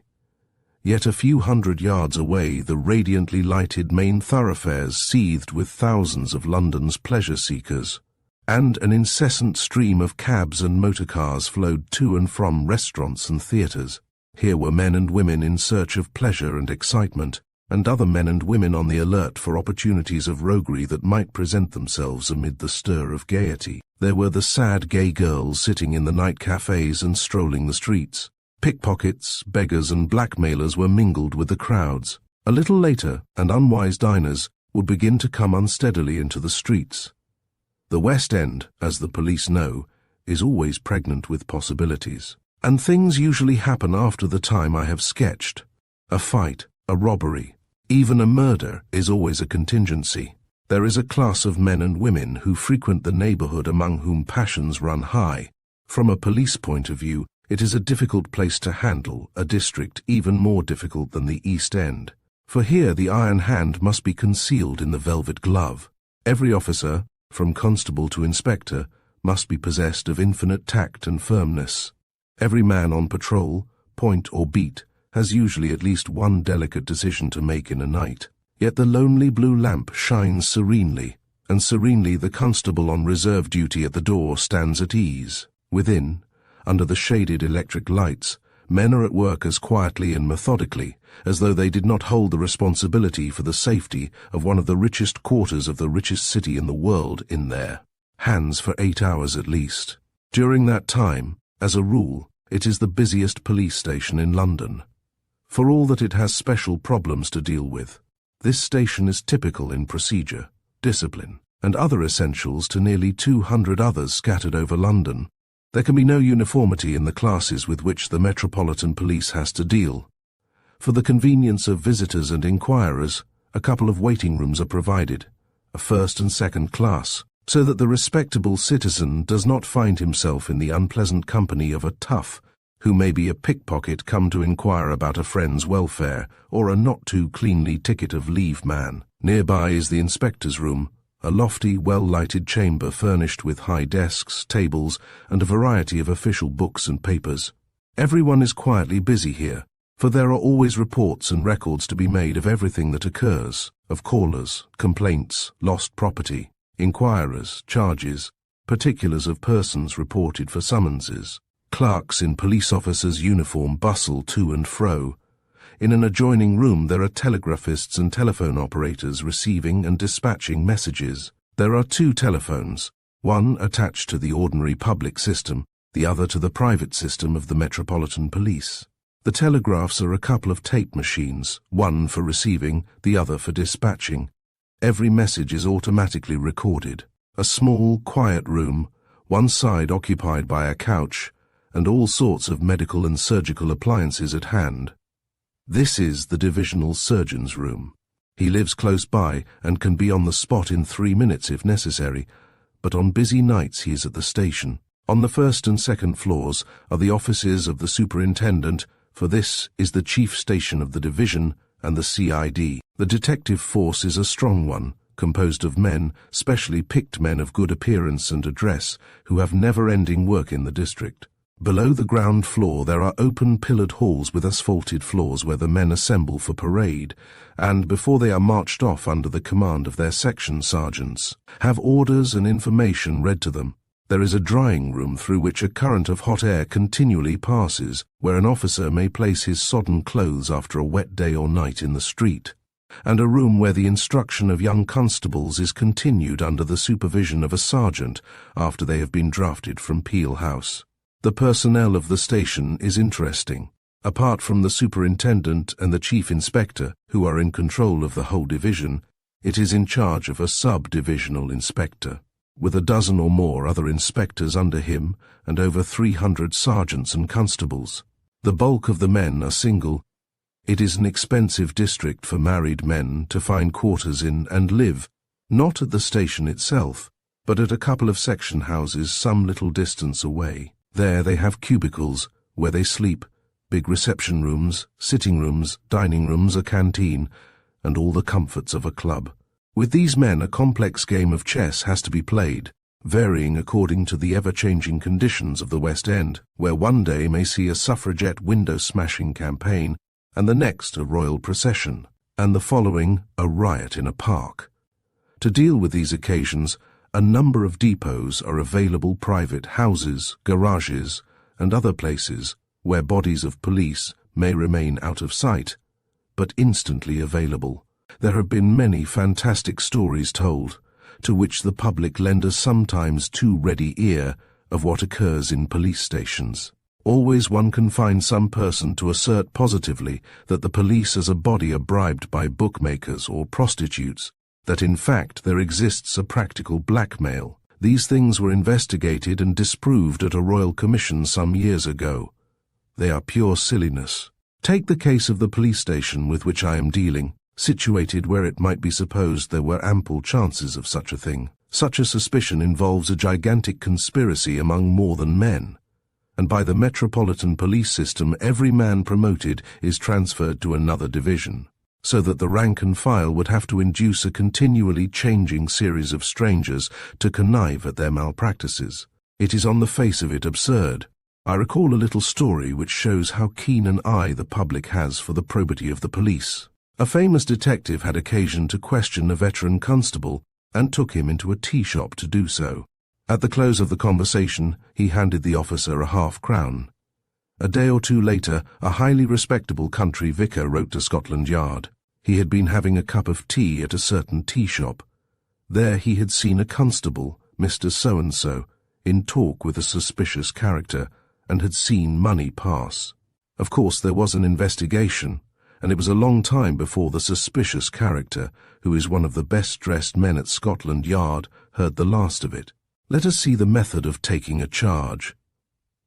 Yet a few hundred yards away, the radiantly lighted main thoroughfares seethed with thousands of London's pleasure seekers, and an incessant stream of cabs and motor cars flowed to and from restaurants and theatres. Here were men and women in search of pleasure and excitement, and other men and women on the alert for opportunities of roguery that might present themselves amid the stir of gaiety. There were the sad gay girls sitting in the night cafes and strolling the streets. Pickpockets, beggars and blackmailers were mingled with the crowds. A little later, and unwise diners would begin to come unsteadily into the streets. The West End, as the police know, is always pregnant with possibilities. And things usually happen after the time I have sketched. A fight, a robbery, even a murder is always a contingency. There is a class of men and women who frequent the neighborhood among whom passions run high. From a police point of view, it is a difficult place to handle, a district even more difficult than the East End. For here the iron hand must be concealed in the velvet glove. Every officer, from constable to inspector, must be possessed of infinite tact and firmness. Every man on patrol, point or beat, has usually at least one delicate decision to make in a night. Yet the lonely blue lamp shines serenely, and serenely the constable on reserve duty at the door stands at ease. Within, under the shaded electric lights, men are at work as quietly and methodically as though they did not hold the responsibility for the safety of one of the richest quarters of the richest city in the world in their hands for 8 hours at least. During that time, as a rule, it is the busiest police station in London. For all that it has special problems to deal with, this station is typical in procedure, discipline, and other essentials to nearly 200 others scattered over London. There can be no uniformity in the classes with which the Metropolitan Police has to deal. For the convenience of visitors and inquirers, a couple of waiting rooms are provided, a first and second class, so that the respectable citizen does not find himself in the unpleasant company of a tough who may be a pickpocket come to inquire about a friend's welfare, or a not-too-cleanly ticket-of-leave man. Nearby is the inspector's room, a lofty, well-lighted chamber furnished with high desks, tables, and a variety of official books and papers. Everyone is quietly busy here, for there are always reports and records to be made of everything that occurs, of callers, complaints, lost property, inquirers, charges, particulars of persons reported for summonses. Clerks in police officers' uniform bustle to and fro. In an adjoining room there are telegraphists and telephone operators receiving and dispatching messages. There are 2 telephones, one attached to the ordinary public system, the other to the private system of the Metropolitan Police. The telegraphs are a couple of tape machines, one for receiving, the other for dispatching. Every message is automatically recorded. A small, quiet room, one side occupied by a couch, and all sorts of medical and surgical appliances at hand. This is the divisional surgeon's room. He lives close by and can be on the spot in 3 minutes if necessary, but on busy nights he is at the station. On the 1st and 2nd floors are the offices of the superintendent, for this is the chief station of the division, and the CID. The detective force is a strong one, composed of men, specially picked men of good appearance and address, who have never-ending work in the district. Below the ground floor there are open pillared halls with asphalted floors where the men assemble for parade, and before they are marched off under the command of their section sergeants, have orders and information read to them. There is a drying room through which a current of hot air continually passes, where an officer may place his sodden clothes after a wet day or night in the street, and a room where the instruction of young constables is continued under the supervision of a sergeant after they have been drafted from Peel House. The personnel of the station is interesting. Apart from the superintendent and the chief inspector, who are in control of the whole division, it is in charge of a sub-divisional inspector, with a dozen or more other inspectors under him and over 300 sergeants and constables. The bulk of the men are single. It is an expensive district for married men to find quarters in and live, not at the station itself, but at a couple of section houses some little distance away. There they have cubicles, where they sleep, big reception rooms, sitting rooms, dining rooms, a canteen, and all the comforts of a club. With these men a complex game of chess has to be played, varying according to the ever-changing conditions of the West End, where one day may see a suffragette window-smashing campaign, and the next a royal procession, and the following a riot in a park. To deal with these occasions, a number of depots are available, private houses, garages, and other places where bodies of police may remain out of sight, but instantly available. There have been many fantastic stories told, to which the public lend a sometimes too ready ear, of what occurs in police stations. Always one can find some person to assert positively that the police as a body are bribed by bookmakers or prostitutes, that in fact there exists a practical blackmail. These things were investigated and disproved at a royal commission some years ago. They are pure silliness. Take the case of the police station with which I am dealing, situated where it might be supposed there were ample chances of such a thing. Such a suspicion involves a gigantic conspiracy among more than men, and by the Metropolitan Police system every man promoted is transferred to another division, so that the rank and file would have to induce a continually changing series of strangers to connive at their malpractices. It is on the face of it absurd. I recall a little story which shows how keen an eye the public has for the probity of the police. A famous detective had occasion to question a veteran constable and took him into a tea shop to do so. At the close of the conversation, he handed the officer a half-crown. A day or two later, a highly respectable country vicar wrote to Scotland Yard. He had been having a cup of tea at a certain tea shop. There he had seen a constable, Mr. So-and-so, in talk with a suspicious character, and had seen money pass. Of course there was an investigation, and it was a long time before the suspicious character, who is one of the best-dressed men at Scotland Yard, heard the last of it. Let us see the method of taking a charge.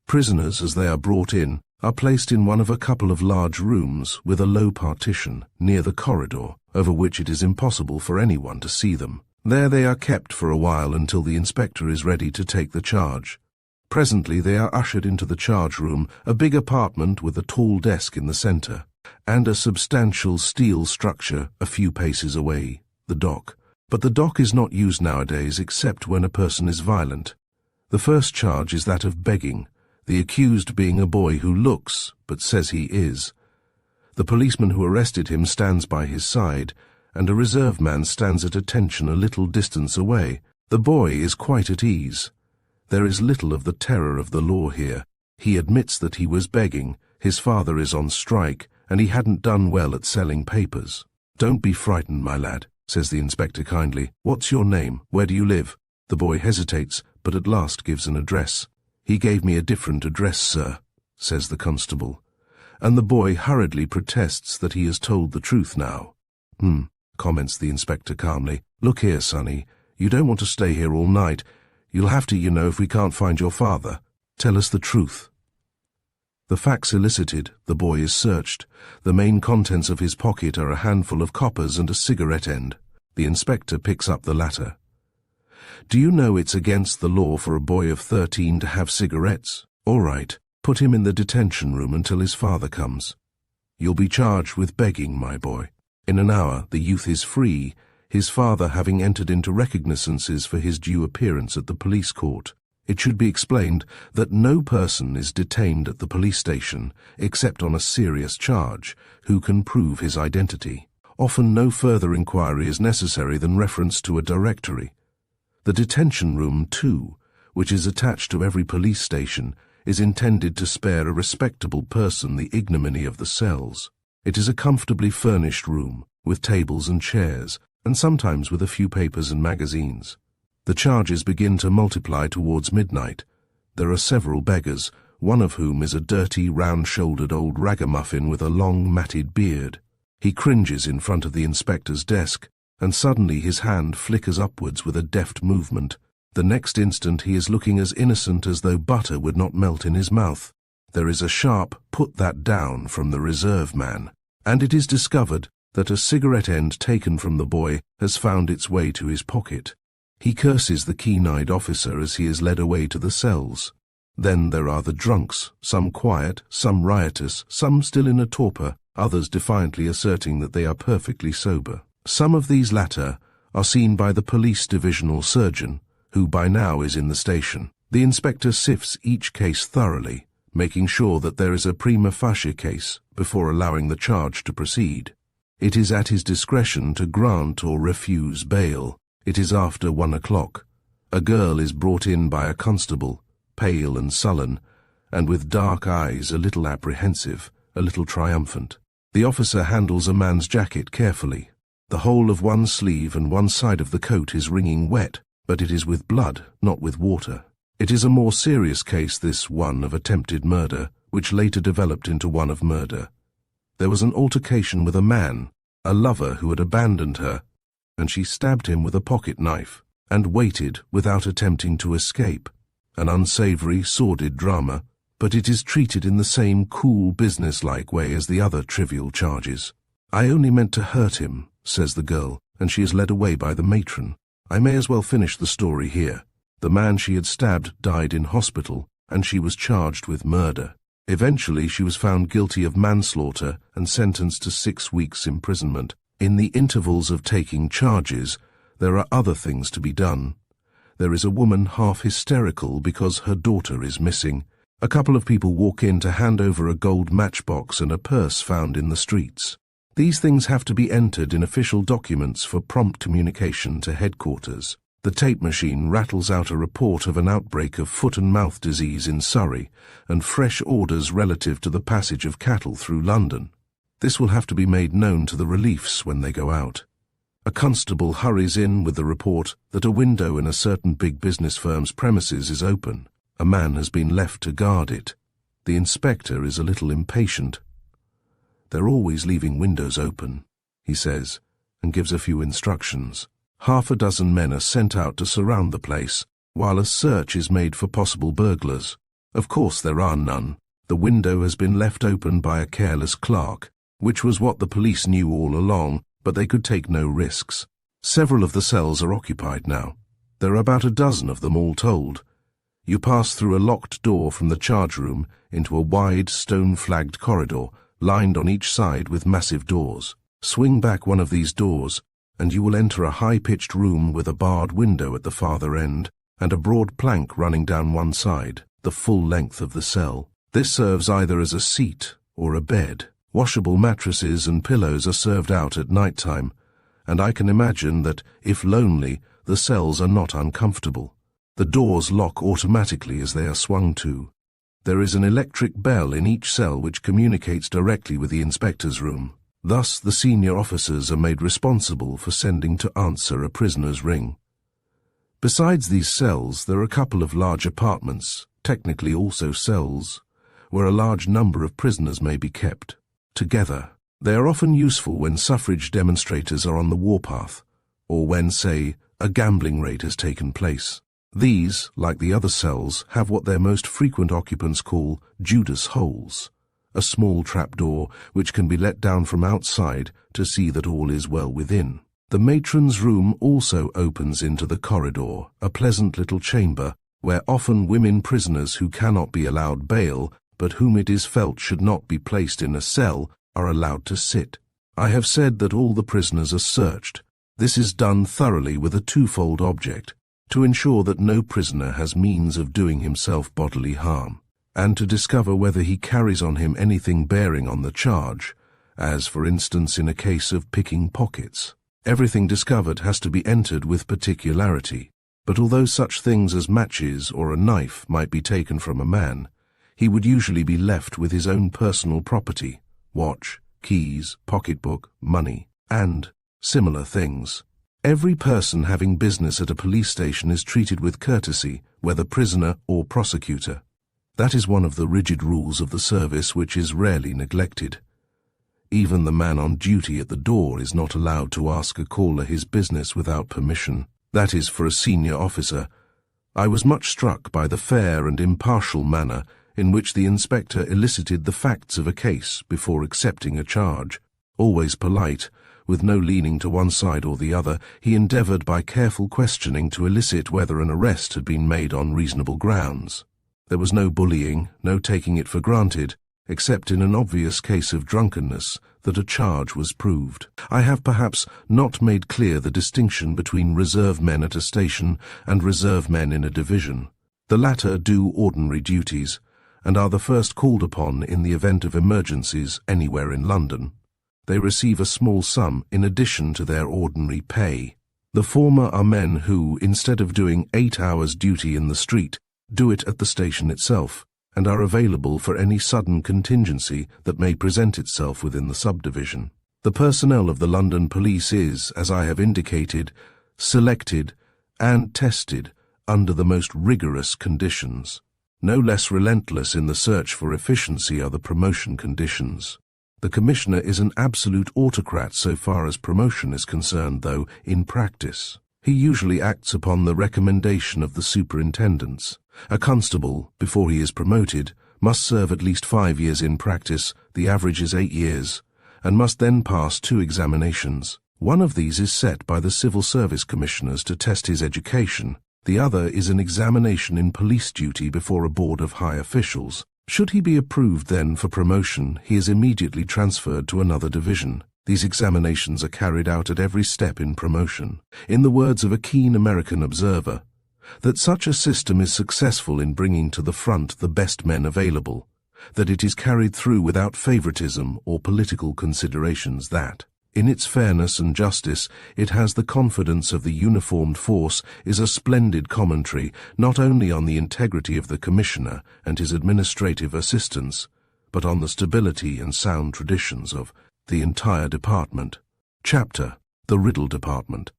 Prisoners, as they are brought in, are placed in one of a couple of large rooms with a low partition near the corridor, over which it is impossible for anyone to see them. There they are kept for a while until the inspector is ready to take the charge. Presently they are ushered into the charge room, a big apartment with a tall desk in the center, and a substantial steel structure a few paces away, the dock. But the dock is not used nowadays except when a person is violent. The first charge is that of begging, the accused being a boy who looks, but says he is. The policeman who arrested him stands by his side, and a reserve man stands at attention a little distance away. The boy is quite at ease. There is little of the terror of the law here. He admits that he was begging, his father is on strike, and he hadn't done well at selling papers. "Don't be frightened, my lad," says the inspector kindly. "What's your name? Where do you live?" The boy hesitates, but at last gives an address. "He gave me a different address, sir," says the constable. And the boy hurriedly protests that he has told the truth now. Comments the inspector calmly. "Look here, sonny, you don't want to stay here all night. You'll have to, if we can't find your father. Tell us the truth." The facts elicited, the boy is searched. The main contents of his pocket are a handful of coppers and a cigarette end. The inspector picks up the latter. "Do you know it's against the law for a boy of 13 to have cigarettes? All right, put him in the detention room until his father comes. You'll be charged with begging, my boy." In an hour the youth is free, his father having entered into recognizances for his due appearance at the police court. It should be explained that no person is detained at the police station, except on a serious charge, who can prove his identity. Often no further inquiry is necessary than reference to a directory. The detention room, too, which is attached to every police station, is intended to spare a respectable person the ignominy of the cells. It is a comfortably furnished room, with tables and chairs, and sometimes with a few papers and magazines. The charges begin to multiply towards midnight. There are several beggars, one of whom is a dirty, round-shouldered old ragamuffin with a long, matted beard. He cringes in front of the inspector's desk, and suddenly his hand flickers upwards with a deft movement. The next instant he is looking as innocent as though butter would not melt in his mouth. There is a sharp "put that down" from the reserve man, and it is discovered that a cigarette end taken from the boy has found its way to his pocket. He curses the keen-eyed officer as he is led away to the cells. Then there are the drunks, some quiet, some riotous, some still in a torpor, others defiantly asserting that they are perfectly sober. Some of these latter are seen by the police divisional surgeon, who by now is in the station. The inspector sifts each case thoroughly, making sure that there is a prima facie case before allowing the charge to proceed. It is at his discretion to grant or refuse bail. It is after 1 o'clock. A girl is brought in by a constable, pale and sullen, and with dark eyes, a little apprehensive, a little triumphant. The officer handles a man's jacket carefully. The whole of one sleeve and one side of the coat is wringing wet, but it is with blood, not with water. It is a more serious case, this one of attempted murder, which later developed into one of murder. There was an altercation with a man, a lover who had abandoned her, and she stabbed him with a pocket knife, and waited without attempting to escape. An unsavory, sordid drama, but it is treated in the same cool, business-like way as the other trivial charges. "I only meant to hurt him," says the girl, and she is led away by the matron. I may as well finish the story here. The man she had stabbed died in hospital, and she was charged with murder. Eventually she was found guilty of manslaughter and sentenced to 6 weeks' imprisonment. In the intervals of taking charges, there are other things to be done. There is a woman half hysterical because her daughter is missing. A couple of people walk in to hand over a gold matchbox and a purse found in the streets. These things have to be entered in official documents for prompt communication to headquarters. The tape machine rattles out a report of an outbreak of foot and mouth disease in Surrey and fresh orders relative to the passage of cattle through London. This will have to be made known to the reliefs when they go out. A constable hurries in with the report that a window in a certain big business firm's premises is open. A man has been left to guard it. The inspector is a little impatient. "They're always leaving windows open," he says, and gives a few instructions. 6 men are sent out to surround the place, while a search is made for possible burglars. Of course there are none. The window has been left open by a careless clerk, which was what the police knew all along, but they could take no risks. Several of the cells are occupied now. There are about a dozen of them all told. You pass through a locked door from the charge room into a wide, stone-flagged corridor, lined on each side with massive doors. Swing back one of these doors, and you will enter a high-pitched room with a barred window at the farther end and a broad plank running down one side, the full length of the cell. This serves either as a seat or a bed. Washable mattresses and pillows are served out at night time, and I can imagine that, if lonely, the cells are not uncomfortable. The doors lock automatically as they are swung to. There is an electric bell in each cell which communicates directly with the inspector's room. Thus, the senior officers are made responsible for sending to answer a prisoner's ring. Besides these cells, there are a couple of large apartments, technically also cells, where a large number of prisoners may be kept together. They are often useful when suffrage demonstrators are on the warpath, or when, say, a gambling raid has taken place. These, like the other cells, have what their most frequent occupants call Judas holes, a small trapdoor which can be let down from outside to see that all is well within. The matron's room also opens into the corridor, a pleasant little chamber where often women prisoners who cannot be allowed bail, but whom it is felt should not be placed in a cell, are allowed to sit. I have said that all the prisoners are searched. This is done thoroughly with a twofold object: to ensure that no prisoner has means of doing himself bodily harm, and to discover whether he carries on him anything bearing on the charge, as for instance in a case of picking pockets. Everything discovered has to be entered with particularity, but although such things as matches or a knife might be taken from a man, he would usually be left with his own personal property: watch, keys, pocketbook, money, and similar things. Every person having business at a police station is treated with courtesy, whether prisoner or prosecutor. That is one of the rigid rules of the service which is rarely neglected. Even the man on duty at the door is not allowed to ask a caller his business without permission. That is for a senior officer. I was much struck by the fair and impartial manner in which the inspector elicited the facts of a case before accepting a charge. Always polite, with no leaning to one side or the other, he endeavored by careful questioning to elicit whether an arrest had been made on reasonable grounds. There was no bullying, no taking it for granted, except in an obvious case of drunkenness, that a charge was proved. I have perhaps not made clear the distinction between reserve men at a station and reserve men in a division. The latter do ordinary duties, and are the first called upon in the event of emergencies anywhere in London. They receive a small sum in addition to their ordinary pay. The former are men who, instead of doing 8 hours duty in the street, do it at the station itself, and are available for any sudden contingency that may present itself within the subdivision. The personnel of the London Police is, as I have indicated, selected and tested under the most rigorous conditions. No less relentless in the search for efficiency are the promotion conditions. The Commissioner is an absolute autocrat so far as promotion is concerned, though, in practice. He usually acts upon the recommendation of the superintendents. A constable, before he is promoted, must serve at least 5 years in practice, the average is 8 years, and must then pass 2 examinations. One of these is set by the Civil Service Commissioners to test his education. The other is an examination in police duty before a board of high officials. Should he be approved then for promotion, he is immediately transferred to another division. These examinations are carried out at every step in promotion. In the words of a keen American observer, that such a system is successful in bringing to the front the best men available, that it is carried through without favoritism or political considerations, that, in its fairness and justice, it has the confidence of the uniformed force, is a splendid commentary not only on the integrity of the Commissioner and his administrative assistants, but on the stability and sound traditions of the entire department. Chapter: The Riddle Department.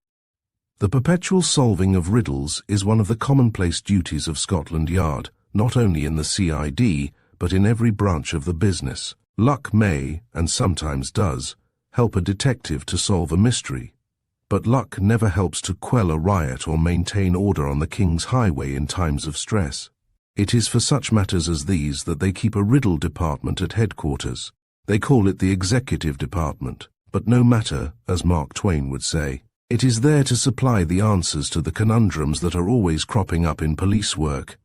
The perpetual solving of riddles is one of the commonplace duties of Scotland Yard, not only in the CID, but in every branch of the business. Luck may, and sometimes does, help a detective to solve a mystery, but luck never helps to quell a riot or maintain order on the King's highway in times of stress. It is for such matters as these that they keep a riddle department at headquarters. They call it the executive department, but no matter, as Mark Twain would say. It is there to supply the answers to the conundrums that are always cropping up in police work.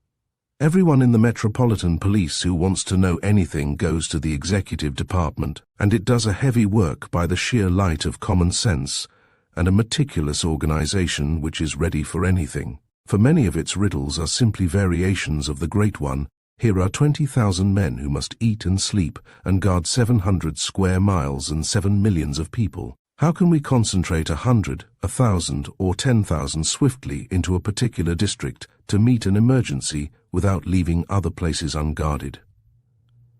Everyone in the Metropolitan Police who wants to know anything goes to the executive department, and it does a heavy work by the sheer light of common sense and a meticulous organization which is ready for anything. For many of its riddles are simply variations of the great one. Here are 20,000 men who must eat and sleep and guard 700 square miles and 7 millions of people. How can we concentrate 100, 1,000, or 10,000 swiftly into a particular district to meet an emergency without leaving other places unguarded?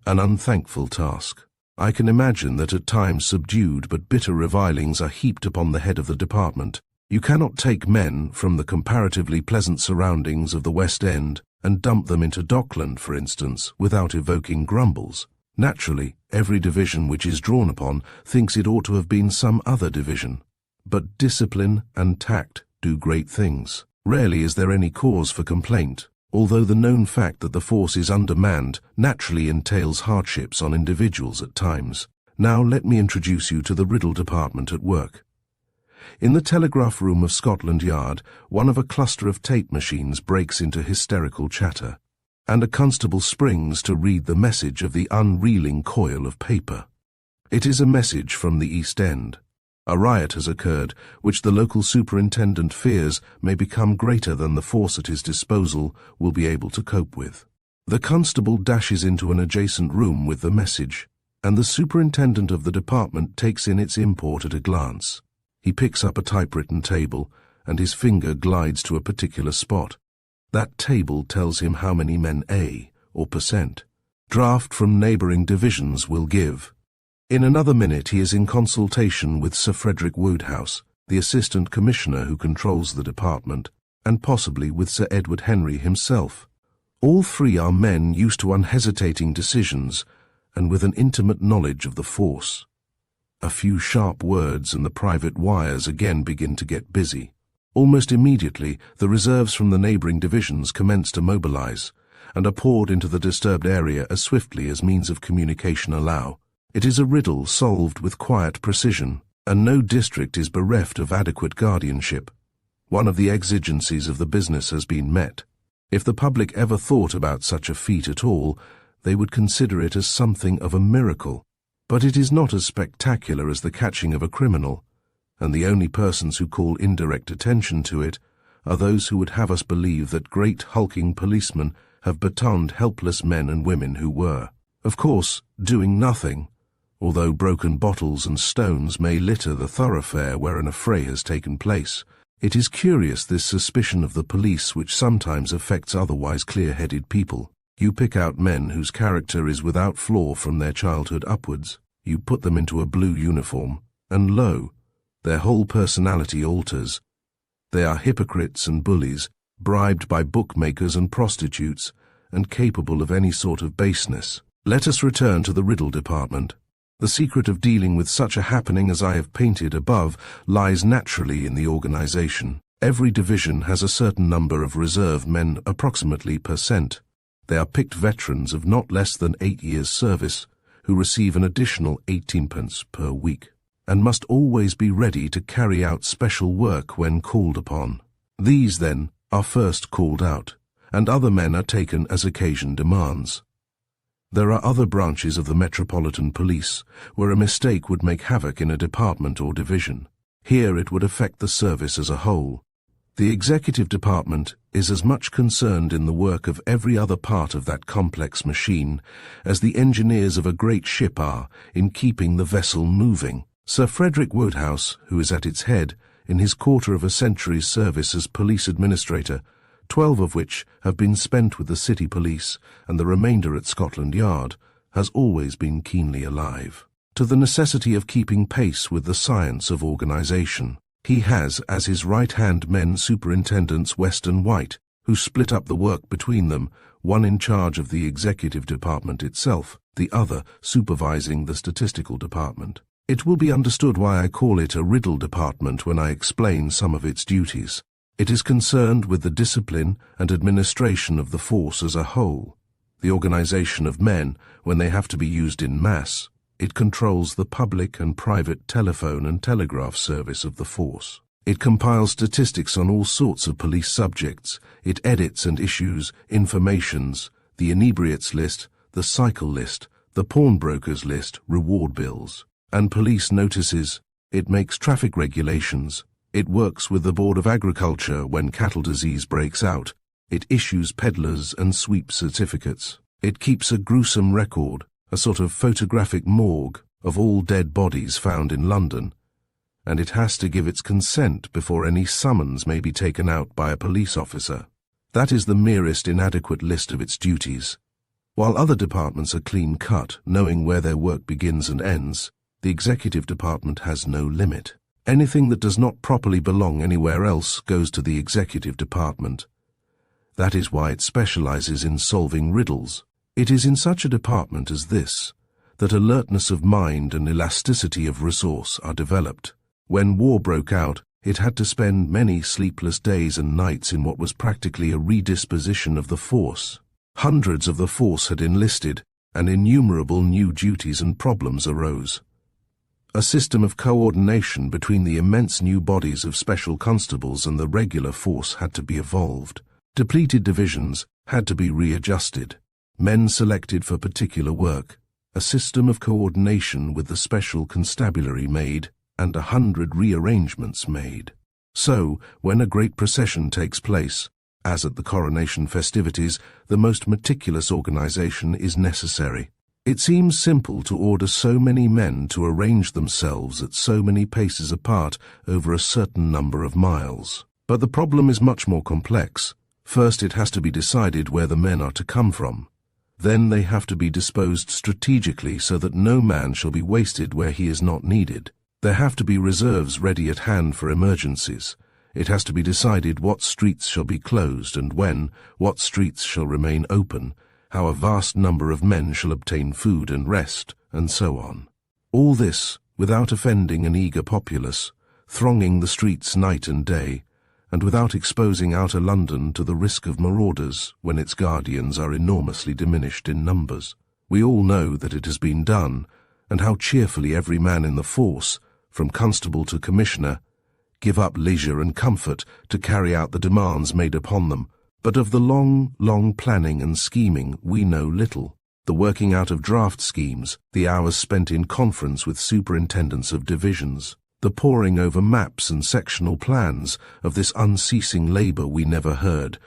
An unthankful task. I can imagine that at times subdued but bitter revilings are heaped upon the head of the department. You cannot take men from the comparatively pleasant surroundings of the West End and dump them into Dockland, for instance, without evoking grumbles. Naturally, every division which is drawn upon thinks it ought to have been some other division. But discipline and tact do great things. Rarely is there any cause for complaint, although the known fact that the force is undermanned naturally entails hardships on individuals at times. Now let me introduce you to the riddle department at work. In the telegraph room of Scotland Yard, one of a cluster of tape machines breaks into hysterical chatter, and a constable springs to read the message of the unreeling coil of paper. It is a message from the East End. A riot has occurred, which the local superintendent fears may become greater than the force at his disposal will be able to cope with. The constable dashes into an adjacent room with the message, and the superintendent of the department takes in its import at a glance. He picks up a typewritten table, and his finger glides to a particular spot. That table tells him how many men A, or percent, draft from neighbouring divisions will give. In another minute he is in consultation with Sir Frederick Wodehouse, the Assistant Commissioner who controls the department, and possibly with Sir Edward Henry himself. All three are men used to unhesitating decisions, and with an intimate knowledge of the force. A few sharp words and the private wires again begin to get busy. Almost immediately, the reserves from the neighbouring divisions commence to mobilize, and are poured into the disturbed area as swiftly as means of communication allow. It is a riddle solved with quiet precision, and no district is bereft of adequate guardianship. One of the exigencies of the business has been met. If the public ever thought about such a feat at all, they would consider it as something of a miracle. But it is not as spectacular as the catching of a criminal, and the only persons who call indirect attention to it are those who would have us believe that great hulking policemen have batoned helpless men and women who were, of course, doing nothing, although broken bottles and stones may litter the thoroughfare where an affray has taken place. It is curious, this suspicion of the police which sometimes affects otherwise clear-headed people. You pick out men whose character is without flaw from their childhood upwards. You put them into a blue uniform, and lo, their whole personality alters. They are hypocrites and bullies, bribed by bookmakers and prostitutes, and capable of any sort of baseness. Let us return to the riddle department. The secret of dealing with such a happening as I have painted above lies naturally in the organization. Every division has a certain number of reserve men, approximately %. They are picked veterans of not less than 8 years' service, who receive an additional 18p per week, and must always be ready to carry out special work when called upon. These, then, are first called out, and other men are taken as occasion demands. There are other branches of the Metropolitan Police where a mistake would make havoc in a department or division. Here it would affect the service as a whole. The executive department is as much concerned in the work of every other part of that complex machine as the engineers of a great ship are in keeping the vessel moving. Sir Frederick Wodehouse, who is at its head, in his quarter of a century's service as police administrator, 12 of which have been spent with the city police and the remainder at Scotland Yard, has always been keenly alive to the necessity of keeping pace with the science of organization. He has as his right-hand men superintendents West and White, who split up the work between them, one in charge of the executive department itself, the other supervising the statistical department. It will be understood why I call it a riddle department when I explain some of its duties. It is concerned with the discipline and administration of the force as a whole, the organization of men when they have to be used in mass. It controls the public and private telephone and telegraph service of the force. It compiles statistics on all sorts of police subjects. It edits and issues informations, the inebriates list, the cycle list, the pawnbrokers list, reward bills, and police notices. It makes traffic regulations. It works with the Board of Agriculture when cattle disease breaks out. It issues peddlers and sweep certificates. It keeps a gruesome record, a sort of photographic morgue, of all dead bodies found in London, and it has to give its consent before any summons may be taken out by a police officer. That is the merest inadequate list of its duties. While other departments are clean-cut, knowing where their work begins and ends, the executive department has no limit. Anything that does not properly belong anywhere else goes to the executive department. That is why it specializes in solving riddles. It is in such a department as this that alertness of mind and elasticity of resource are developed. When war broke out, it had to spend many sleepless days and nights in what was practically a redisposition of the force. Hundreds of the force had enlisted, and innumerable new duties and problems arose. A system of coordination between the immense new bodies of special constables and the regular force had to be evolved. Depleted divisions had to be readjusted. Men selected for particular work. A system of coordination with the special constabulary made, and 100 rearrangements made. So, when a great procession takes place, as at the coronation festivities, the most meticulous organization is necessary. It seems simple to order so many men to arrange themselves at so many paces apart over a certain number of miles. But the problem is much more complex. First, it has to be decided where the men are to come from. Then they have to be disposed strategically so that no man shall be wasted where he is not needed. There have to be reserves ready at hand for emergencies. It has to be decided what streets shall be closed and when, what streets shall remain open, how a vast number of men shall obtain food and rest, and so on. All this without offending an eager populace, thronging the streets night and day, and without exposing outer London to the risk of marauders when its guardians are enormously diminished in numbers. We all know that it has been done, and how cheerfully every man in the force, from constable to commissioner, give up leisure and comfort to carry out the demands made upon them. But of the long planning and scheming we know little. The working out of draft schemes, the hours spent in conference with superintendents of divisions, the poring over maps and sectional plans, of this unceasing labor we never heard,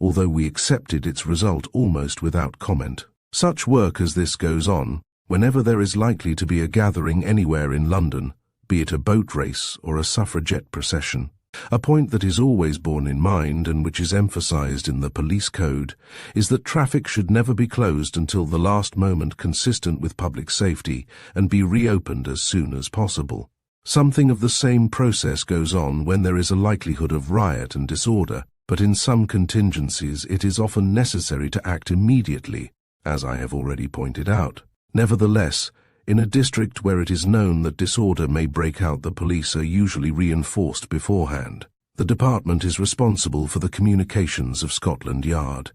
although we accepted its result almost without comment. Such work as this goes on whenever there is likely to be a gathering anywhere in London, be it a boat race or a suffragette procession. A point that is always borne in mind and which is emphasized in the police code is that traffic should never be closed until the last moment consistent with public safety and be reopened as soon as possible. Something of the same process goes on when there is a likelihood of riot and disorder, but in some contingencies it is often necessary to act immediately, as I have already pointed out. Nevertheless, in a district where it is known that disorder may break out, the police are usually reinforced beforehand. The department is responsible for the communications of Scotland Yard.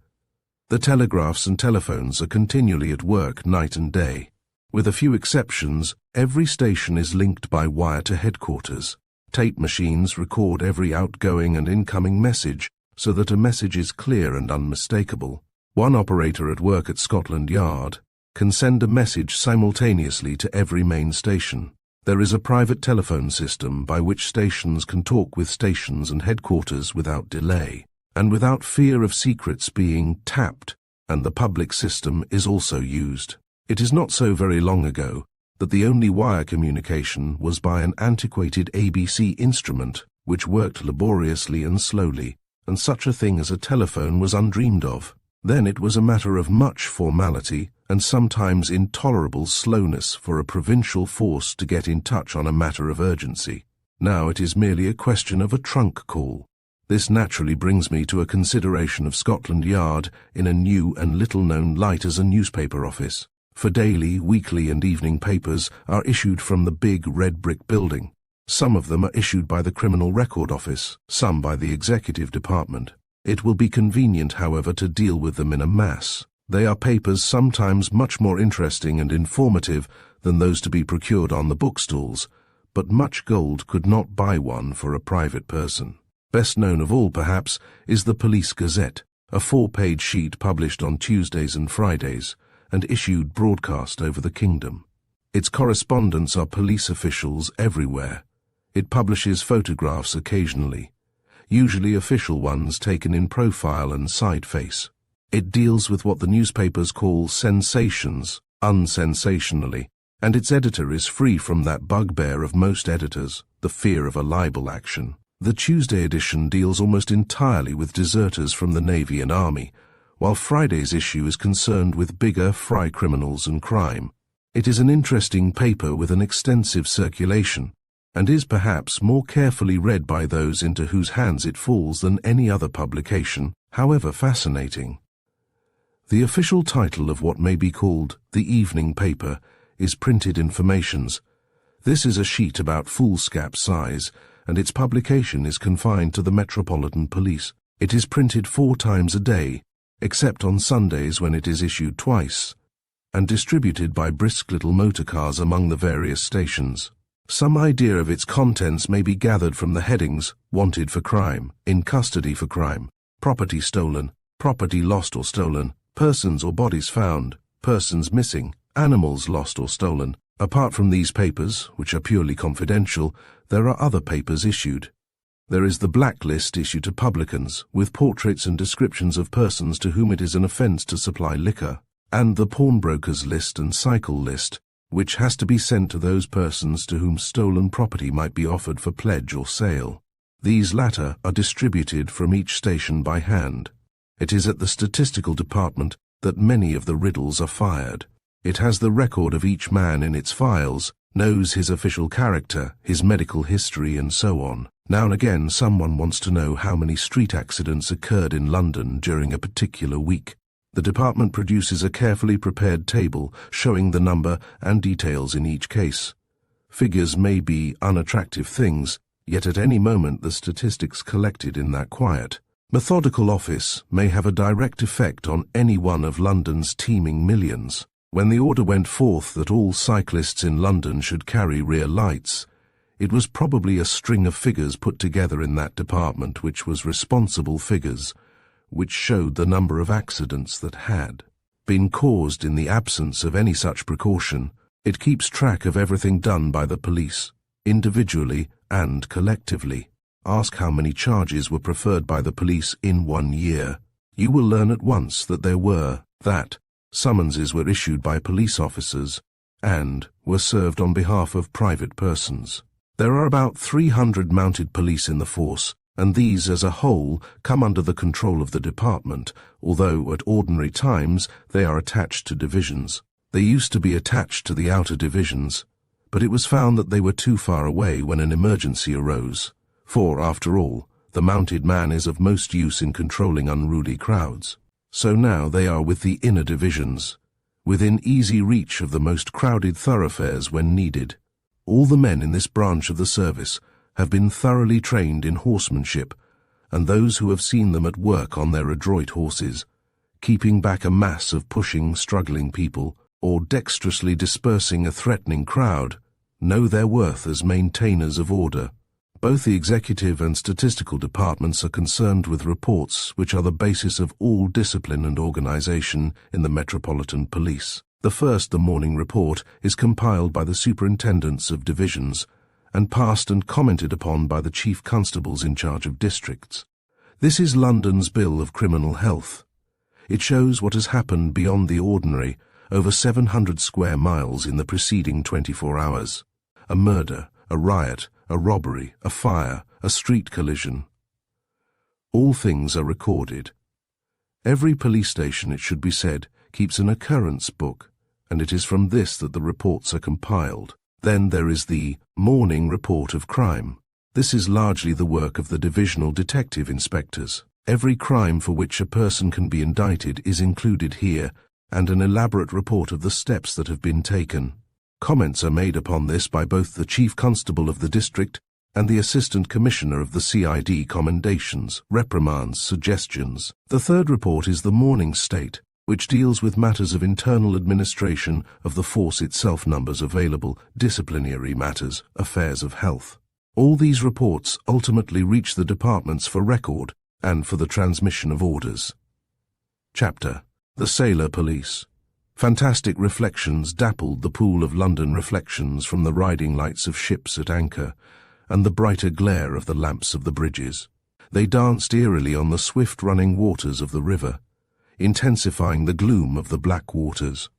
The telegraphs and telephones are continually at work night and day. With a few exceptions, every station is linked by wire to headquarters. Tape machines record every outgoing and incoming message so that a message is clear and unmistakable. One operator at work at Scotland Yard can send a message simultaneously to every main station. There is a private telephone system by which stations can talk with stations and headquarters without delay, and without fear of secrets being tapped, and the public system is also used. It is not so very long ago that the only wire communication was by an antiquated ABC instrument which worked laboriously and slowly, and such a thing as a telephone was undreamed of. Then it was a matter of much formality and sometimes intolerable slowness for a provincial force to get in touch on a matter of urgency. Now it is merely a question of a trunk call. This naturally brings me to a consideration of Scotland Yard in a new and little-known light as a newspaper office. For daily, weekly and evening papers are issued from the big red brick building. Some of them are issued by the Criminal Record Office, some by the Executive Department. It will be convenient, however, to deal with them in a mass. They are papers sometimes much more interesting and informative than those to be procured on the bookstalls, but much gold could not buy one for a private person. Best known of all, perhaps, is the Police Gazette, a 4-page sheet published on Tuesdays and Fridays and issued broadcast over the kingdom. Its correspondents are police officials everywhere. It publishes photographs occasionally, usually official ones taken in profile and side face. It deals with what the newspapers call sensations, unsensationally, and its editor is free from that bugbear of most editors, the fear of a libel action. The Tuesday edition deals almost entirely with deserters from the Navy and Army, while Friday's issue is concerned with bigger fry criminals and crime. It is an interesting paper with an extensive circulation, and is perhaps more carefully read by those into whose hands it falls than any other publication, however fascinating. The official title of what may be called the evening paper is Printed Informations. This is a sheet about foolscap size, and its publication is confined to the Metropolitan Police. It is printed 4 times a day, except on Sundays when it is issued twice, and distributed by brisk little motor cars among the various stations. Some idea of its contents may be gathered from the headings: wanted for crime, in custody for crime, property stolen, property lost or stolen, persons or bodies found, persons missing, animals lost or stolen. Apart from these papers, which are purely confidential, there are other papers issued. There is the blacklist issued to publicans, with portraits and descriptions of persons to whom it is an offence to supply liquor, and the pawnbrokers list and cycle list, which has to be sent to those persons to whom stolen property might be offered for pledge or sale. These latter are distributed from each station by hand. It is at the statistical department that many of the riddles are fired. It has the record of each man in its files, knows his official character, his medical history, and so on. Now and again someone wants to know how many street accidents occurred in London during a particular week. The department produces a carefully prepared table showing the number and details in each case. Figures may be unattractive things, yet at any moment the statistics collected in that quiet, methodical office may have a direct effect on any one of London's teeming millions. When the order went forth that all cyclists in London should carry rear lights, it was probably a string of figures put together in that department which was responsible figures, which showed the number of accidents that had been caused in the absence of any such precaution. It keeps track of everything done by the police, individually and collectively. Ask how many charges were preferred by the police in 1 year. You will learn at once that there were, that summonses were issued by police officers and were served on behalf of private persons. There are about 300 mounted police in the force, and these as a whole come under the control of the department, although at ordinary times they are attached to divisions. They used to be attached to the outer divisions, but it was found that they were too far away when an emergency arose, for, after all, the mounted man is of most use in controlling unruly crowds. So now they are with the inner divisions, within easy reach of the most crowded thoroughfares when needed. All the men in this branch of the service have been thoroughly trained in horsemanship, and those who have seen them at work on their adroit horses, keeping back a mass of pushing, struggling people, or dexterously dispersing a threatening crowd, know their worth as maintainers of order. Both the executive and statistical departments are concerned with reports which are the basis of all discipline and organization in the Metropolitan Police. The first, the morning report, is compiled by the superintendents of divisions and passed and commented upon by the chief constables in charge of districts. This is London's bill of criminal health. It shows what has happened beyond the ordinary over 700 square miles in the preceding 24 hours. A murder, a riot, a robbery, a fire, a street collision. All things are recorded. Every police station, it should be said, keeps an occurrence book, and it is from this that the reports are compiled. Then there is the morning report of crime. This is largely the work of the divisional detective inspectors. Every crime for which a person can be indicted is included here, and an elaborate report of the steps that have been taken. Comments are made upon this by both the Chief Constable of the district and the Assistant Commissioner of the CID. Commendations, reprimands, suggestions. The third report is the morning state, which deals with matters of internal administration of the force itself, numbers available, disciplinary matters, affairs of health. All these reports ultimately reach the departments for record and for the transmission of orders. Chapter: The Sailor Police. Fantastic reflections dappled the pool of London reflections from the riding lights of ships at anchor and the brighter glare of the lamps of the bridges. They danced eerily on the swift-running waters of the river, intensifying the gloom of the black waters.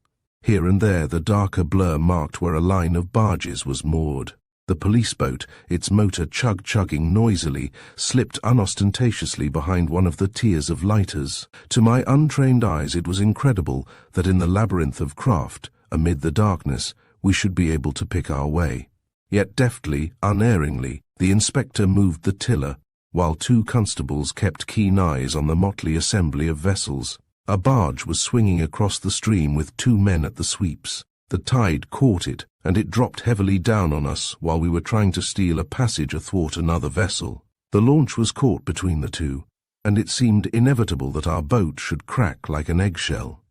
Here and there the darker blur marked where a line of barges was moored. The police boat, its motor chug-chugging noisily, slipped unostentatiously behind one of the tiers of lighters. To my untrained eyes it was incredible that in the labyrinth of craft, amid the darkness, we should be able to pick our way. Yet deftly, unerringly, the inspector moved the tiller, while two constables kept keen eyes on the motley assembly of vessels. A barge was swinging across the stream with two men at the sweeps. The tide caught it, and it dropped heavily down on us while we were trying to steal a passage athwart another vessel. The launch was caught between the two, and it seemed inevitable that our boat should crack like an eggshell.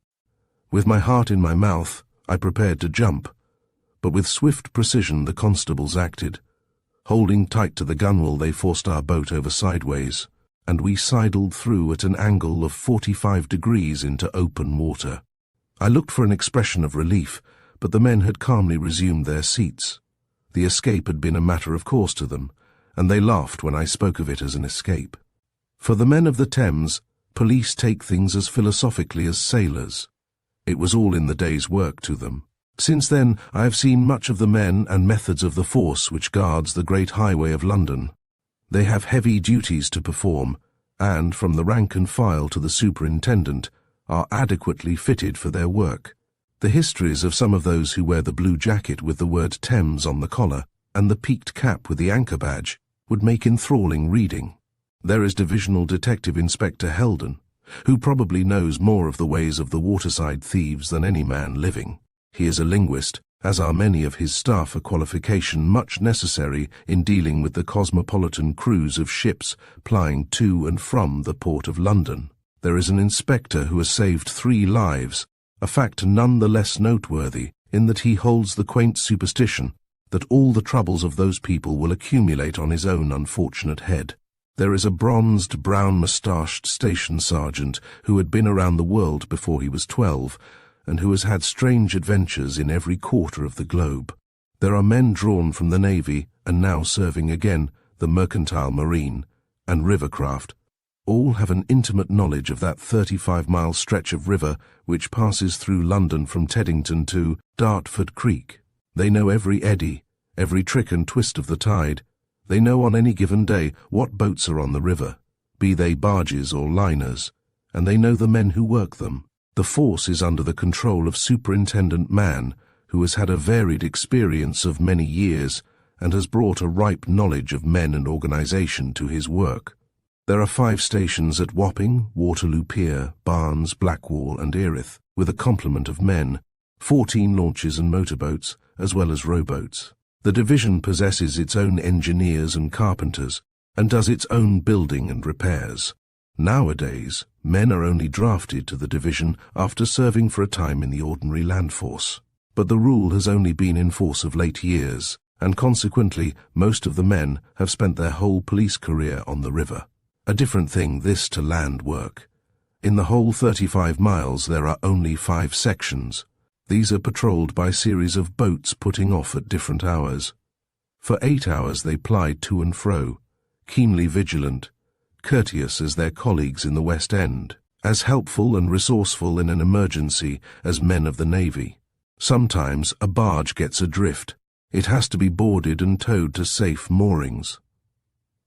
With my heart in my mouth, I prepared to jump, but with swift precision the constables acted. Holding tight to the gunwale, they forced our boat over sideways, and we sidled through at an angle of 45 degrees into open water. I looked for an expression of relief, but the men had calmly resumed their seats. The escape had been a matter of course to them, and they laughed when I spoke of it as an escape. For the men of the Thames, police take things as philosophically as sailors. It was all in the day's work to them. Since then, I have seen much of the men and methods of the force which guards the great highway of London. They have heavy duties to perform, and, from the rank and file to the superintendent, are adequately fitted for their work. The histories of some of those who wear the blue jacket with the word Thames on the collar and the peaked cap with the anchor badge would make enthralling reading. There is Divisional Detective Inspector Heldon, who probably knows more of the ways of the waterside thieves than any man living. He is a linguist, as are many of his staff, a qualification much necessary in dealing with the cosmopolitan crews of ships plying to and from the port of London. There is an inspector who has saved 3 lives, a fact none the less noteworthy in that he holds the quaint superstition that all the troubles of those people will accumulate on his own unfortunate head. There is a bronzed, brown-moustached station sergeant who had been around the world before he was 12, and who has had strange adventures in every quarter of the globe. There are men drawn from the Navy, and now serving again, the mercantile marine, and rivercraft. All have an intimate knowledge of that 35-mile stretch of river which passes through London from Teddington to Dartford Creek. They know every eddy, every trick and twist of the tide. They know on any given day what boats are on the river, be they barges or liners, and they know the men who work them. The force is under the control of Superintendent Mann, who has had a varied experience of many years and has brought a ripe knowledge of men and organization to his work. There are 5 stations at Wapping, Waterloo Pier, Barnes, Blackwall and Erith, with a complement of men, 14 launches and motorboats, as well as rowboats. The division possesses its own engineers and carpenters, and does its own building and repairs. Nowadays, men are only drafted to the division after serving for a time in the ordinary land force. But the rule has only been in force of late years, and consequently most of the men have spent their whole police career on the river. A different thing this to land work. In the whole 35 miles there are only 5 sections. These are patrolled by series of boats putting off at different hours. For 8 hours they ply to and fro, keenly vigilant, courteous as their colleagues in the West End, as helpful and resourceful in an emergency as men of the Navy. Sometimes a barge gets adrift. It has to be boarded and towed to safe moorings.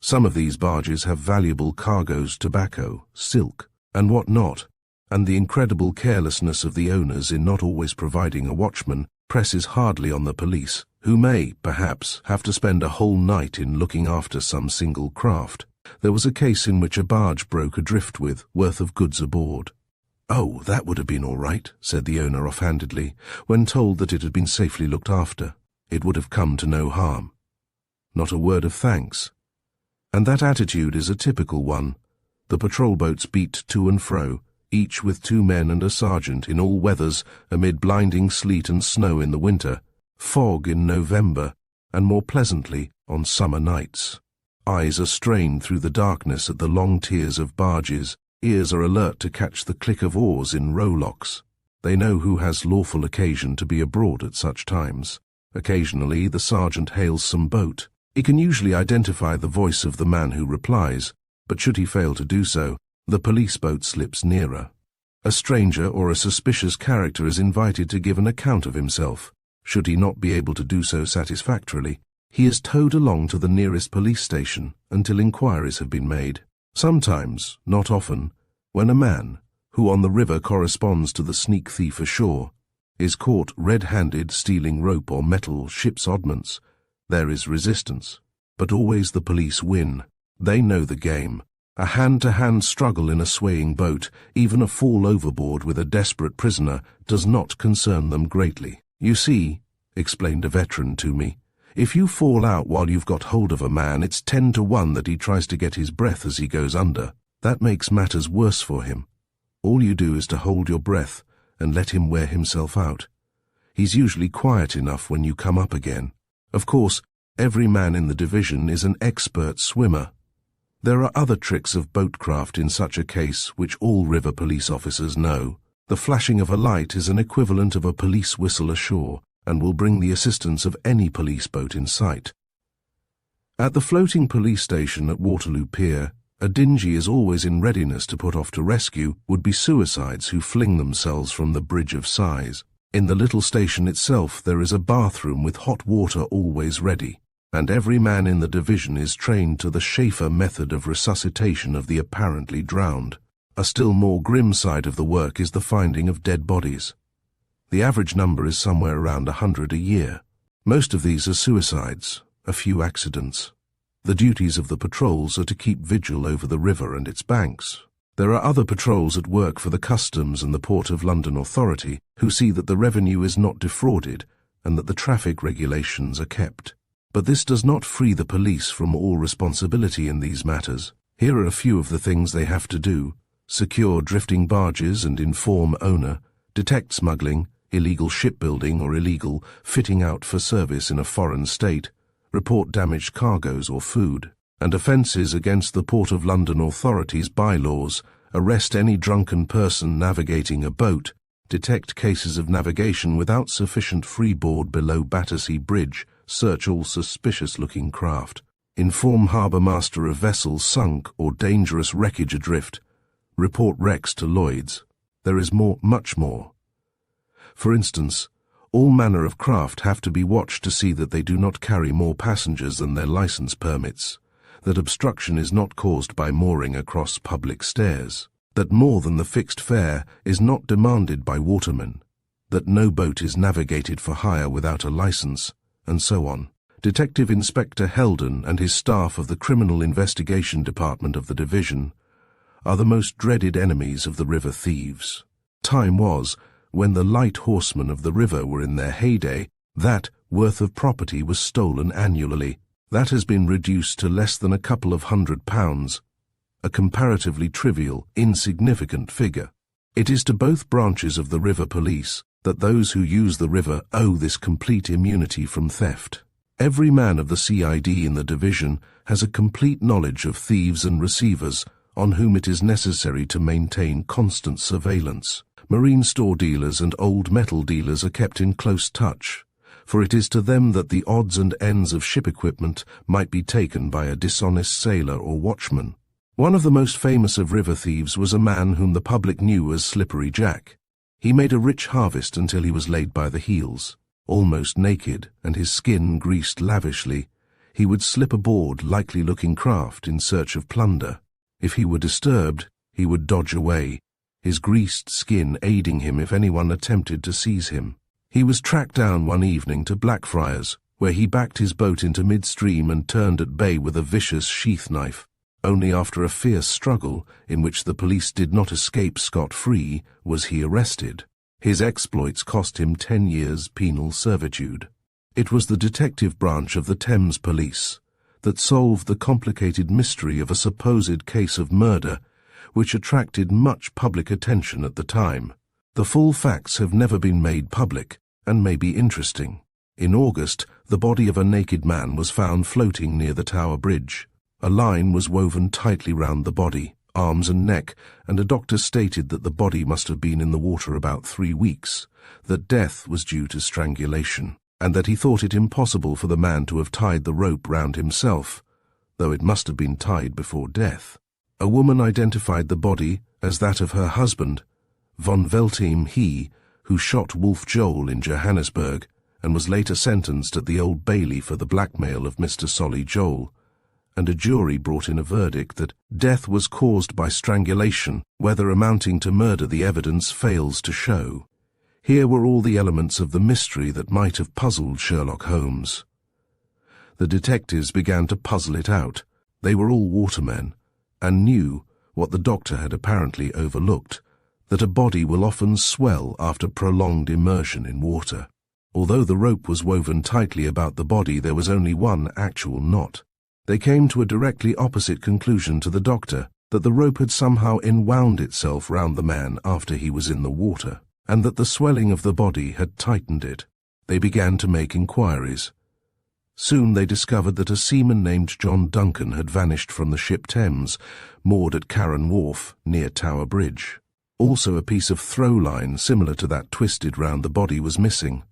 Some of these barges have valuable cargoes, tobacco, silk, and what not, and the incredible carelessness of the owners in not always providing a watchman presses hardly on the police, who may, perhaps, have to spend a whole night in looking after some single craft. There was a case in which a barge broke adrift with worth of goods aboard. "Oh, that would have been all right," said the owner offhandedly, when told that it had been safely looked after. It would have come to no harm. Not a word of thanks. And that attitude is a typical one. The patrol boats beat to and fro, each with 2 men and a sergeant in all weathers, amid blinding sleet and snow in the winter, fog in November, and more pleasantly on summer nights. Eyes are strained through the darkness at the long tiers of barges, ears are alert to catch the click of oars in rowlocks. They know who has lawful occasion to be abroad at such times. Occasionally the sergeant hails some boat. He can usually identify the voice of the man who replies, but should he fail to do so, the police boat slips nearer. A stranger or a suspicious character is invited to give an account of himself. Should he not be able to do so satisfactorily, he is towed along to the nearest police station until inquiries have been made. Sometimes, not often, when a man, who on the river corresponds to the sneak thief ashore, is caught red-handed stealing rope or metal ship's oddments, there is resistance. But always the police win. They know the game. A hand-to-hand struggle in a swaying boat, even a fall overboard with a desperate prisoner, does not concern them greatly. "You see," explained a veteran to me, "if you fall out while you've got hold of a man, it's 10 to 1 that he tries to get his breath as he goes under. That makes matters worse for him. All you do is to hold your breath and let him wear himself out. He's usually quiet enough when you come up again. Of course, every man in the division is an expert swimmer. There are other tricks of boatcraft in such a case which all river police officers know. The flashing of a light is an equivalent of a police whistle ashore, and will bring the assistance of any police boat in sight. At the floating police station at Waterloo Pier, a dinghy is always in readiness to put off to rescue would-be suicides who fling themselves from the Bridge of Sighs. In the little station itself there is a bathroom with hot water always ready, and every man in the division is trained to the Schaefer method of resuscitation of the apparently drowned. A still more grim side of the work is the finding of dead bodies. The average number is somewhere around 100 a year. Most of these are suicides, a few accidents. The duties of the patrols are to keep vigil over the river and its banks. There are other patrols at work for the Customs and the Port of London Authority who see that the revenue is not defrauded and that the traffic regulations are kept. But this does not free the police from all responsibility in these matters. Here are a few of the things they have to do: secure drifting barges and inform owner, detect smuggling, illegal shipbuilding or illegal fitting out for service in a foreign state, report damaged cargoes or food, and offences against the Port of London Authority's bylaws, arrest any drunken person navigating a boat, detect cases of navigation without sufficient freeboard below Battersea Bridge, search all suspicious-looking craft, inform harbour master of vessels sunk or dangerous wreckage adrift, report wrecks to Lloyd's. There is more, much more. For instance, all manner of craft have to be watched to see that they do not carry more passengers than their licence permits, that obstruction is not caused by mooring across public stairs, that more than the fixed fare is not demanded by watermen, that no boat is navigated for hire without a licence, and so on. Detective Inspector Heldon and his staff of the Criminal Investigation Department of the division are the most dreaded enemies of the river thieves. Time was when the light horsemen of the river were in their heyday. That worth of property was stolen annually. That has been reduced to less than a couple of £100, a comparatively trivial, insignificant figure. It is to both branches of the river police that those who use the river owe this complete immunity from theft. Every man of the CID in the division has a complete knowledge of thieves and receivers on whom it is necessary to maintain constant surveillance. Marine store dealers and old metal dealers are kept in close touch, for it is to them that the odds and ends of ship equipment might be taken by a dishonest sailor or watchman. One of the most famous of river thieves was a man whom the public knew as Slippery Jack. He made a rich harvest until he was laid by the heels. Almost naked and his skin greased lavishly, he would slip aboard likely-looking craft in search of plunder. If he were disturbed, he would dodge away, his greased skin aiding him if anyone attempted to seize him. He was tracked down one evening to Blackfriars, where he backed his boat into midstream and turned at bay with a vicious sheath knife. Only after a fierce struggle, in which the police did not escape scot-free, was he arrested. His exploits cost him 10 years' penal servitude. It was the detective branch of the Thames Police that solved the complicated mystery of a supposed case of murder, which attracted much public attention at the time. The full facts have never been made public and may be interesting. In August, the body of a naked man was found floating near the Tower Bridge. A line was woven tightly round the body, arms and neck, and a doctor stated that the body must have been in the water about 3 weeks, that death was due to strangulation, and that he thought it impossible for the man to have tied the rope round himself, though it must have been tied before death. A woman identified the body as that of her husband, von Veltheim He, who shot Wolf Joel in Johannesburg and was later sentenced at the Old Bailey for the blackmail of Mr. Solly Joel, and a jury brought in a verdict that death was caused by strangulation, whether amounting to murder the evidence fails to show. Here were all the elements of the mystery that might have puzzled Sherlock Holmes. The detectives began to puzzle it out. They were all watermen, and knew, what the doctor had apparently overlooked, that a body will often swell after prolonged immersion in water. Although the rope was woven tightly about the body, there was only one actual knot. They came to a directly opposite conclusion to the doctor, that the rope had somehow enwound itself round the man after he was in the water, and that the swelling of the body had tightened it. They began to make inquiries. Soon they discovered that a seaman named John Duncan had vanished from the ship Thames, moored at Carron Wharf near Tower Bridge. Also a piece of throw line similar to that twisted round the body was missing.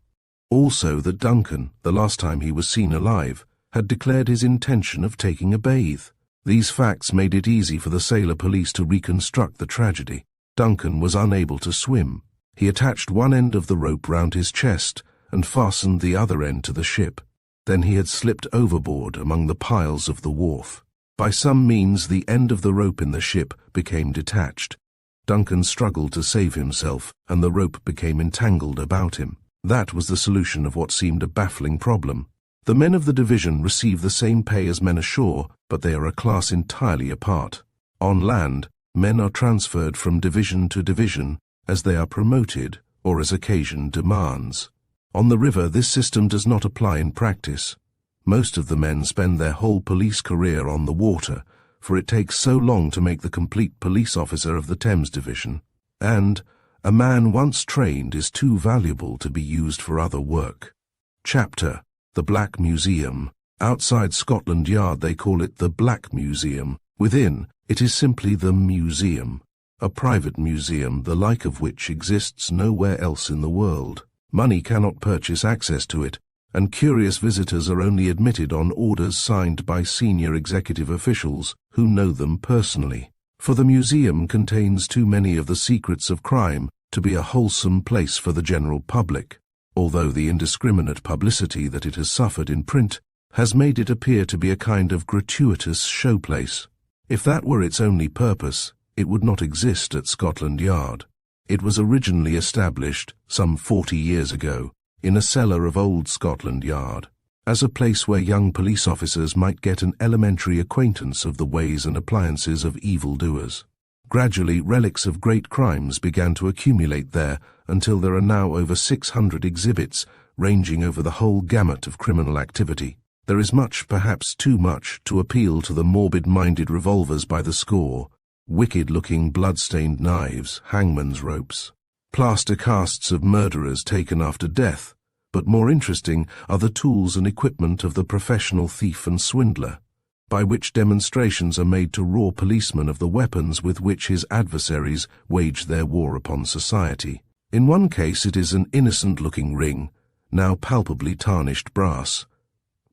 Also that Duncan, the last time he was seen alive, had declared his intention of taking a bathe. These facts made it easy for the sailor police to reconstruct the tragedy. Duncan was unable to swim. He attached one end of the rope round his chest and fastened the other end to the ship. Then he had slipped overboard among the piles of the wharf. By some means the end of the rope in the ship became detached. Duncan struggled to save himself, and the rope became entangled about him. That was the solution of what seemed a baffling problem. The men of the division receive the same pay as men ashore, but they are a class entirely apart. On land, men are transferred from division to division as they are promoted or as occasion demands. On the river, this system does not apply in practice. Most of the men spend their whole police career on the water, for it takes so long to make the complete police officer of the Thames Division, and a man once trained is too valuable to be used for other work. Chapter: The Black Museum. Outside Scotland Yard they call it the Black Museum. Within, it is simply the museum, a private museum the like of which exists nowhere else in the world. Money cannot purchase access to it, and curious visitors are only admitted on orders signed by senior executive officials who know them personally. For the museum contains too many of the secrets of crime to be a wholesome place for the general public, although the indiscriminate publicity that it has suffered in print has made it appear to be a kind of gratuitous showplace. If that were its only purpose, it would not exist at Scotland Yard. It was originally established, some 40 years ago, in a cellar of old Scotland Yard, as a place where young police officers might get an elementary acquaintance of the ways and appliances of evildoers. Gradually, relics of great crimes began to accumulate there until there are now over 600 exhibits ranging over the whole gamut of criminal activity. There is much, perhaps too much, to appeal to the morbid-minded revolvers by the score, wicked-looking blood-stained knives, hangman's ropes, plaster casts of murderers taken after death, but more interesting are the tools and equipment of the professional thief and swindler, by which demonstrations are made to raw policemen of the weapons with which his adversaries wage their war upon society. In one case it is an innocent-looking ring, now palpably tarnished brass.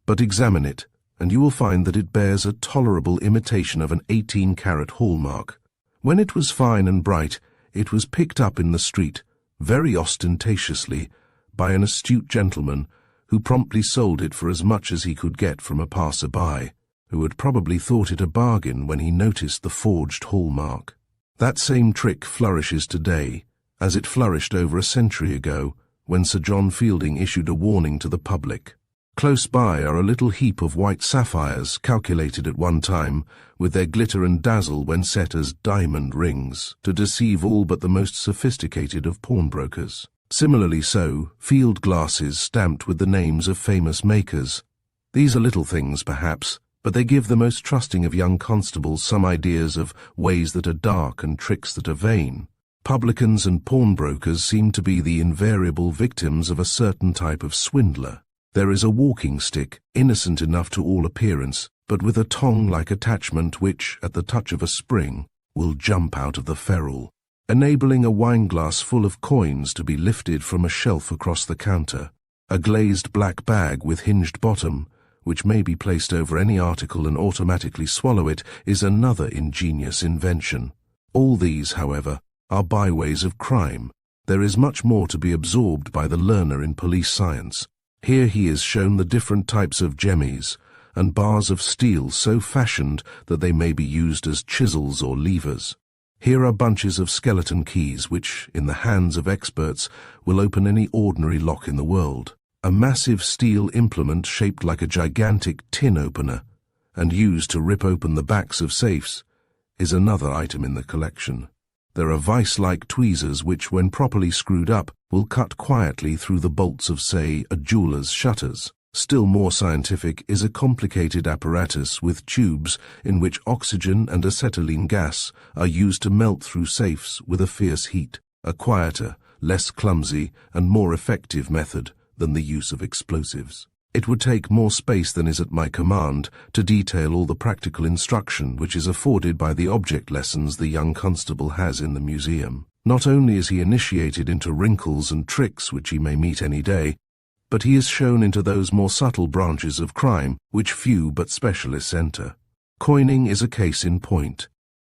But examine it, and you will find that it bears a tolerable imitation of an 18-carat hallmark. When it was fine and bright, it was picked up in the street, very ostentatiously, by an astute gentleman who promptly sold it for as much as he could get from a passer-by, who had probably thought it a bargain when he noticed the forged hallmark. That same trick flourishes today, as it flourished over a century ago, when Sir John Fielding issued a warning to the public. Close by are a little heap of white sapphires, calculated at one time, with their glitter and dazzle when set as diamond rings, to deceive all but the most sophisticated of pawnbrokers. Similarly so, field glasses stamped with the names of famous makers. These are little things, perhaps, but they give the most trusting of young constables some ideas of ways that are dark and tricks that are vain. Publicans and pawnbrokers seem to be the invariable victims of a certain type of swindler. There is a walking stick, innocent enough to all appearance, but with a tongue-like attachment which, at the touch of a spring, will jump out of the ferrule, enabling a wineglass full of coins to be lifted from a shelf across the counter. A glazed black bag with hinged bottom, which may be placed over any article and automatically swallow it, is another ingenious invention. All these, however, are byways of crime. There is much more to be absorbed by the learner in police science. Here he is shown the different types of jemmies, and bars of steel so fashioned that they may be used as chisels or levers. Here are bunches of skeleton keys which, in the hands of experts, will open any ordinary lock in the world. A massive steel implement shaped like a gigantic tin opener, and used to rip open the backs of safes, is another item in the collection. There are vice-like tweezers which, when properly screwed up, will cut quietly through the bolts of, say, a jeweler's shutters. Still more scientific is a complicated apparatus with tubes in which oxygen and acetylene gas are used to melt through safes with a fierce heat, a quieter, less clumsy, and more effective method than the use of explosives. It would take more space than is at my command to detail all the practical instruction which is afforded by the object lessons the young constable has in the museum. Not only is he initiated into wrinkles and tricks which he may meet any day, but he is shown into those more subtle branches of crime which few but specialists enter. Coining is a case in point.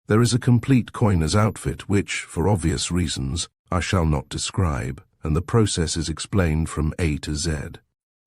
There is a complete coiner's outfit which, for obvious reasons, I shall not describe, and the process is explained from A to Z.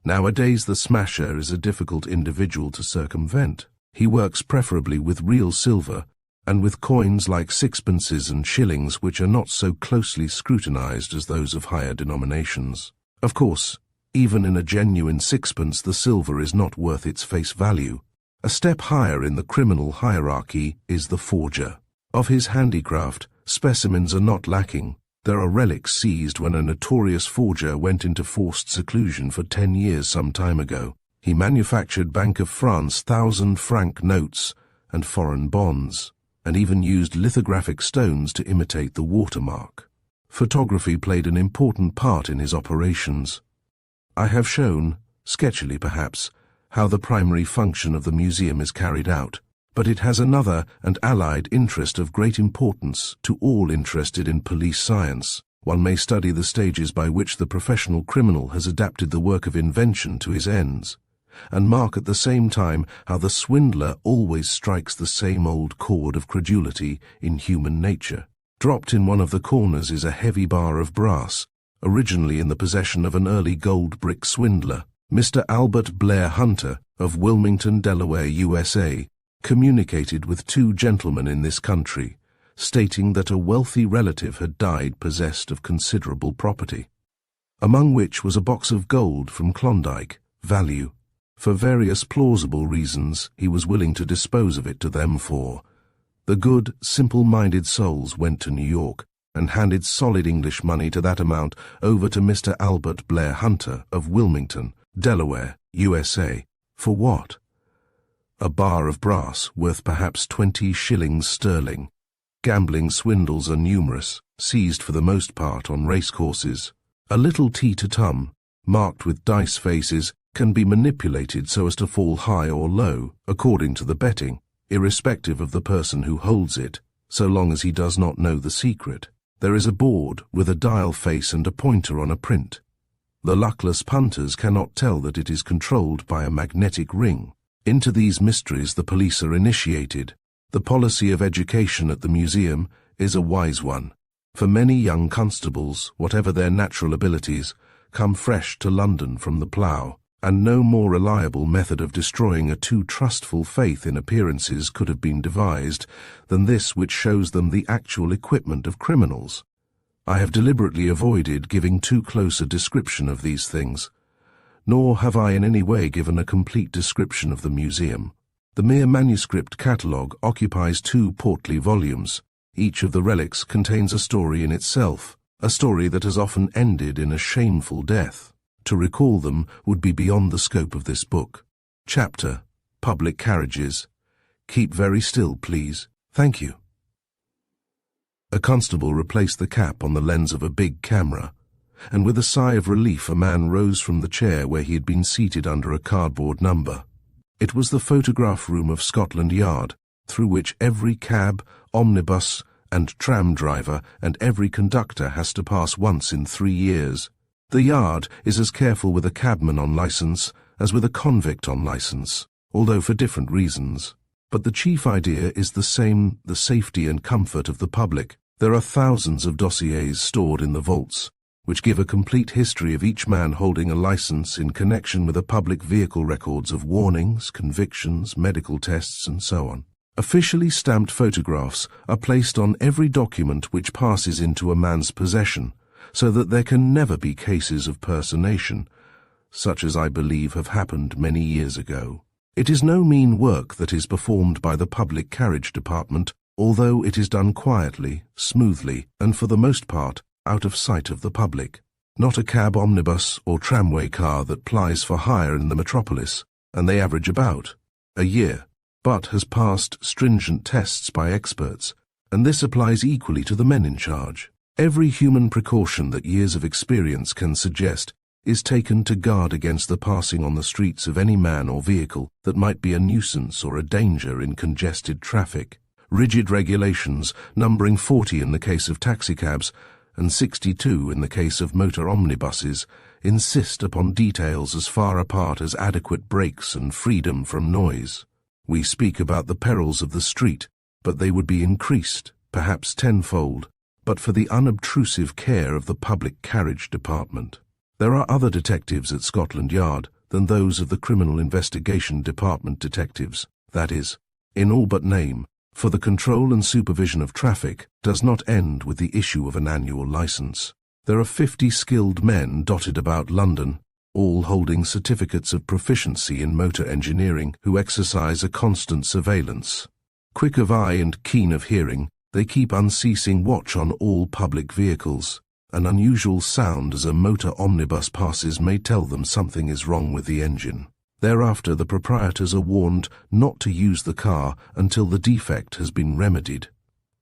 Nowadays the smasher is a difficult individual to circumvent. He works preferably with real silver, and with coins like sixpences and shillings which are not so closely scrutinized as those of higher denominations. Of course, even in a genuine sixpence the silver is not worth its face value. A step higher in the criminal hierarchy is the forger. Of his handicraft, specimens are not lacking. There are relics seized when a notorious forger went into forced seclusion for 10 years some time ago. He manufactured Bank of France 1,000-franc notes and foreign bonds, and even used lithographic stones to imitate the watermark. Photography played an important part in his operations. I have shown, sketchily perhaps, how the primary function of the museum is carried out, but it has another and allied interest of great importance to all interested in police science. One may study the stages by which the professional criminal has adapted the work of invention to his ends, and mark at the same time how the swindler always strikes the same old chord of credulity in human nature. Dropped in one of the corners is a heavy bar of brass, originally in the possession of an early gold brick swindler. Mr. Albert Blair Hunter, of Wilmington, Delaware, USA, communicated with 2 gentlemen in this country, stating that a wealthy relative had died possessed of considerable property, among which was a box of gold from Klondike, value. For various plausible reasons, he was willing to dispose of it to them for. The good, simple-minded souls went to New York and handed solid English money to that amount over to Mr. Albert Blair Hunter of Wilmington, Delaware, USA. For what? A bar of brass worth perhaps 20 shillings sterling. Gambling swindles are numerous, seized for the most part on racecourses. A little tea-to-tum, marked with dice faces, can be manipulated so as to fall high or low, according to the betting, irrespective of the person who holds it, so long as he does not know the secret. There is a board with a dial face and a pointer on a print. The luckless punters cannot tell that it is controlled by a magnetic ring. Into these mysteries the police are initiated. The policy of education at the museum is a wise one, for many young constables, whatever their natural abilities, come fresh to London from the plough, and no more reliable method of destroying a too trustful faith in appearances could have been devised than this which shows them the actual equipment of criminals. I have deliberately avoided giving too close a description of these things, nor have I in any way given a complete description of the museum. The mere manuscript catalogue occupies 2 portly volumes. Each of the relics contains a story in itself, a story that has often ended in a shameful death. To recall them would be beyond the scope of this book. Chapter. public carriages. Keep very still, please. Thank you. A constable replaced the cap on the lens of a big camera, and with a sigh of relief a man rose from the chair where he had been seated under a cardboard number. It was the photograph room of Scotland Yard, through which every cab, omnibus, and tram driver and every conductor has to pass once in 3 years. The Yard is as careful with a cabman on licence as with a convict on licence, although for different reasons. But the chief idea is the same: the safety and comfort of the public. There are thousands of dossiers stored in the vaults, which give a complete history of each man holding a licence in connection with a public vehicle, records of warnings, convictions, medical tests, and so on. Officially stamped photographs are placed on every document which passes into a man's possession, so that there can never be cases of personation, such as I believe have happened many years ago. It is no mean work that is performed by the Public Carriage Department, although it is done quietly, smoothly, and for the most part out of sight of the public. Not a cab, omnibus, or tramway car that plies for hire in the metropolis, and they average about a year, but has passed stringent tests by experts, and this applies equally to the men in charge. Every human precaution that years of experience can suggest is taken to guard against the passing on the streets of any man or vehicle that might be a nuisance or a danger in congested traffic. Rigid regulations, numbering 40 in the case of taxicabs and 62 in the case of motor omnibuses, insist upon details as far apart as adequate brakes and freedom from noise. We speak about the perils of the street, but they would be increased, perhaps tenfold, but for the unobtrusive care of the Public Carriage Department. There are other detectives at Scotland Yard than those of the Criminal Investigation Department detectives, that is, in all but name, for the control and supervision of traffic does not end with the issue of an annual licence. There are 50 skilled men dotted about London, all holding certificates of proficiency in motor engineering, who exercise a constant surveillance. Quick of eye and keen of hearing, they keep unceasing watch on all public vehicles. An unusual sound as a motor omnibus passes may tell them something is wrong with the engine. Thereafter the proprietors are warned not to use the car until the defect has been remedied,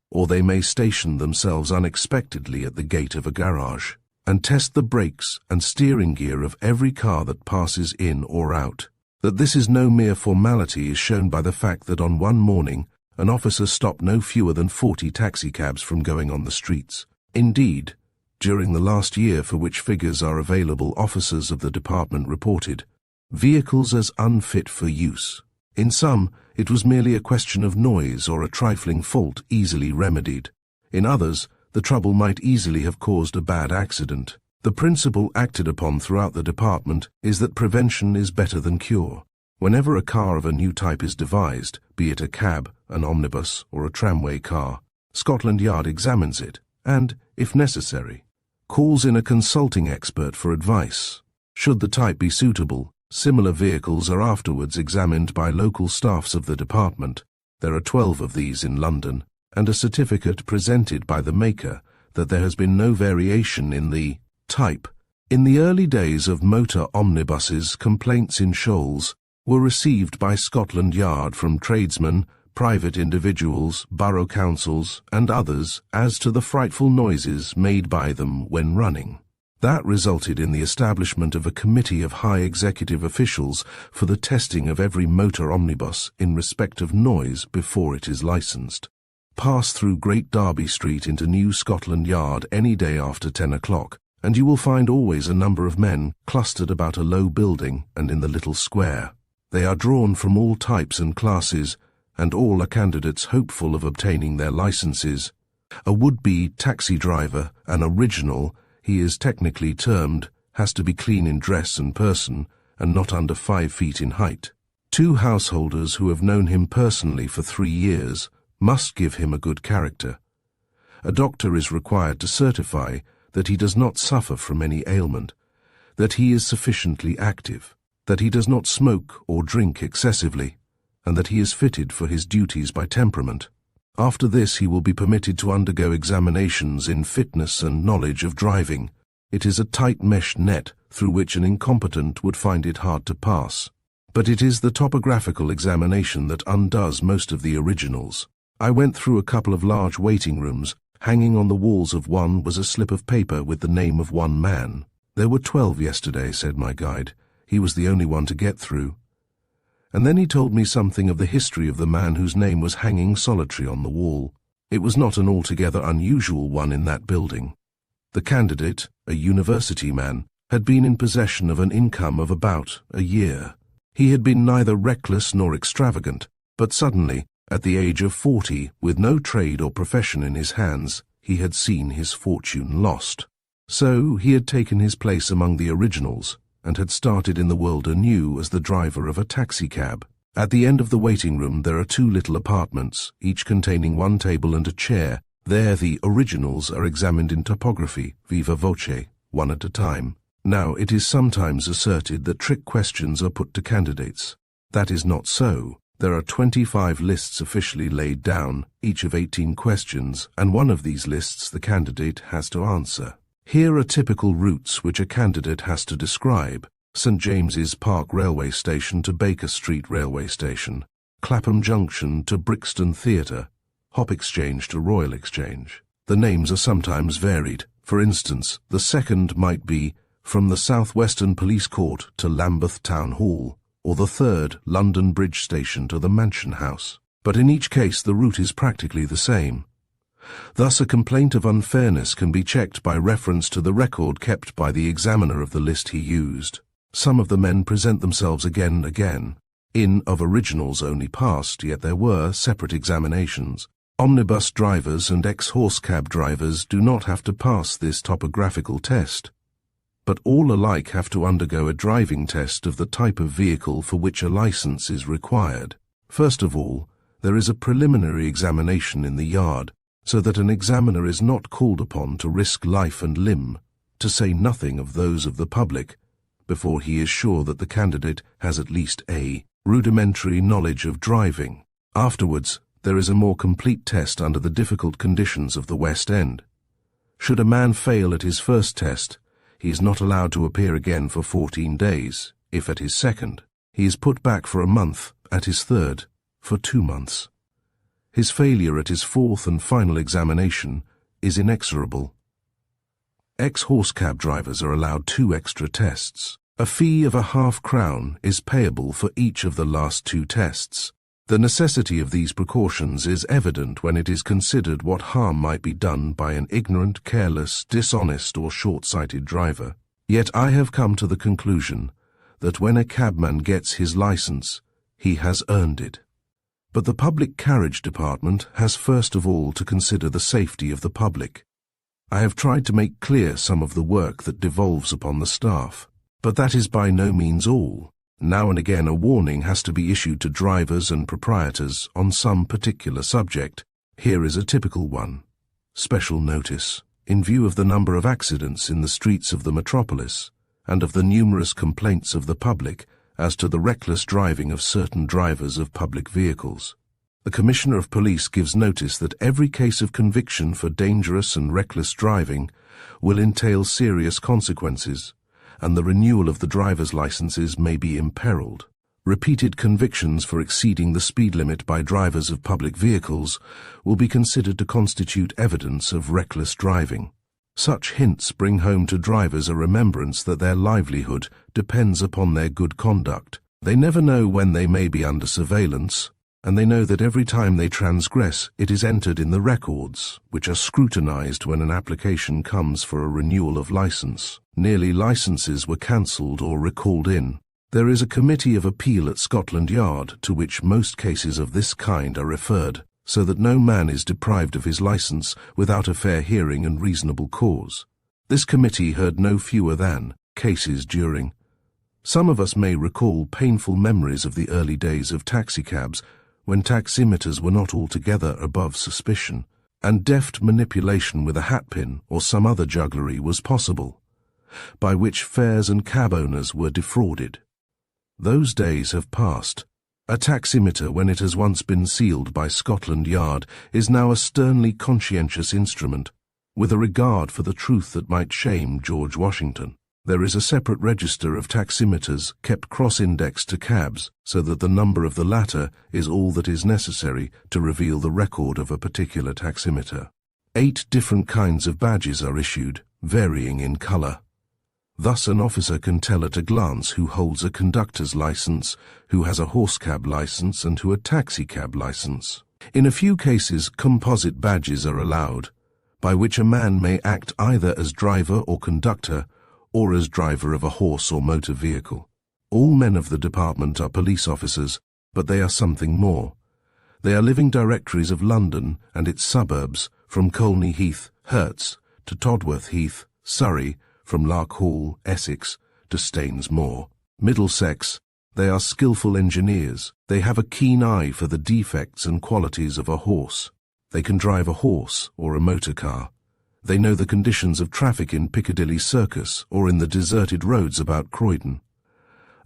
or they may station themselves unexpectedly at the gate of a garage and test the brakes and steering gear of every car that passes in or out. That this is no mere formality is shown by the fact that on one morning an officer stopped no fewer than 40 taxicabs from going on the streets. Indeed, during the last year for which figures are available, officers of the department reported vehicles as unfit for use. In some, it was merely a question of noise or a trifling fault easily remedied. In others, the trouble might easily have caused a bad accident. The principle acted upon throughout the department is that prevention is better than cure. Whenever a car of a new type is devised, be it a cab, an omnibus, or a tramway car, Scotland Yard examines it and, if necessary, calls in a consulting expert for advice. Should the type be suitable, similar vehicles are afterwards examined by local staffs of the department. There are 12 of these in London, and a certificate presented by the maker that there has been no variation in the type. In the early days of motor omnibuses, complaints in shoals were received by Scotland Yard from tradesmen, private individuals, borough councils, and others as to the frightful noises made by them when running. That resulted in the establishment of a committee of high executive officials for the testing of every motor omnibus in respect of noise before it is licensed. Pass through Great Derby Street into New Scotland Yard any day after 10 o'clock, and you will find always a number of men clustered about a low building and in the little square. They are drawn from all types and classes, and all are candidates hopeful of obtaining their licenses. A would-be taxi driver, an original, he is technically termed, has to be clean in dress and person, and not under 5 feet in height. 2 householders who have known him personally for 3 years must give him a good character. A doctor is required to certify that he does not suffer from any ailment, that he is sufficiently active, that he does not smoke or drink excessively, and that he is fitted for his duties by temperament. After this he will be permitted to undergo examinations in fitness and knowledge of driving. It is a tight meshed net through which an incompetent would find it hard to pass. but it is the topographical examination that undoes most of the originals. I went through a couple of large waiting rooms. Hanging on the walls of one was a slip of paper with the name of one man. "There were 12 yesterday," said my guide. "He was the only one to get through." And then he told me something of the history of the man whose name was hanging solitary on the wall. It was not an altogether unusual one in that building. The candidate, a university man, had been in possession of an income of about a year. He had been neither reckless nor extravagant, but suddenly, at the age of 40, with no trade or profession in his hands, he had seen his fortune lost. So he had taken his place among the originals, and had started in the world anew as the driver of a taxicab. At the end of the waiting room there are 2 little apartments, each containing 1 table and a chair. There the originals are examined in topography, viva voce, one at a time. Now, it is sometimes asserted that trick questions are put to candidates. That is not so. There are 25 lists officially laid down, each of 18 questions, and one of these lists the candidate has to answer. Here are typical routes which a candidate has to describe: St. James's Park Railway Station to Baker Street Railway Station, Clapham Junction to Brixton Theatre, Hop Exchange to Royal Exchange. The names are sometimes varied. For instance, the second might be from the South Western Police Court to Lambeth Town Hall, or the third, London Bridge Station to the Mansion House. But in each case the route is practically the same. Thus a complaint of unfairness can be checked by reference to the record kept by the examiner of the list he used. Some of the men present themselves again and again. In of originals only passed, yet there were separate examinations. Omnibus drivers and ex-horse cab drivers do not have to pass this topographical test, but all alike have to undergo a driving test of the type of vehicle for which a license is required. First of all, there is a preliminary examination in the yard, so that an examiner is not called upon to risk life and limb, to say nothing of those of the public, before he is sure that the candidate has at least a rudimentary knowledge of driving. Afterwards, there is a more complete test under the difficult conditions of the West End. Should a man fail at his first test, he is not allowed to appear again for 14 days. If at his second, he is put back for a month, at his third, for 2 months. His failure at his fourth and final examination is inexorable. Ex-horse cab drivers are allowed 2 extra tests. A fee of ½ crown is payable for each of the last 2 tests. The necessity of these precautions is evident when it is considered what harm might be done by an ignorant, careless, dishonest or short-sighted driver. Yet I have come to the conclusion that when a cabman gets his license, he has earned it. But the public carriage department has first of all to consider the safety of the public. I have tried to make clear some of the work that devolves upon the staff, but that is by no means all. Now and again a warning has to be issued to drivers and proprietors on some particular subject. Here is a typical one. Special notice. In view of the number of accidents in the streets of the metropolis, and of the numerous complaints of the public as to the reckless driving of certain drivers of public vehicles, the Commissioner of Police gives notice that every case of conviction for dangerous and reckless driving will entail serious consequences, and the renewal of the driver's licenses may be imperiled. Repeated convictions for exceeding the speed limit by drivers of public vehicles will be considered to constitute evidence of reckless driving. Such hints bring home to drivers a remembrance that their livelihood depends upon their good conduct. They never know when they may be under surveillance, and they know that every time they transgress it is entered in the records, which are scrutinized when an application comes for a renewal of license. Nearly licenses were cancelled or recalled in. There is a committee of appeal at Scotland Yard to which most cases of this kind are referred, so that no man is deprived of his license without a fair hearing and reasonable cause. This committee heard no fewer than cases during. Some of us may recall painful memories of the early days of taxicabs, when taximeters were not altogether above suspicion, and deft manipulation with a hatpin or some other jugglery was possible, by which fares and cab owners were defrauded. Those days have passed. A taximeter, when it has once been sealed by Scotland Yard, is now a sternly conscientious instrument, with a regard for the truth that might shame George Washington. There is a separate register of taximeters kept cross-indexed to cabs so that the number of the latter is all that is necessary to reveal the record of a particular taximeter. 8 different kinds of badges are issued, varying in color. Thus an officer can tell at a glance who holds a conductor's license, who has a horse cab license, and who a taxi cab license. In a few cases, composite badges are allowed, by which a man may act either as driver or conductor, or as driver of a horse or motor vehicle. All men of the department are police officers, but they are something more. They are living directories of London and its suburbs, from Colney Heath, Herts, to Todworth Heath, Surrey, from Lark Hall, Essex, to Staines Moor, Middlesex. They are skillful engineers. They have a keen eye for the defects and qualities of a horse. They can drive a horse or a motor car. They know the conditions of traffic in Piccadilly Circus or in the deserted roads about Croydon.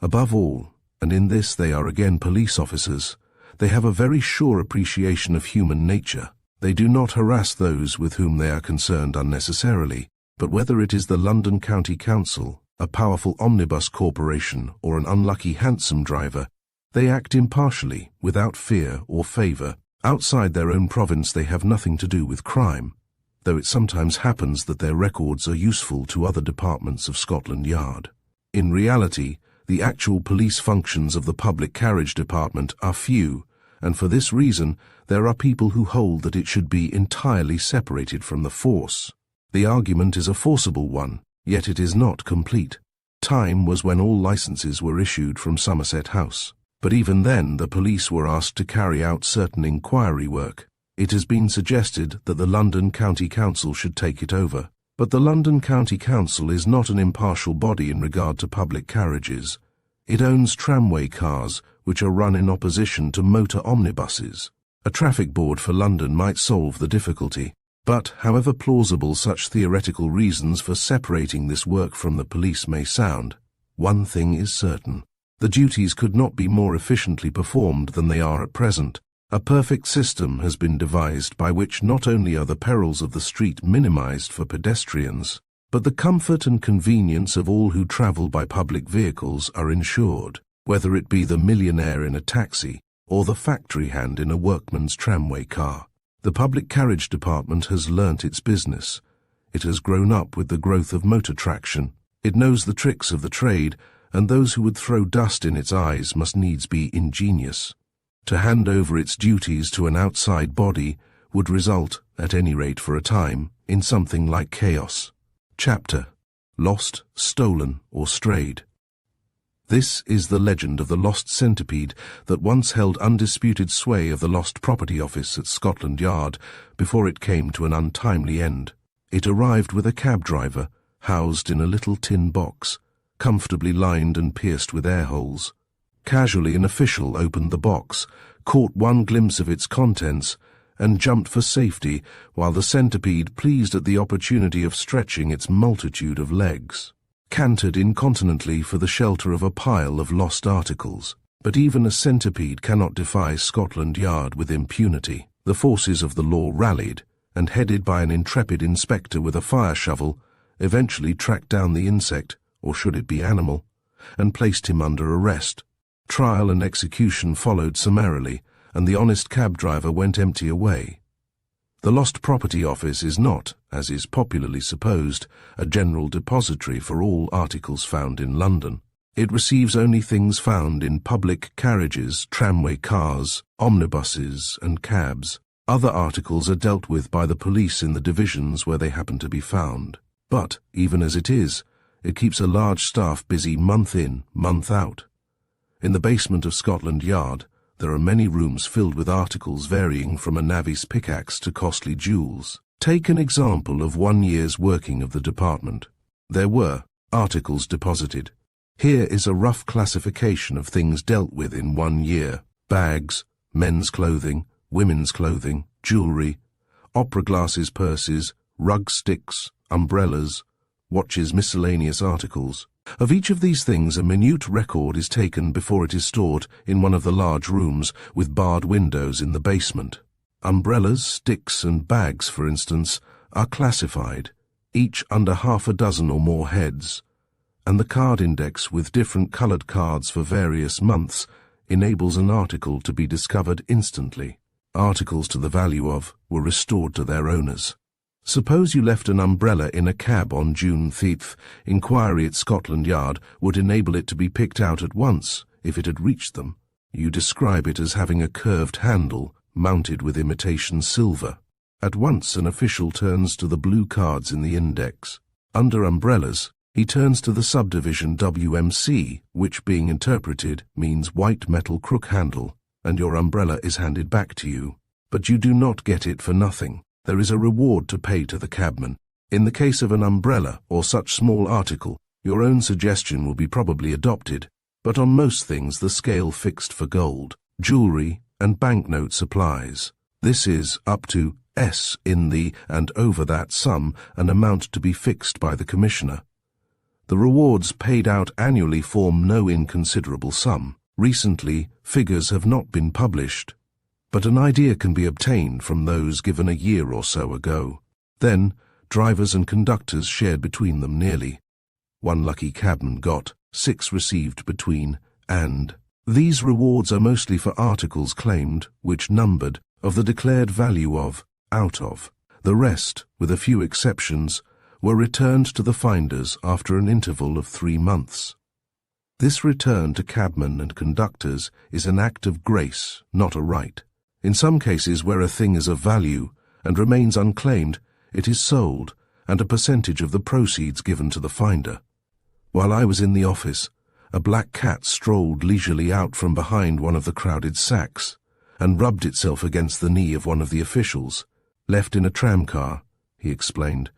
Above all, and in this they are again police officers, they have a very sure appreciation of human nature. They do not harass those with whom they are concerned unnecessarily, but whether it is the London County Council, a powerful omnibus corporation, or an unlucky hansom driver, they act impartially, without fear or favour. Outside their own province they have nothing to do with crime, though it sometimes happens that their records are useful to other departments of Scotland Yard. In reality, the actual police functions of the public carriage department are few, and for this reason there are people who hold that it should be entirely separated from the force. The argument is a forcible one, yet it is not complete. Time was when all licenses were issued from Somerset House, but even then the police were asked to carry out certain inquiry work. It has been suggested that the London County Council should take it over, but the London County Council is not an impartial body in regard to public carriages. It owns tramway cars, which are run in opposition to motor omnibuses. A traffic board for London might solve the difficulty. But, however plausible such theoretical reasons for separating this work from the police may sound, one thing is certain. The duties could not be more efficiently performed than they are at present. A perfect system has been devised by which not only are the perils of the street minimized for pedestrians, but the comfort and convenience of all who travel by public vehicles are ensured, whether it be the millionaire in a taxi or the factory hand in a workman's tramway car. The public carriage department has learnt its business. It has grown up with the growth of motor traction. It knows the tricks of the trade, and those who would throw dust in its eyes must needs be ingenious. To hand over its duties to an outside body would result, at any rate for a time, in something like chaos. Chapter: Lost, Stolen, or Strayed. This is the legend of the lost centipede that once held undisputed sway of the Lost Property Office at Scotland Yard before it came to an untimely end. It arrived with a cab driver, housed in a little tin box, comfortably lined and pierced with air holes. Casually an official opened the box, caught one glimpse of its contents, and jumped for safety while the centipede, pleased at the opportunity of stretching its multitude of legs, cantered incontinently for the shelter of a pile of lost articles. But even a centipede cannot defy Scotland Yard with impunity. The forces of the law rallied, and headed by an intrepid inspector with a fire shovel, eventually tracked down the insect, or should it be animal, and placed him under arrest. Trial and execution followed summarily, and the honest cab driver went empty away. The Lost Property Office is not, as is popularly supposed, a general depository for all articles found in London. It receives only things found in public carriages, tramway cars, omnibuses, and cabs. Other articles are dealt with by the police in the divisions where they happen to be found. But, even as it is, it keeps a large staff busy month in, month out. In the basement of Scotland Yard, there are many rooms filled with articles varying from a navvy's pickaxe to costly jewels. Take an example of 1 year's working of the department. There were articles deposited. Here is a rough classification of things dealt with in 1 year: bags, men's clothing, women's clothing, jewellery, opera glasses, purses, rug sticks, umbrellas, watches, miscellaneous articles. Of each of these things a minute record is taken before it is stored in one of the large rooms with barred windows in the basement. Umbrellas, sticks, and bags, for instance, are classified, each under half a dozen or more heads. and the card index with different colored cards for various months enables an article to be discovered instantly. Articles to the value of were restored to their owners. Suppose you left an umbrella in a cab on June 5th. Inquiry at Scotland Yard would enable it to be picked out at once if it had reached them. You describe it as having a curved handle mounted with imitation silver. At once an official turns to the blue cards in the index. Under umbrellas, he turns to the subdivision WMC, which being interpreted means white metal crook handle, and your umbrella is handed back to you. But you do not get it for nothing. There is a reward to pay to the cabman. In the case of an umbrella or such small article, your own suggestion will be probably adopted, but on most things the scale fixed for gold, jewelry, and banknote supplies. This is up to S in the and over that sum, an amount to be fixed by the commissioner. The rewards paid out annually form no inconsiderable sum. Recently, figures have not been published, but an idea can be obtained from those given a year or so ago. Then, drivers and conductors shared between them nearly. One lucky cabman got, 6 received between, and. These rewards are mostly for articles claimed, which numbered, of the declared value of, out of. The rest, with a few exceptions, were returned to the finders after an interval of 3 months. This return to cabmen and conductors is an act of grace, not a right. In some cases where a thing is of value and remains unclaimed, it is sold, and a percentage of the proceeds given to the finder. While I was in the office, a black cat strolled leisurely out from behind one of the crowded sacks and rubbed itself against the knee of one of the officials. Left in a tramcar, he explained.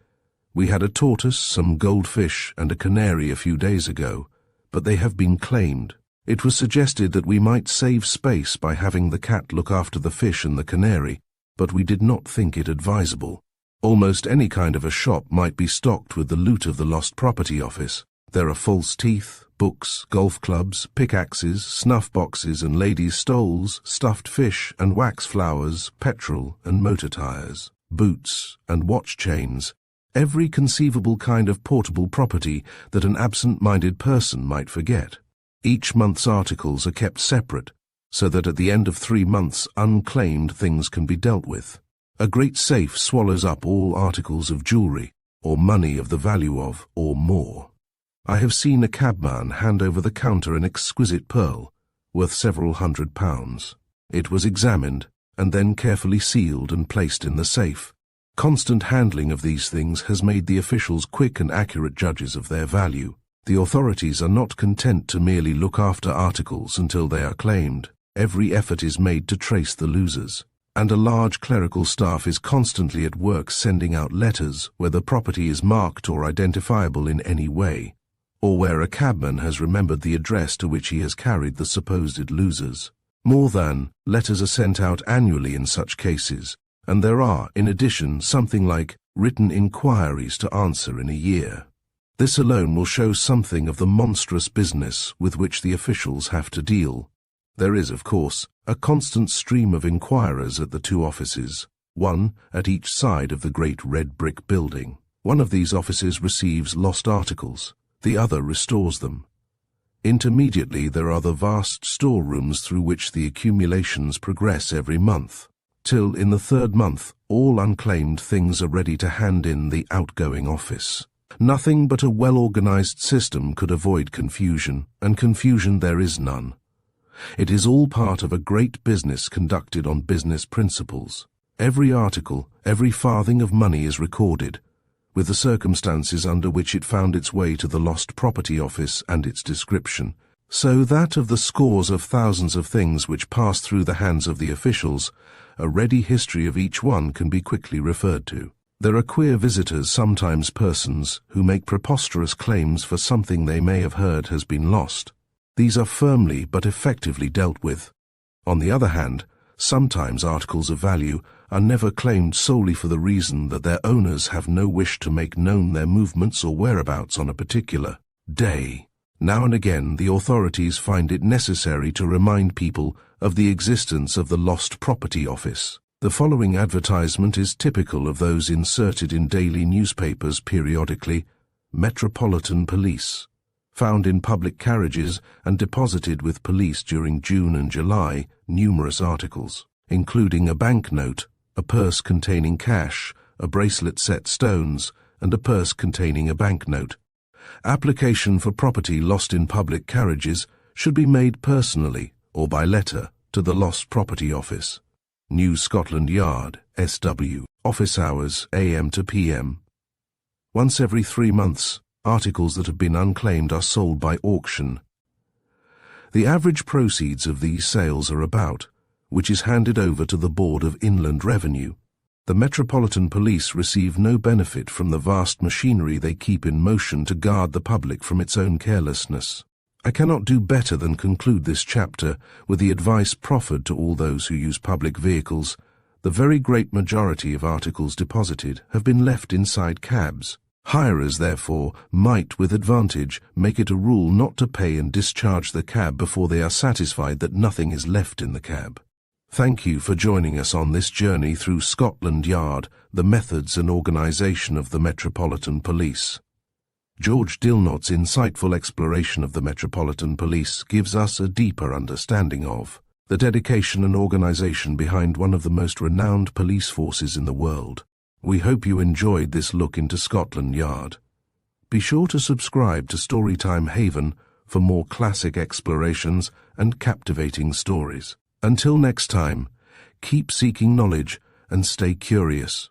We had a tortoise, some goldfish, and a canary a few days ago, but they have been claimed. It was suggested that we might save space by having the cat look after the fish and the canary, but we did not think it advisable. Almost any kind of a shop might be stocked with the loot of the lost property office. There are false teeth, books, golf clubs, pickaxes, snuff boxes and ladies' stoles, stuffed fish and wax flowers, petrol and motor tires, boots and watch chains. Every conceivable kind of portable property that an absent-minded person might forget. Each month's articles are kept separate, so that at the end of 3 months unclaimed things can be dealt with. A great safe swallows up all articles of jewelry, or money of the value of, or more. I have seen a cabman hand over the counter an exquisite pearl, worth several £100s. It was examined, and then carefully sealed and placed in the safe. Constant handling of these things has made the officials quick and accurate judges of their value. The authorities are not content to merely look after articles until they are claimed. Every effort is made to trace the losers, and a large clerical staff is constantly at work sending out letters where the property is marked or identifiable in any way, or where a cabman has remembered the address to which he has carried the supposed losers. More than letters are sent out annually in such cases, and there are, in addition, something like written inquiries to answer in a year. This alone will show something of the monstrous business with which the officials have to deal. There is, of course, a constant stream of inquirers at the 2 offices, one at each side of the great red brick building. One of these offices receives lost articles, the other restores them. Intermediately there are the vast storerooms through which the accumulations progress every month, till in the 3rd month all unclaimed things are ready to hand in the outgoing office. Nothing but a well-organized system could avoid confusion, and confusion there is none. It is all part of a great business conducted on business principles. Every article, every farthing of money is recorded, with the circumstances under which it found its way to the lost property office and its description, so that of the scores of thousands of things which pass through the hands of the officials, a ready history of each one can be quickly referred to. There are queer visitors, sometimes persons, who make preposterous claims for something they may have heard has been lost. These are firmly but effectively dealt with. On the other hand, sometimes articles of value are never claimed solely for the reason that their owners have no wish to make known their movements or whereabouts on a particular day. Now and again the authorities find it necessary to remind people of the existence of the lost property office. The following advertisement is typical of those inserted in daily newspapers periodically. Metropolitan Police. found in public carriages and deposited with police during June and July, numerous articles, including a banknote, a purse containing cash, a bracelet set stones, and a purse containing a banknote. Application for property lost in public carriages should be made personally or by letter to the Lost Property Office, New Scotland Yard, SW, office hours AM to PM. Once every 3 months, articles that have been unclaimed are sold by auction. The average proceeds of these sales are about, which is handed over to the Board of Inland Revenue. The Metropolitan Police receive no benefit from the vast machinery they keep in motion to guard the public from its own carelessness. I cannot do better than conclude this chapter with the advice proffered to all those who use public vehicles. The very great majority of articles deposited have been left inside cabs. Hirers, therefore, might, with advantage, make it a rule not to pay and discharge the cab before they are satisfied that nothing is left in the cab. Thank you for joining us on this journey through Scotland Yard, the methods and organisation of the Metropolitan Police. George Dilnot's insightful exploration of the Metropolitan Police gives us a deeper understanding of the dedication and organisation behind one of the most renowned police forces in the world. We hope you enjoyed this look into Scotland Yard. Be sure to subscribe to Storytime Haven for more classic explorations and captivating stories. Until next time, keep seeking knowledge and stay curious.